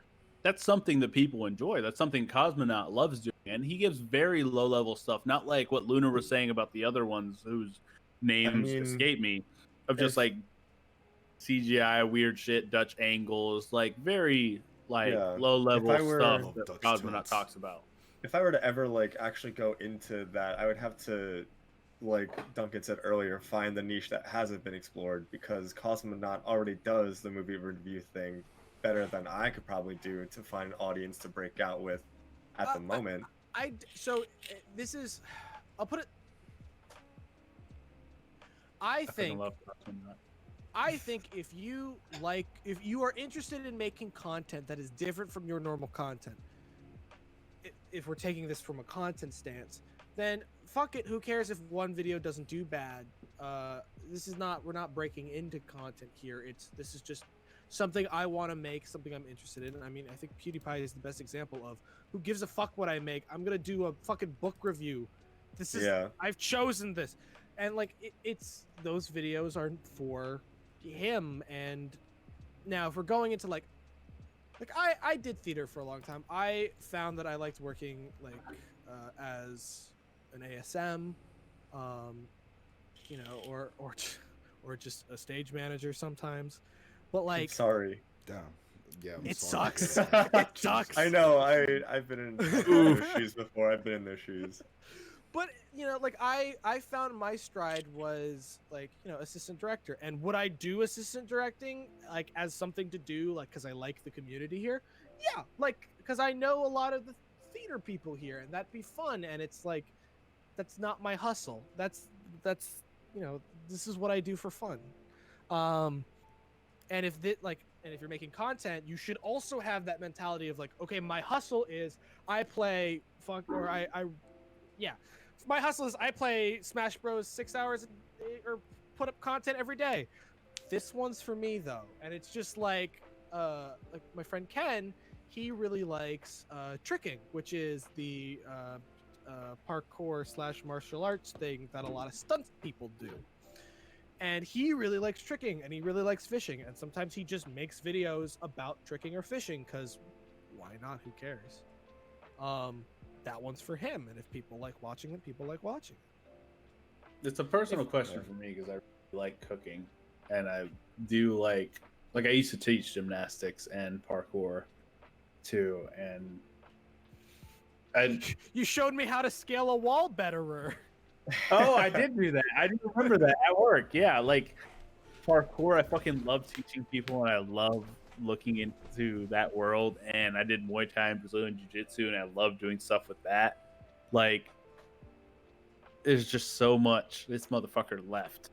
that's something that people enjoy. That's something Cosmonaut loves doing, and he gives very low level stuff, not like what Lunar was saying about the other ones whose names mean, escape me, of just if- like CGI weird shit, Dutch angles, like very like Yeah. low level If I were- stuff that Dutch Cosmonaut tilts. talks about. If I were to ever like actually go into that, I would have to, like Duncan said earlier, find the niche that hasn't been explored because Cosmonaut already does the movie review thing better than I could probably do to find an audience to break out with at the moment. This is, I'll put it. I fucking think love Cosmonaut. I think if you are interested in making content that is different from your normal content, if we're taking this from a content stance, then fuck it. Who cares if one video doesn't do bad? We're not breaking into content here. This is just something I want to make, something I'm interested in. I mean, I think PewDiePie is the best example of who gives a fuck what I make. I'm gonna do a fucking book review. This is I've chosen this, and like it's those videos are for him. And now if we're going into like I did theater for a long time. I found that I liked working like as an ASM, or just a stage manager sometimes. But I'm like sorry. Damn. Yeah. I'm it sorry. sucks. It sucks. I know. I've been in their shoes before. I've been in their shoes. But like I found my stride was like assistant director. And would I do assistant directing like as something to do like because I like the community here? Yeah, like because I know a lot of the theater people here, and that'd be fun. And it's like that's not my hustle. That's this is what I do for fun. And if you're making content, you should also have that mentality of like, okay, my hustle is I play my hustle is I play Smash Bros 6 hours or put up content every day. This one's for me though, and it's just like my friend Ken, he really likes tricking, which is the parkour / martial arts thing that a lot of stunt people do. And he really likes tricking, and he really likes fishing, and sometimes he just makes videos about tricking or fishing because why not? Who cares? That one's for him, and if people like watching it, people like watching it. It's a personal question for me because I really like cooking, and I do like I used to teach gymnastics and parkour too, and You showed me how to scale a wall betterer. oh, I did do that. I do remember that at work. Yeah, like parkour. I fucking love teaching people, and I love looking into that world. And I did Muay Thai and Brazilian Jiu-Jitsu, and I love doing stuff with that. Like, there's just so much. This motherfucker left.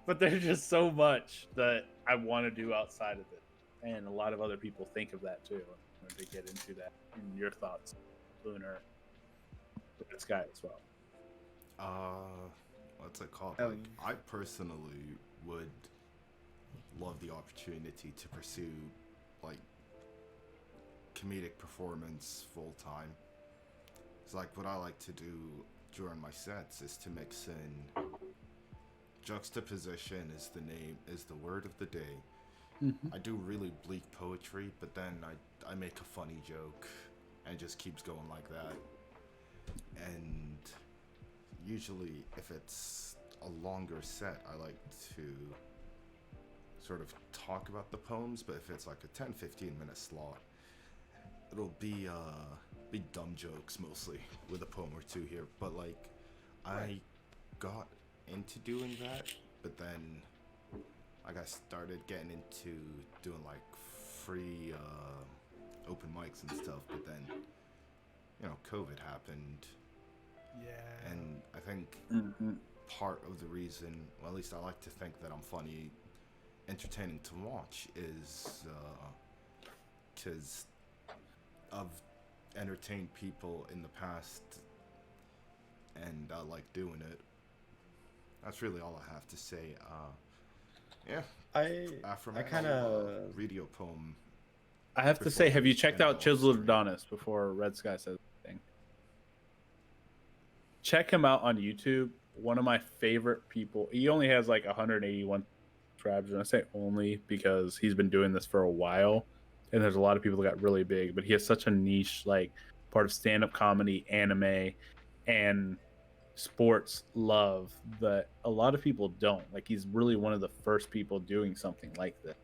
But there's just so much that I want to do outside of it, and a lot of other people think of that too. When they get into that, and your thoughts, Lunar, Red Sky as well. What's it called? Um, Like, I personally would love the opportunity to pursue like comedic performance full time. It's like what I like to do during my sets is to mix in juxtaposition is the word of the day. Mm-hmm. I do really bleak poetry, but then I make a funny joke and it just keeps going like that. And usually if it's a longer set, I like to sort of talk about the poems, but if it's like a 10-15 minute slot, it'll be dumb jokes mostly with a poem or two here. But like, I got into doing that, but then like I started getting into doing like free open mics and stuff, but then COVID happened. Yeah. And I think part of the reason, well, at least I like to think that I'm funny, entertaining to watch, is because I've entertained people in the past and I like doing it. That's really all I have to say. Yeah. I kind of read you a poem. I have to say, have you checked out Chisel of Adonis before Red Sky says anything? Check him out on YouTube. One of my favorite people. He only has like 181 subscribers, and I say only because he's been doing this for a while, and there's a lot of people that got really big. But he has such a niche, like, part of stand-up comedy, anime, and sports love that a lot of people don't. Like, he's really one of the first people doing something like this,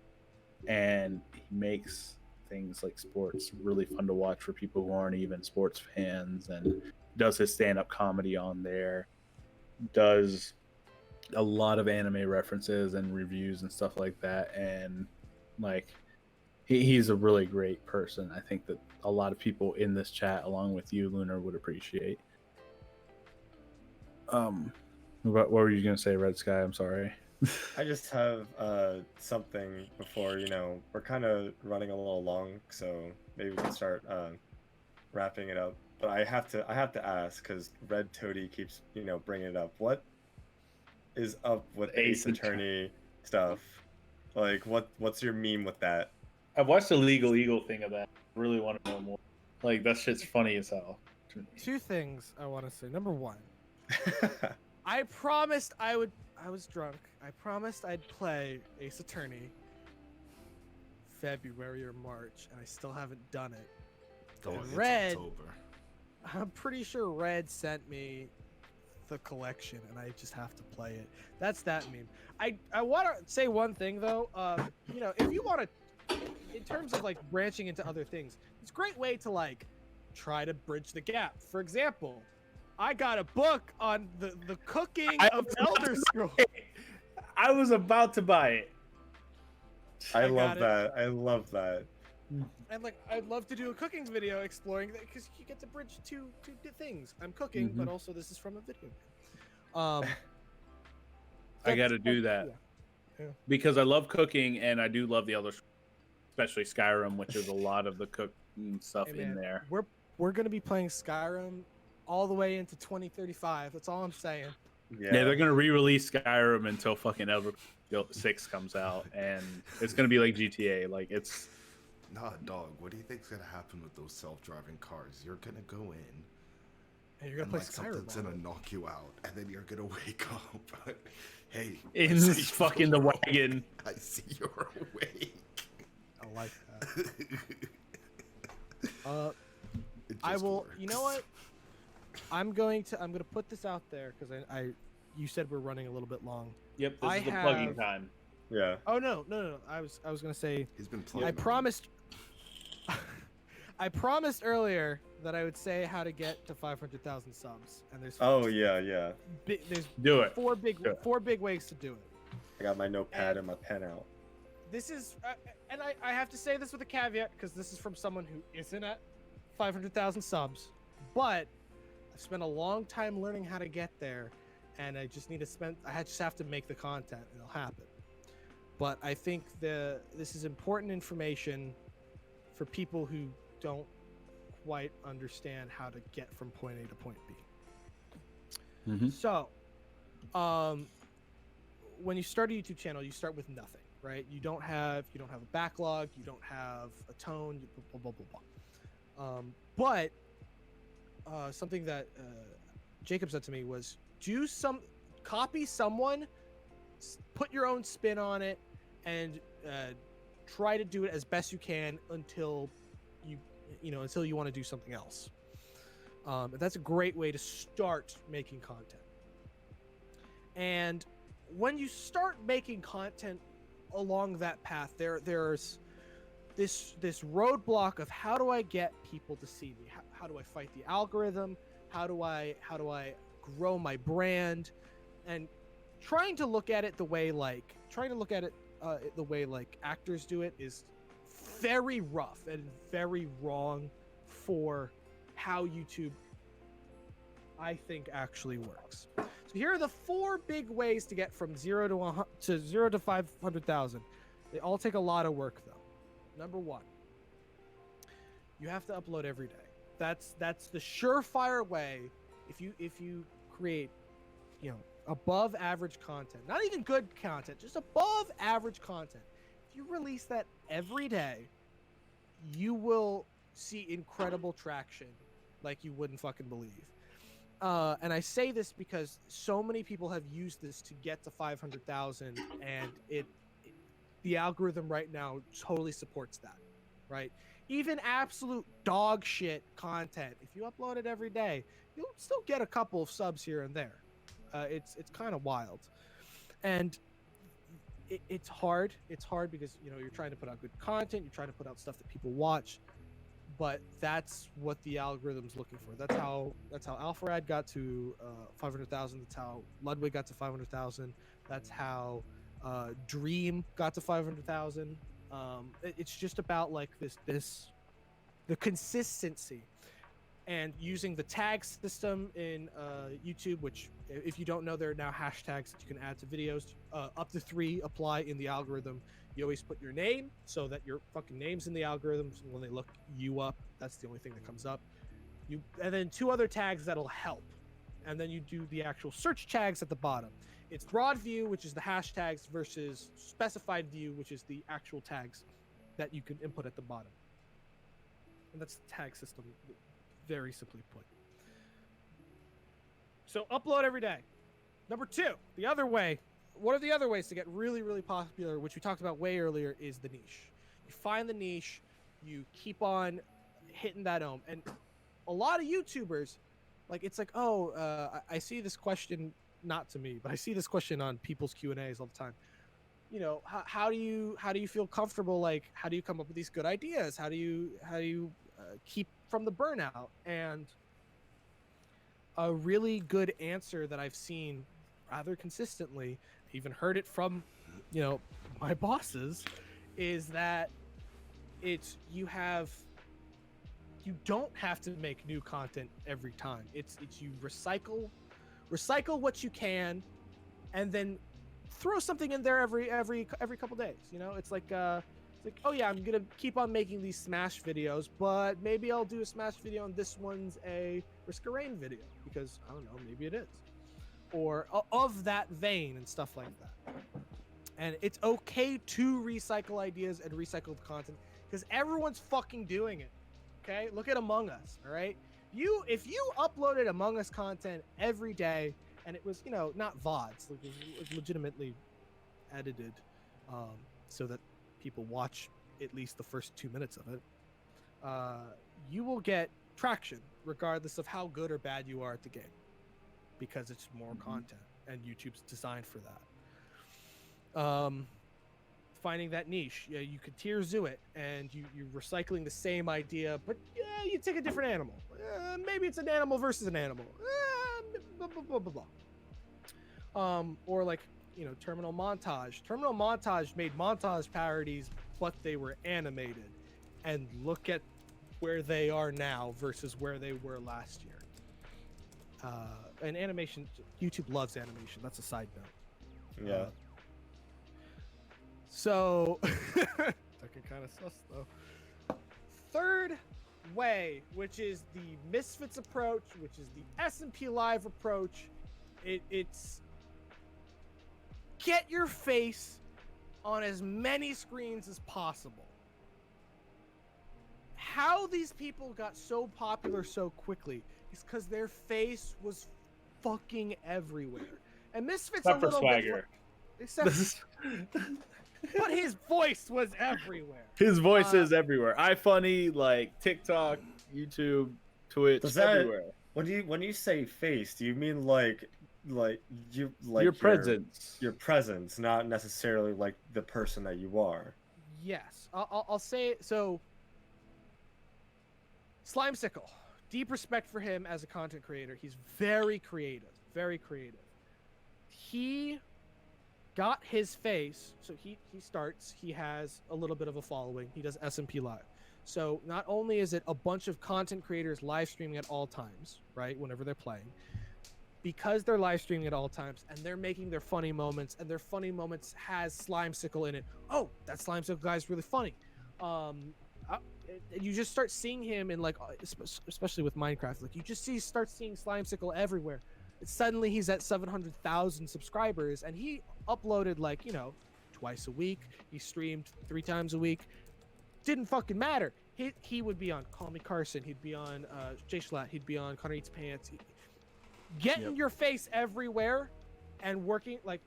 and he makes things like sports really fun to watch for people who aren't even sports fans, and does his stand-up comedy on there, does a lot of anime references and reviews and stuff like that, and like he's a really great person. I think that a lot of people in this chat, along with you, Lunar, would appreciate. What were you gonna say, Red Sky? I'm sorry. I just have something before, we're kind of running a little long, so maybe we can start wrapping it up. But I have to ask, because Red Toady keeps bringing it up. What is up with Ace Attorney stuff? Like, what's your meme with that? I've watched the Legal Eagle thing of that. I really want to know more. Like, that shit's funny as hell. Two things I want to say. Number one, I promised I was drunk. I promised I'd play Ace Attorney February or March, and I still haven't done it. It's Red, October. I'm pretty sure Red sent me the collection, and I just have to play it. That's that meme. I want to say one thing though. If you want to, in terms of like branching into other things, it's a great way to like try to bridge the gap. For example, I got a book on the cooking of Elder Scrolls. I was about to buy it. I love that. And like, I'd love to do a cooking video exploring that, because you get to bridge two things. I'm cooking, but also this is from a video game. I got to do that because I love cooking, and I do love the other, especially Skyrim, which is a lot of the cooking stuff in there. We're gonna be playing Skyrim all the way into 2035. That's all I'm saying. Yeah, they're gonna re-release Skyrim until fucking Elder Scrolls 6 comes out, and it's gonna be like GTA. Like, it's. Nah, dog. What do you think's gonna happen with those self-driving cars? You're gonna go in, and you're gonna play like Skyrim. Something's gonna knock you out, and then you're gonna wake up. Hey, in fucking the wagon. I see you're awake. I like that. I will. Works. You know what? I'm gonna put this out there because you said we're running a little bit long. Yep, this is the plugging time. Yeah. Oh no. I was gonna say. He's been plugging. I promised earlier that I would say how to get to 500,000 subs, and there's. Oh yeah. There's do it. Four big ways to do it. I got my notepad and my pen out. This is, and I have to say this with a caveat, because this is from someone who isn't at 500,000 subs, but I've spent a long time learning how to get there, and I just have to make the content, and it'll happen. But I think this is important information for people who don't quite understand how to get from point A to point B. Mm-hmm. So, when you start a YouTube channel, you start with nothing, right? You don't have a backlog, you don't have a tone, blah blah blah blah. But something that Jacob said to me was, copy someone, put your own spin on it, and try to do it as best you can until you want to do something else. That's a great way to start making content. And when you start making content along that path. There's this roadblock of how do I get people to see me? How do I fight the algorithm? How do I grow my brand? And trying to look at it the way like actors do it is very rough and very wrong for how YouTube, I think, actually works. So here are the 4 big ways to get from 0 to 500,000. They all take a lot of work though. Number 1, you have to upload every day. That's the surefire way. If you create, above average content, not even good content, just above average content, if you release that every day, you will see incredible traction like you wouldn't fucking believe. And I say this because so many people have used this to get to 500,000, and the algorithm right now totally supports that, right? Even absolute dog shit content, if you upload it every day, you'll still get a couple of subs here and there. It's kind of wild, and it's hard. It's hard because you're trying to put out good content, you're trying to put out stuff that people watch, but that's what the algorithm's looking for. That's how Alpharad got to 500,000. That's how Ludwig got to 500,000. That's how Dream got to 500,000. It's just about like the consistency, and using the tag system in YouTube, which if you don't know, there are now hashtags that you can add to videos. Up to 3 apply in the algorithm. You always put your name so that your fucking name's in the algorithm. So when they look you up, that's the only thing that comes up. And then 2 other tags that'll help. And then you do the actual search tags at the bottom. It's broad view, which is the hashtags, versus specified view, which is the actual tags that you can input at the bottom. And that's the tag system, very simply put. So upload every day. Number 2, the other way. What are the other ways to get really, really popular, which we talked about way earlier, is the niche. You find the niche, you keep on hitting that home. And a lot of YouTubers, it's like, I see this question, not to me, but I see this question on people's Q&As all the time. How do you feel comfortable? Like, how do you come up with these good ideas? How do you keep from the burnout? And a really good answer that I've seen rather consistently, even heard it from, my bosses, is that you don't have to make new content every time. It's you recycle what you can, and then throw something in there every couple days. It's like oh yeah, I'm gonna keep on making these Smash videos, but maybe I'll do a Smash video and this one's a RedSkyRising video because I don't know, maybe it is, or of that vein and stuff like that. And it's okay to recycle ideas and recycle the content because everyone's fucking doing it. Okay, look at Among Us. All right, if you uploaded Among Us content every day and it was not VODs, like it was legitimately edited, so that people watch at least the first 2 minutes of it, you will get traction regardless of how good or bad you are at the game, because it's more content and YouTube's designed for that. Finding that niche, you could tier zoo it, and you're recycling the same idea, but you take a different animal. Maybe it's an animal versus an animal. Blah, blah, blah, blah. Or like Terminal Montage. Terminal Montage made montage parodies, but they were animated, and look at where they are now versus where they were last year. And animation, YouTube loves animation. That's a side note. Yeah. So, fucking kind of sus though. Third way, which is the Misfits approach, which is the S&P Live approach, it's get your face on as many screens as possible. How these people got so popular so quickly is because their face was fucking everywhere. And Misfits Except a for little Swagger. bit. Except, but his voice was everywhere. His voice is everywhere. iFunny, like TikTok, YouTube, Twitch, everywhere. When you say face, do you mean like like you like Your presence. your presence, not necessarily like the person that you are. Yes, I'll say it. So, Slimesicle, deep respect for him as a content creator. He's very creative, very creative. He got his face, so he starts. He has a little bit of a following. He does SMP Live. So not only is it a bunch of content creators live streaming at all times, right, whenever they're playing, because they're live streaming at all times and they're making their funny moments, and their funny moments has Slimesicle in it. Oh, that Slimesicle guy's really funny. You just start seeing him in, like, especially with Minecraft, like you just start seeing Slimesicle everywhere. And suddenly he's at 700,000 subscribers, and he uploaded, like, you know, twice a week. He streamed 3 times a week. Didn't fucking matter. He would be on Call Me Carson. He'd be on Jay Schlatt. He'd be on Connor Eats Pants. Getting your face everywhere and working, like,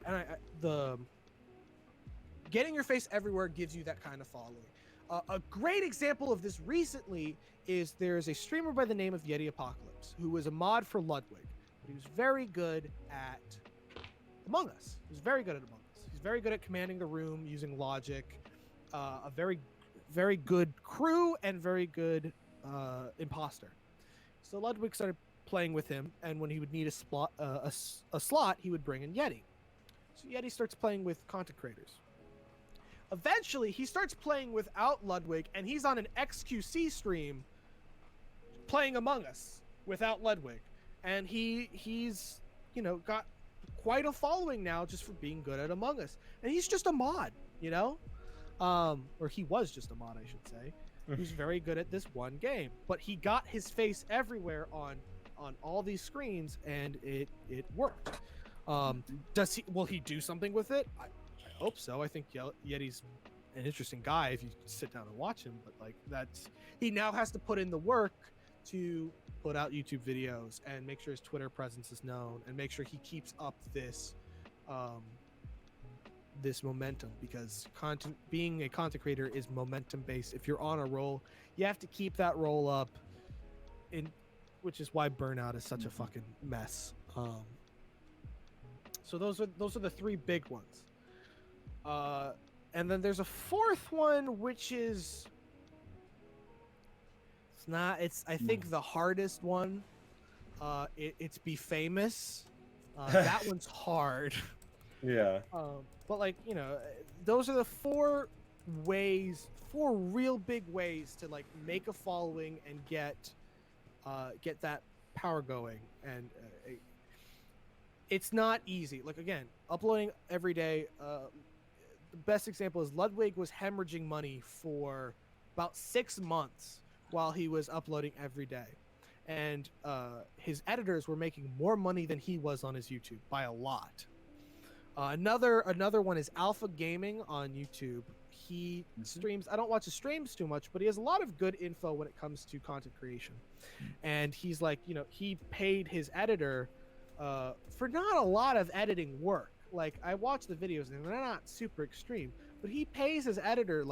and getting your face everywhere gives you that kind of following. A great example of this recently is there's a streamer by the name of Yeti Apocalypse who was a mod for Ludwig. But he was very good at Among Us. He was very good at Among Us. He's very good at commanding the room using logic. A very, very good crew and very good imposter. So Ludwig started playing with him, and when he would need a slot, he would bring in Yeti. So Yeti starts playing with content creators. Eventually, he starts playing without Ludwig, and he's on an XQC stream playing Among Us without Ludwig. And he's, you know, got quite a following now just for being good at Among Us. And he's just a mod, you know? Or he was just a mod, I should say. Who's very good at this one game. But he got his face everywhere on all these screens, and it worked. Will he do something with it? I hope so. I think Yeti's an interesting guy if you sit down and watch him, but like he now has to put in the work to put out YouTube videos and make sure his Twitter presence is known and make sure he keeps up this this momentum, because being a content creator is momentum based. If you're on a roll, you have to keep that roll up, which is why burnout is such a fucking mess. So those are the 3 big ones. And then there's a 4th one, which is I think the hardest one. It's be famous. That one's hard. Yeah. But like, you know, those are the 4 real big ways to like make a following and get that power going. And it's not easy. Like, again, uploading every day. The best example is Ludwig was hemorrhaging money for about 6 months while he was uploading every day. And his editors were making more money than he was on his YouTube by a lot. Another one is Alpha Gaming on YouTube. He streams. I don't watch his streams too much, but he has a lot of good info when it comes to content creation. And he's like, you know, he paid his editor for not a lot of editing work. Like, I watch the videos and they're not super extreme, but he pays his editor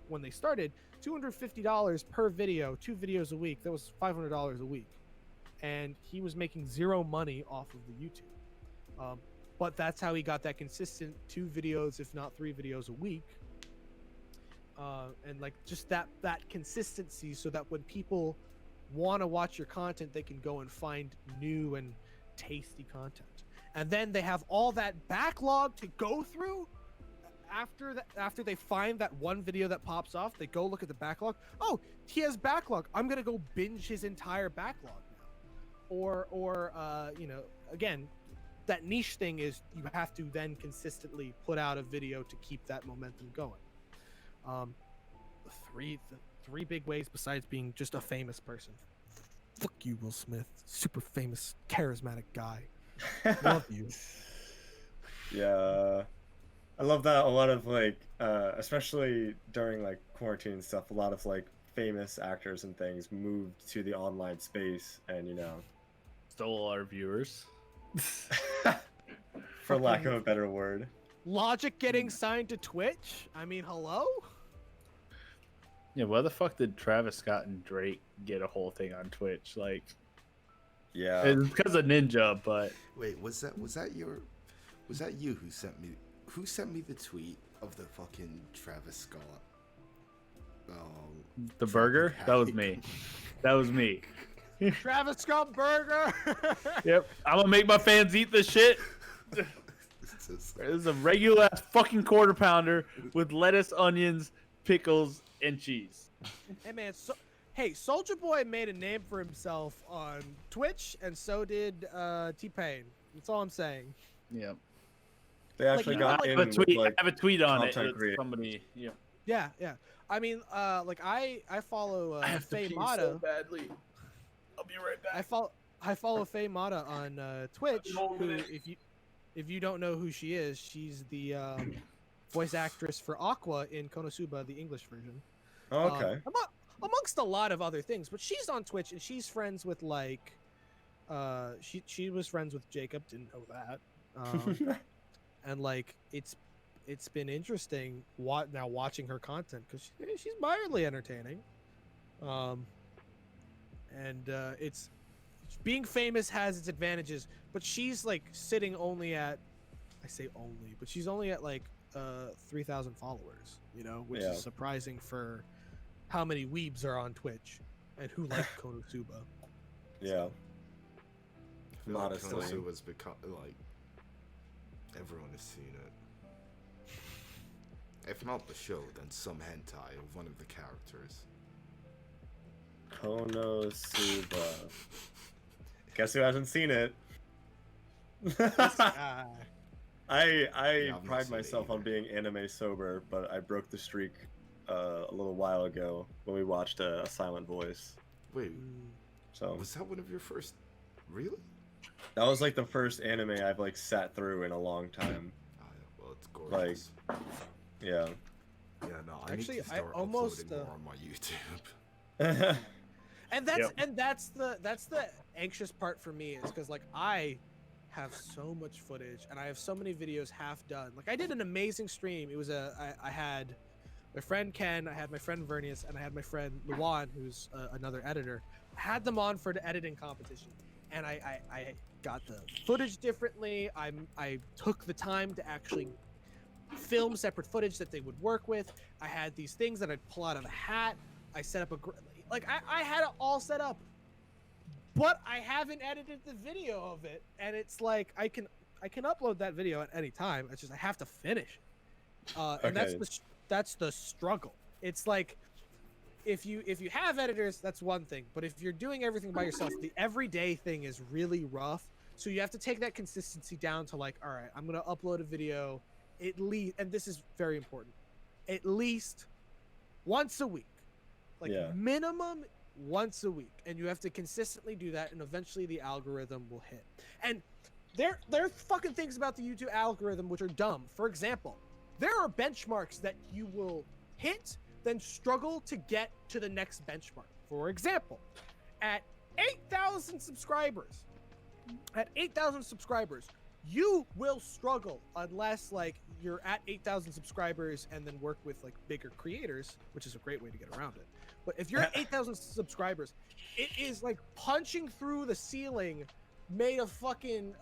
when they started $250 per video, 2 videos a week. That was $500 a week, and he was making 0 money off of the YouTube. But that's how he got that consistent 2 videos, if not 3 videos a week. And like just that consistency, so that when people want to watch your content, they can go and find new and tasty content. And then they have all that backlog to go through. After they find that one video that pops off, they go look at the backlog. Oh, he has backlog. I'm gonna go binge his entire backlog now. Or you know, again, that niche thing is you have to then consistently put out a video to keep that momentum going. The three big ways besides being just a famous person. Fuck you, Will Smith. Super famous, charismatic guy. Love you. Yeah. I love that a lot of like especially during like quarantine and stuff, a lot of like famous actors and things moved to the online space, and you know, Stole our viewers. for lack of a better word. Logic getting signed to Twitch? I mean, hello? Yeah, why the fuck did Travis Scott and Drake get a whole thing on Twitch? Like, Yeah. It's because of Ninja, but Wait, was that you who sent me the tweet of the fucking Travis Scott? the burger, that was me. That was me. Travis Scott burger. Yep. I'm gonna make my fans eat this shit. This is a regular ass fucking quarter pounder with lettuce, onions, pickles, and cheese. Hey man, hey, Soulja Boy made a name for himself on Twitch, and so did T-Pain. That's all I'm saying. Yeah. They actually Like, got I in I with, have a tweet on it. content It's creator. somebody. Yeah. Yeah, yeah. I mean, like I follow I have to Faye pee Mata. so badly. I'll be right back. I follow Faye Mata on Twitch. Hold Who, it. if you don't know who she is, she's the voice actress for Aqua in Konosuba, the English version. Oh, okay. Amongst a lot of other things, but she's on Twitch and she's friends with like, she was friends with Jacob. Didn't know that. And like it's been interesting now watching her content because she's mildly entertaining. And it's being famous has its advantages, but she's like sitting only at, I say only, but she's only at like 3,000 followers, you know, which Yeah. is surprising for how many weebs are on Twitch and who like Konosuba. Yeah. I feel like Modestly. Konosuba's become like everyone has seen it. If not the show, then some hentai of one of the characters. Konosuba. Guess who hasn't seen it? Ah, I Yeah, I've not pride seen it myself on either. being anime sober, but I broke the streak a little while ago when we watched a Silent Voice. Wait, So was that one of your first? Really? that was like the first anime I've like sat through in a long time. Well, it's gorgeous. Yeah. Yeah, no, I Actually, need to I start almost, uploading more on my YouTube. and that's the anxious part for me, is because like I have so much footage and I have so many videos half done. Like I did an amazing stream. It was I had my friend Ken, I had my friend Vernius, and I had my friend Luan, who's another editor. I had them on for the editing competition, and I got the footage differently. I took the time to actually film separate footage that they would work with. I had these things that I'd pull out of a hat. I set up I had it all set up, but I haven't edited the video of it, and it's like I can upload that video at any time. It's just I have to finish, and Okay. that's the struggle. It's like if you have editors, that's one thing, but if you're doing everything by yourself, the everyday thing is really rough. So you have to take that consistency down to like, all right, I'm gonna upload a video at least, and this is very important, at least once a week, like Yeah. minimum once a week, and you have to consistently do that, and eventually the algorithm will hit. And there are fucking things about the YouTube algorithm which are dumb. For example, there are benchmarks that you will hit, then struggle to get to the next benchmark. For example, at 8,000 subscribers, you will struggle unless like you're at 8,000 subscribers and then work with like bigger creators, which is a great way to get around it. But if you're at 8,000 subscribers, it is like punching through the ceiling made of fucking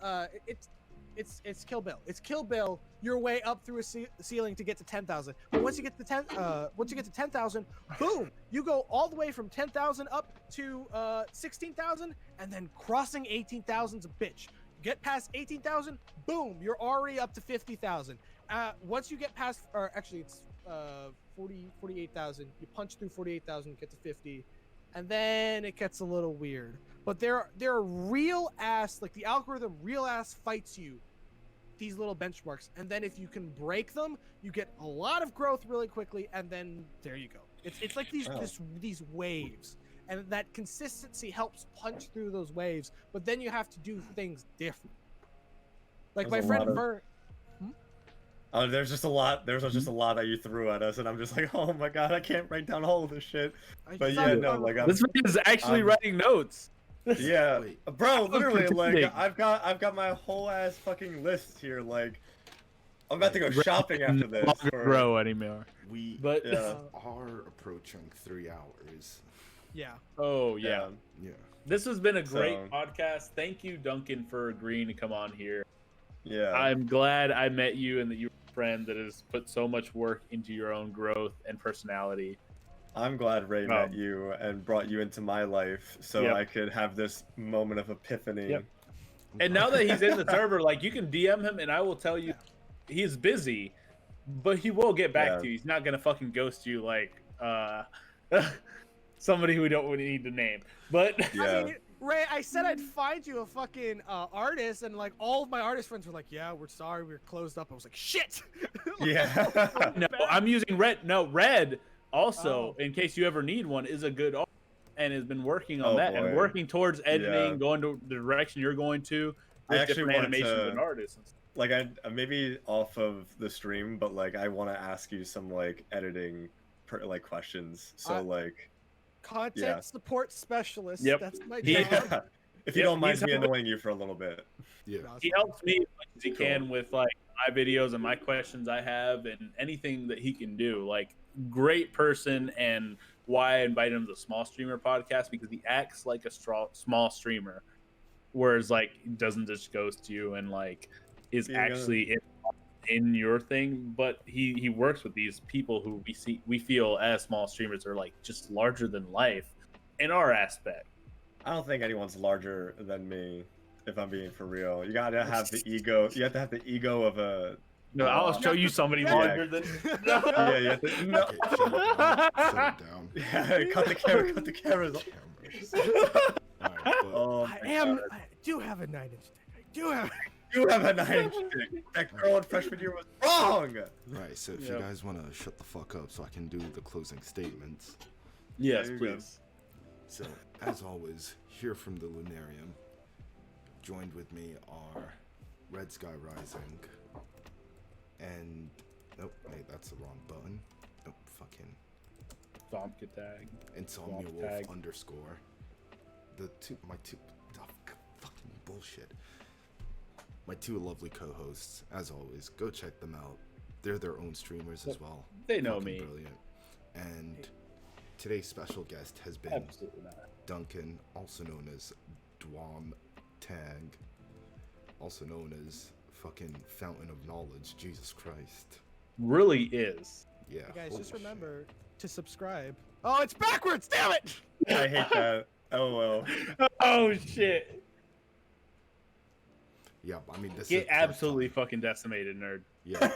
it's Kill Bill. It's Kill Bill your way up through a ceiling to get to 10,000. But once you get to 10,000, boom, you go all the way from 10,000 up to 16,000, and then crossing 18,000's a bitch. Get past 18,000, boom, you're already up to 50,000. Once you get past, or actually it's 48,000, you punch through 48,000, get to 50, and then it gets a little weird. But there are real ass, like the algorithm real ass fights you these little benchmarks, and then if you can break them, you get a lot of growth really quickly, and then there you go. It's like these waves, and that consistency helps punch through those waves. But then you have to do things different. Like There's my a friend lot of- Ver. There's just a lot. There's just a lot that you threw at us, and I'm just like, oh my god, I can't write down all of this shit. But yeah, no, like This man is actually writing notes. Yeah, Wait. bro, literally, like pretending. I've got my whole ass fucking list here. Like, I'm about to go shopping after this. Not gonna for- grow anymore. We But Yeah. are approaching 3 hours. Yeah. oh yeah. Yeah. This has been a great So- podcast. Thank you, Duncan, for agreeing to come on here. Yeah. I'm glad I met you and that you're a friend that has put so much work into your own growth and personality. I'm glad Ray met you and brought you into my life so I could have this moment of epiphany. Yep. And now that he's in the server, like, you can DM him and I will tell you he's busy, but he will get back to you. He's not gonna fucking ghost you like somebody who we don't need to name. But I mean, Ray, I said I'd find you a fucking artist, and like all of my artist friends were like, "Yeah, we're sorry, we're closed up." I was like, "Shit." Yeah. no, I'm using Red. No, Red also, in case you ever need one, is a good artist and has been working on that and working towards editing, going to the direction you're going to. I actually different want animations to, and artists. And stuff. like, I maybe off of the stream, but like I want to ask you some like editing questions. So like content support specialist. Yep. That's my job. yeah. If you don't mind me annoying you for a little bit. Yeah. He helps me as much as he can with like my videos and my questions I have and anything that he can do. Like, great person, and why I invited him to the Small Streamer podcast, because he acts like a small streamer, whereas like he doesn't just ghost you and like is actually in your thing. But he works with these people who we feel as small streamers are like just larger than life in our aspect. I don't think anyone's larger than me, if I'm being for real. You gotta have the ego. You have to have the ego of a. No, I'll show you somebody larger than. Yeah, you have to. No. Shut it down. Yeah, cut the camera. Cut the cameras. I do have a 9-inch dick. I do have. You have a 9-inch dick. That girl in freshman year was wrong. Right, so if you guys want to shut the fuck up so I can do the closing statements. Yes, please. So, as always, here from the Lunarium, joined with me are RedSkyRising, and nope, hey, that's the wrong button. Nope, fucking DwamKtag. InsomniaWolf underscore. My two fucking bullshit. My two lovely co-hosts, as always. Go check them out. They're their own streamers as well. They know Fucking me. Brilliant. And today's special guest has been Duncan, also known as DwamKtag, also known as fucking Fountain of Knowledge. Jesus Christ. Really is. Yeah. Hey guys, just holy remember to subscribe. Oh, it's backwards! Damn it! I hate that. Oh well. Oh shit. Yeah, I mean, this Get is absolutely fucking decimated, nerd. Yeah.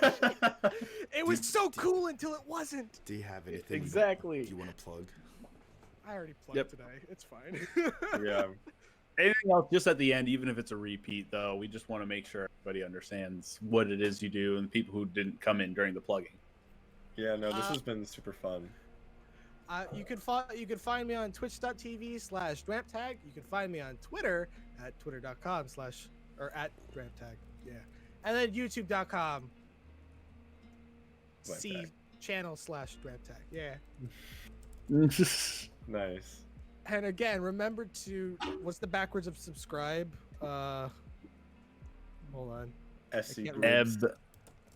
It was so cool until it wasn't. Do you have anything Exactly. you want to plug? I already plugged today. It's fine. Yeah. Anything else just at the end, even if it's a repeat, though, we just want to make sure everybody understands what it is you do and people who didn't come in during the plugging. Yeah, no, this has been super fun. You can find me on twitch.tv/DwamKtag. You can find me on Twitter at twitter.com/ or at DwamKtag. Yeah. And then youtube.com C channel /DwamKtag. Yeah. Nice. And again, remember to what's the backwards of subscribe? Hold on. SC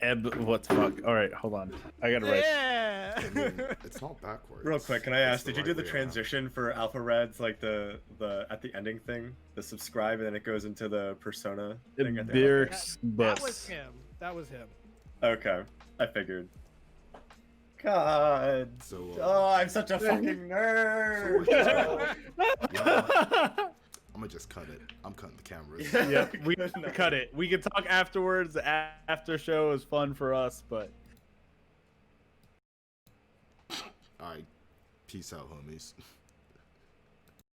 Ebb, what the fuck? All right, hold on. I gotta write. Yeah. I mean, it's not backwards. Real quick, can I ask? Did you do the right way transition for Alpha Reds, like the at the ending thing, the subscribe, and then it goes into the persona thing at the end? That was him. That was him. Okay, I figured. God. So, Oh, I'm such a fucking nerd. I'm gonna just cut it. I'm cutting the cameras. Yeah, we can cut it. We can talk afterwards. The after show is fun for us, but. All right, peace out, homies.